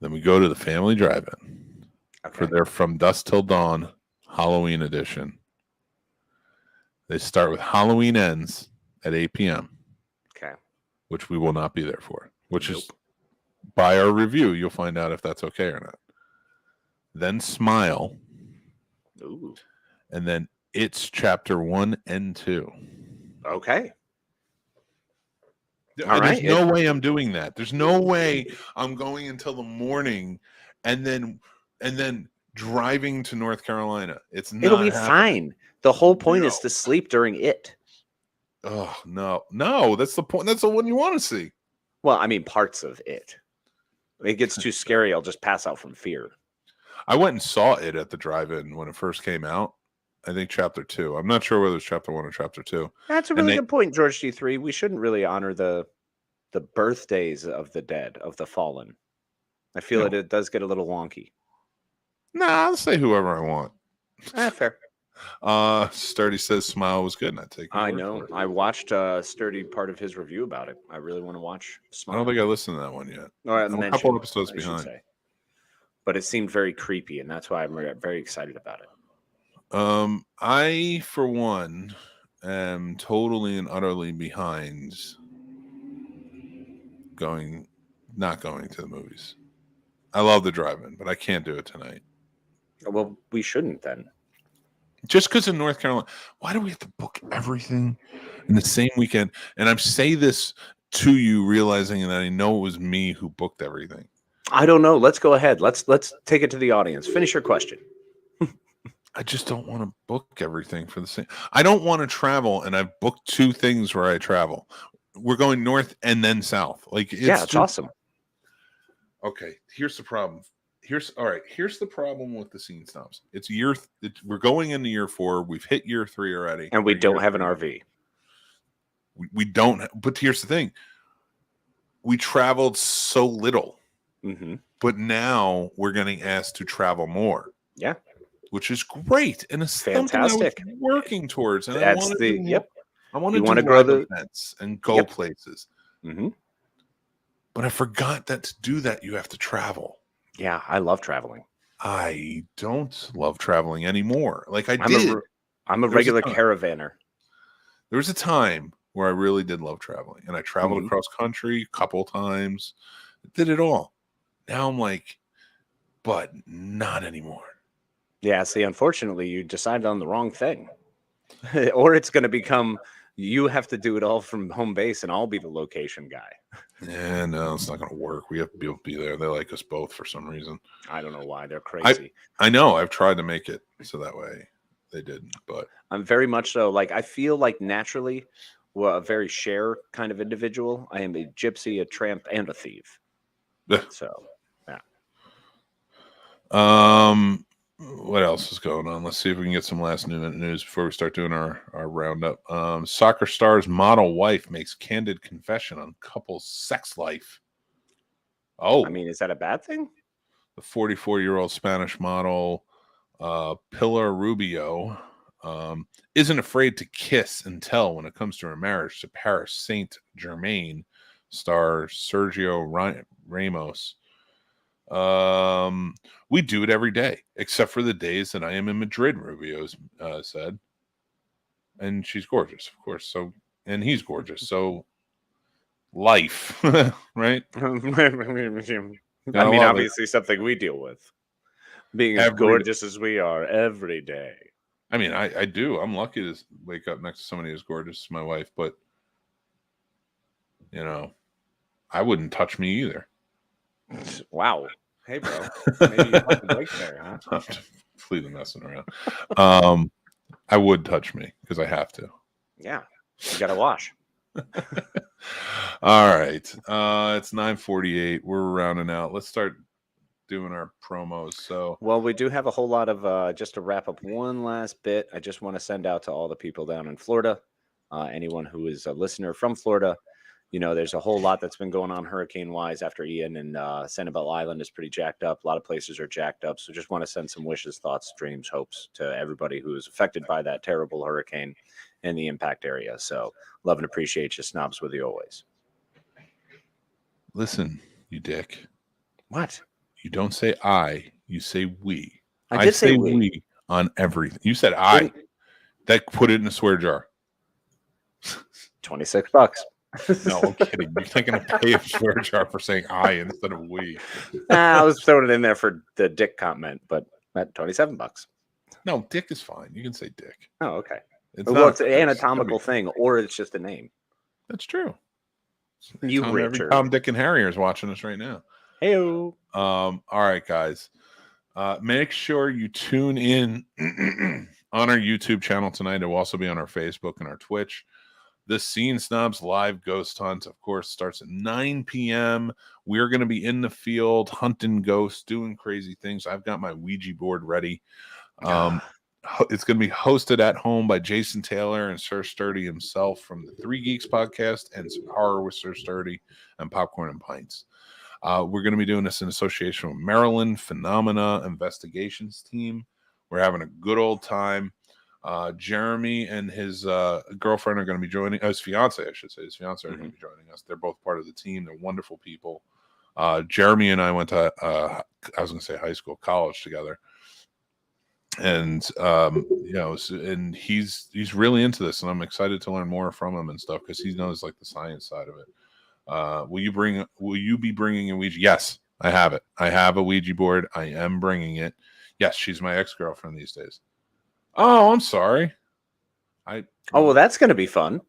Speaker 2: Then we go to the family drive-in for their From Dusk Till Dawn Halloween edition. They start with Halloween Ends at 8 p.m.
Speaker 3: Okay.
Speaker 2: Which we will not be there for. Which is by our review, you'll find out if that's okay or not. then Smile,
Speaker 3: Ooh.
Speaker 2: and then It's Chapter 1 and 2.
Speaker 3: Okay.
Speaker 2: All right. There's no way I'm doing that. There's no way I'm going until the morning and then driving to North Carolina. It's not.
Speaker 3: It'll be
Speaker 2: happening.
Speaker 3: fine. The whole point is to sleep during it.
Speaker 2: Oh no, that's the point. That's the one you want to see.
Speaker 3: Well, I mean, parts of it. If it gets too scary, I'll just pass out from fear.
Speaker 2: I went and saw it at the drive-in when it first came out. I think Chapter 2. I'm not sure whether it's Chapter 1 or Chapter 2.
Speaker 3: That's a really good point, George G3. We shouldn't really honor the birthdays of the dead, of the fallen. I feel it does get a little wonky.
Speaker 2: Nah, I'll say whoever I want.
Speaker 3: Fair.
Speaker 2: Sturdy says Smile was good, and
Speaker 3: I know. I watched Sturdy part of his review about it. I really want to watch Smile.
Speaker 2: I don't think I listened to that one yet.
Speaker 3: I'm
Speaker 2: a couple episodes behind.
Speaker 3: But it seemed very creepy, and that's why I'm very excited about it.
Speaker 2: I, for one, am totally and utterly behind not going to the movies. I love the drive-in, but I can't do it tonight.
Speaker 3: Well, we shouldn't then.
Speaker 2: Just because in North Carolina, why do we have to book everything in the same weekend? And I'm saying this to you, realizing that I know it was me who booked everything.
Speaker 3: I don't know. Let's go ahead. Let's take it to the audience. Finish your question.
Speaker 2: I just don't want to book everything for the same. I don't want to travel, and I've booked 2 things where I travel. We're going north and then south. It's
Speaker 3: awesome.
Speaker 2: Okay, here's the problem. Here's the problem with the Scene Snobs. We're going into year 4. We've hit year 3 already,
Speaker 3: and we don't have an RV.
Speaker 2: We don't. But here's the thing: we traveled so little, but now we're getting asked to travel more.
Speaker 3: Yeah,
Speaker 2: which is great, and it's
Speaker 3: fantastic.
Speaker 2: Something I was working towards. And
Speaker 3: that's
Speaker 2: I want to grow the events and go places. But I forgot that to do that, you have to travel.
Speaker 3: Yeah, I love traveling.
Speaker 2: I don't love traveling anymore.
Speaker 3: I'm a regular caravaner.
Speaker 2: There was a time where I really did love traveling, and I traveled across country a couple times, did it all. Now I'm like, but not anymore.
Speaker 3: Yeah, see, unfortunately, you decided on the wrong thing. Or it's going to become, you have to do it all from home base, and I'll be the location guy.
Speaker 2: Yeah, no, it's not going to work. We have to be there. They like us both for some reason.
Speaker 3: I don't know why. They're crazy.
Speaker 2: I know. I've tried to make it so that way they didn't, but
Speaker 3: I'm very much so. I feel like naturally, a very share kind of individual. I am a gypsy, a tramp, and a thief. So, yeah.
Speaker 2: What else is going on? Let's see if we can get some last minute news before we start doing our roundup. Soccer star's model wife makes candid confession on couple's sex life. Oh,
Speaker 3: I mean, is that a bad thing?
Speaker 2: The 44-year-old Spanish model Pilar Rubio isn't afraid to kiss and tell when it comes to her marriage to Paris Saint-Germain star Sergio Ramos. We do it every day, except for the days that I am in Madrid, Rubio said. And she's gorgeous, of course. So, and he's gorgeous. So, life, right?
Speaker 3: I mean, obviously something we deal with. Being as gorgeous as we are every day.
Speaker 2: I mean, I do. I'm lucky to wake up next to somebody as gorgeous as my wife, but, I wouldn't touch me either.
Speaker 3: Wow. Hey, bro. Maybe you have to break there, huh?
Speaker 2: I'm completely messing around. I would touch me because I have to.
Speaker 3: Yeah. You got to wash.
Speaker 2: All right. It's 9:48. We're rounding out. Let's start doing our promos. So,
Speaker 3: well, we do have a whole lot of, just to wrap up one last bit, I just want to send out to all the people down in Florida, anyone who is a listener from Florida. There's a whole lot that's been going on hurricane-wise after Ian, and Sanibel Island is pretty jacked up. A lot of places are jacked up. So just want to send some wishes, thoughts, dreams, hopes to everybody who is affected by that terrible hurricane in the impact area. So love and appreciate you, snobs, with you always.
Speaker 2: Listen, you dick.
Speaker 3: What?
Speaker 2: You don't say I, you say we.
Speaker 3: I did say we
Speaker 2: on everything. You said I. That put it in a swear jar.
Speaker 3: $26.
Speaker 2: No, I'm kidding. You're not going to pay a surcharge for saying I instead of we.
Speaker 3: I was throwing it in there for the dick comment, but at $27.
Speaker 2: No, dick is fine. You can say dick.
Speaker 3: Oh, okay.
Speaker 2: It's
Speaker 3: well,
Speaker 2: not
Speaker 3: it's an anatomical thing, or it's just a name.
Speaker 2: That's true.
Speaker 3: You
Speaker 2: Every
Speaker 3: Richard.
Speaker 2: Tom, Dick, and Harry is watching us right now.
Speaker 3: Heyo.
Speaker 2: All right, guys. Make sure you tune in on our YouTube channel tonight. It will also be on our Facebook and our Twitch. The Scene Snobs live ghost hunt, of course, starts at 9 p.m. We're going to be in the field hunting ghosts, doing crazy things. I've got my Ouija board ready. It's going to be hosted at home by Jason Taylor and Sir Sturdy himself from the Three Geeks podcast and Horror with Sir Sturdy and Popcorn and Pints. We're going to be doing this in association with Maryland Phenomena Investigations team. We're having a good old time. Jeremy and his girlfriend are going to be joining, his fiance, I should say. His fiance are going to be joining us. They're both part of the team. They're wonderful people. Jeremy and I went to, I was going to say college together. And, and he's really into this, and I'm excited to learn more from him and stuff because he knows like the science side of it. Will you be bringing a Ouija? Yes, I have it. I have a Ouija board. I am bringing it. Yes, she's my ex-girlfriend these days. Oh, I'm sorry.
Speaker 3: Well, that's going to be fun.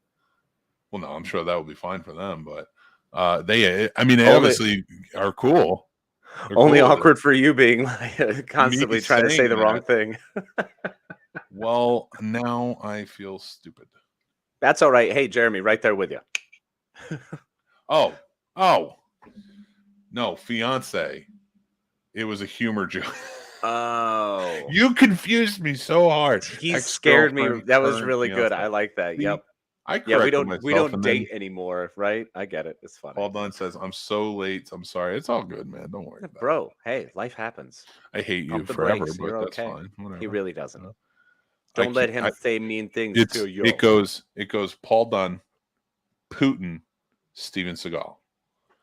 Speaker 2: Well, no, I'm sure that will be fine for them, but they obviously are cool. They're
Speaker 3: only
Speaker 2: cool.
Speaker 3: Awkward for you being like, constantly trying to say the wrong thing.
Speaker 2: Well, now I feel stupid.
Speaker 3: That's all right. Hey, Jeremy, right there with you.
Speaker 2: Oh, no, fiance. It was a humor joke.
Speaker 3: Oh,
Speaker 2: you confused me so hard.
Speaker 3: He scared me. That was really good. I like that.
Speaker 2: See,
Speaker 3: Yep.
Speaker 2: We
Speaker 3: don't date anymore, right? I get it. It's funny.
Speaker 2: Paul Dunn says, "I'm so late. I'm sorry. It's all good, man. Don't worry, about
Speaker 3: bro. Hey, life happens.
Speaker 2: I hate you
Speaker 3: Pump the
Speaker 2: forever,
Speaker 3: brakes.
Speaker 2: but
Speaker 3: You're
Speaker 2: that's fine. Whatever.
Speaker 3: He really doesn't. Don't let him say mean things to you.
Speaker 2: It goes Paul Dunn, Putin, Steven Seagal.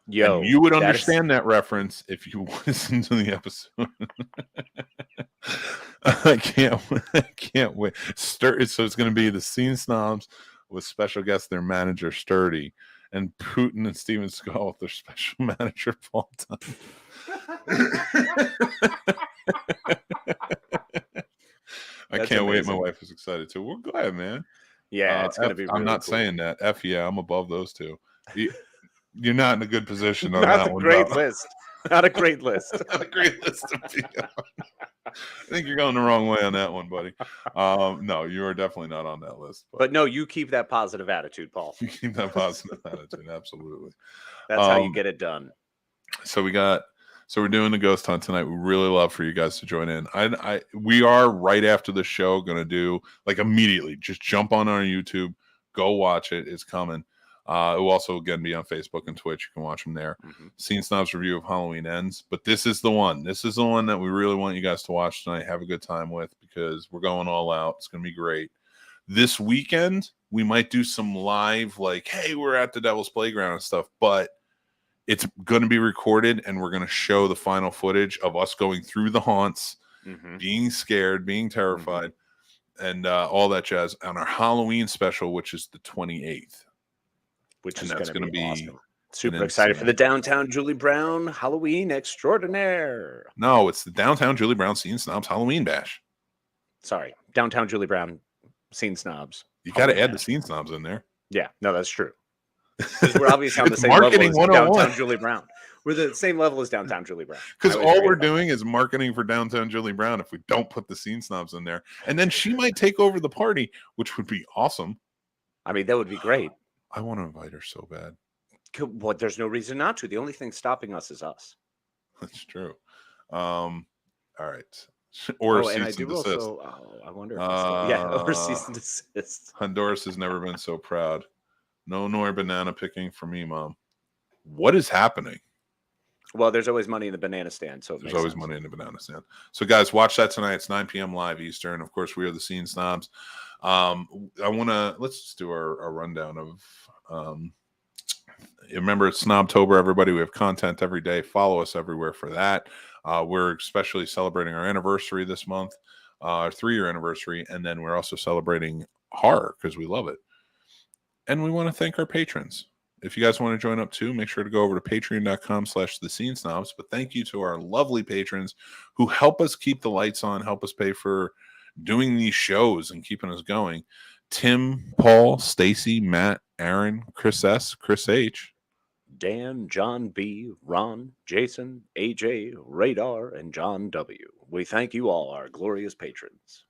Speaker 3: Yo,
Speaker 2: and you would understand that reference if you listen to the episode. I can't wait. So it's going to be the Scene Snobs with special guest their manager Sturdy, and Putin and Steven Seagal with their special manager Paul Dunn. I can't wait. My wife is excited too. We're glad, man.
Speaker 3: Yeah, it's going to be really
Speaker 2: I'm not
Speaker 3: cool.
Speaker 2: saying that. Yeah, I'm above those two. You're not in a good position on
Speaker 3: Not
Speaker 2: that
Speaker 3: a
Speaker 2: one.
Speaker 3: great list. Not a great list.
Speaker 2: Not a great list to be on. I think you're going the wrong way on that one, buddy. No, you are definitely not on that list.
Speaker 3: But no, you keep that positive attitude, Paul.
Speaker 2: You keep that positive attitude, absolutely.
Speaker 3: That's how you get it done.
Speaker 2: So we're doing the ghost hunt tonight. We really love for you guys to join in. We are right after the show going to do like immediately. Just jump on our YouTube, go watch it. It's coming. It will also again be on Facebook and Twitch. You can watch them there. Scene Snobs review of Halloween Ends. But this is the one. This is the one that we really want you guys to watch tonight. Have a good time with because we're going all out. It's going to be great. This weekend we might do some live, like, hey, we're at the Devil's Playground and stuff. But it's going to be recorded, and we're going to show the final footage of us going through the haunts, being scared, being terrified, and all that jazz on our Halloween special, which is the 28th.
Speaker 3: Which
Speaker 2: and
Speaker 3: is
Speaker 2: that's
Speaker 3: going to be awesome. Super
Speaker 2: an
Speaker 3: excited for
Speaker 2: insane-
Speaker 3: the Downtown Julie Brown Halloween Extraordinaire.
Speaker 2: No, it's the Downtown Julie Brown Scene Snobs Halloween Bash.
Speaker 3: Sorry, Downtown Julie Brown Scene Snobs.
Speaker 2: You got to add the Scene Snobs in there.
Speaker 3: Yeah, no, that's true. Because we're obviously on the
Speaker 2: It's
Speaker 3: same level
Speaker 2: marketing
Speaker 3: as
Speaker 2: 101.
Speaker 3: Downtown Julie Brown. We're the same level as Downtown Julie Brown.
Speaker 2: Because
Speaker 3: I would
Speaker 2: all
Speaker 3: agree
Speaker 2: we're
Speaker 3: with that.
Speaker 2: doing is marketing for Downtown Julie Brown if we don't put the Scene Snobs in there. And then she might take over the party, which would be awesome.
Speaker 3: I mean, that would be great.
Speaker 2: I want to invite her so bad.
Speaker 3: What? There's no reason not to. The only thing stopping us is us.
Speaker 2: That's true. All right. Or
Speaker 3: and I
Speaker 2: cease and
Speaker 3: do
Speaker 2: desist.
Speaker 3: also. I wonder. If or cease and desist.
Speaker 2: Honduras has never been so proud. No more banana picking for me, Mom. What is happening?
Speaker 3: Well, there's always money in the banana stand, so
Speaker 2: There's always money in the banana stand. So, guys, watch that tonight. It's 9 p.m. live Eastern. Of course, we are the Scene Snobs. Let's just do our rundown of. Remember, it's Snobtober, everybody. We have content every day. Follow us everywhere for that. We're especially celebrating our anniversary this month, our 3-year anniversary, and then we're also celebrating horror because we love it. And we want to thank our patrons. if you guys want to join up too, make sure to go over to patreon.com/thescenesnobs. But thank you to our lovely patrons who help us keep the lights on, help us pay for doing these shows and keeping us going. Tim, Paul, Stacy, Matt, Aaron, Chris S, Chris H,
Speaker 3: Dan, John B, Ron, Jason, AJ, Radar, and John W. We thank you all, our glorious patrons.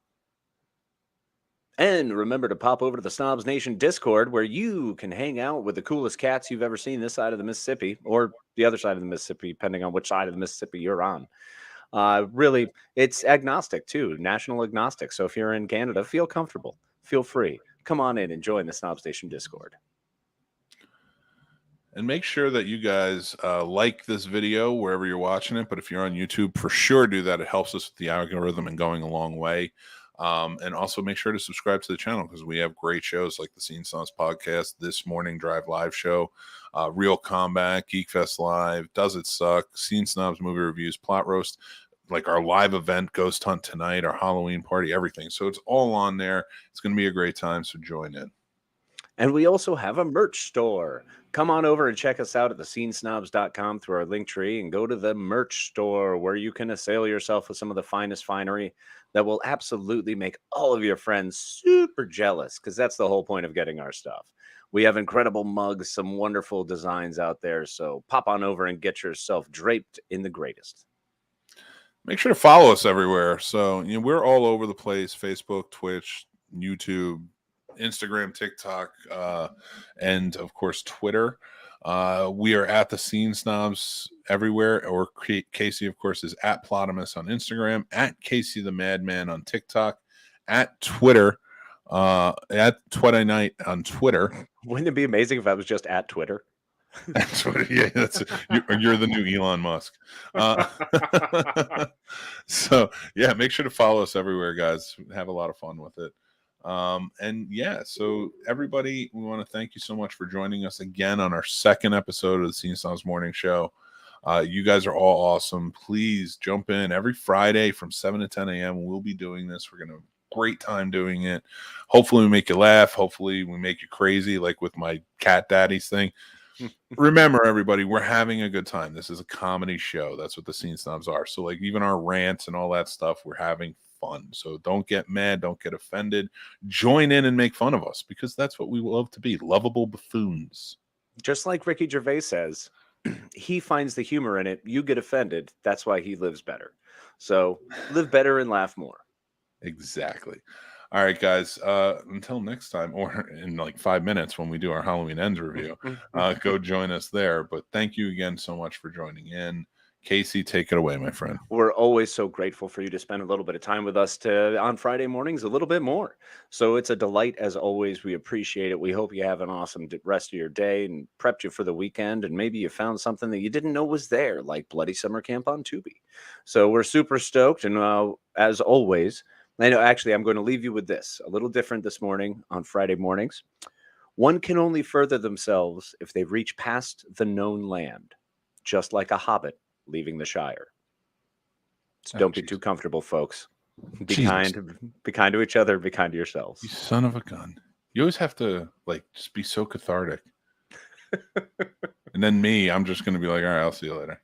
Speaker 3: And remember to pop over to the Snobs Nation Discord, where you can hang out with the coolest cats you've ever seen this side of the Mississippi, or the other side of the Mississippi, depending on which side of the Mississippi you're on. Really, it's agnostic too, national agnostic. So if you're in Canada, feel comfortable, feel free. Come on in and join the Snobs Nation Discord.
Speaker 2: And make sure that you guys like this video wherever you're watching it. But if you're on YouTube, for sure do that. It helps us with the algorithm and going a long way. And also make sure to subscribe to the channel, because we have great shows like the Scene Snobs Podcast, This Morning Drive Live Show, Real Combat, Geek Fest Live, Does It Suck, Scene Snobs Movie Reviews, Plot Roast, like our live event, Ghost Hunt tonight, our Halloween party, everything. So it's all on there. It's going to be a great time, so join in.
Speaker 3: And we also have a merch store. Come on over and check us out at thescenesnobs.com through our link tree, and go to the merch store, where you can assail yourself with some of the finest finery that will absolutely make all of your friends super jealous, because that's the whole point of getting our stuff. We have incredible mugs, some wonderful designs out there. So pop on over and get yourself draped in the greatest.
Speaker 2: Make sure to follow us everywhere. So, we're all over the place: Facebook, Twitch, YouTube, Instagram, TikTok, and of course Twitter. We are at the Scene Snobs everywhere, or Casey, of course, is at Plotamus on Instagram, at Casey the Madman on TikTok, at Twitter, at Twitter Night on Twitter.
Speaker 3: Wouldn't it be amazing if I was just at Twitter?
Speaker 2: Yeah, you're the new Elon Musk. So yeah, make sure to follow us everywhere, guys. Have a lot of fun with it. And yeah, so everybody, we want to thank you so much for joining us again on our second episode of the Scene Snobs Morning Show. You guys are all awesome. Please jump in every Friday from 7 to 10 a.m. We'll be doing this. We're going to have a great time doing it. Hopefully we make you laugh. Hopefully we make you crazy, like with my cat daddies thing. Remember, everybody, we're having a good time. This is a comedy show. That's what the Scene Snobs are. So like even our rants and all that stuff, we're having fun. So don't get mad, don't get offended. Join in and make fun of us, because that's what we love to be, lovable buffoons.
Speaker 3: Just like Ricky Gervais says, he finds the humor in it. You get offended. That's why he lives better. So live better and laugh more.
Speaker 2: Exactly. All right, guys. Until next time, or in like 5 minutes when we do our Halloween Ends review, go join us there. But thank you again so much for joining in. Casey, take it away, my friend.
Speaker 3: We're always so grateful for you to spend a little bit of time with us on Friday mornings, a little bit more. So it's a delight as always. We appreciate it. We hope you have an awesome rest of your day and prepped you for the weekend. And maybe you found something that you didn't know was there, like Bloody Summer Camp on Tubi. So we're super stoked. And as always, actually, I'm going to leave you with this, a little different this morning on Friday mornings. One can only further themselves if they reach past the known land, just like a hobbit leaving the Shire. So don't be too comfortable, folks. Be kind to each other, be kind to yourselves.
Speaker 2: You son of a gun. You always have to just be so cathartic. And then me, I'm just going to be like, all right, I'll see you later.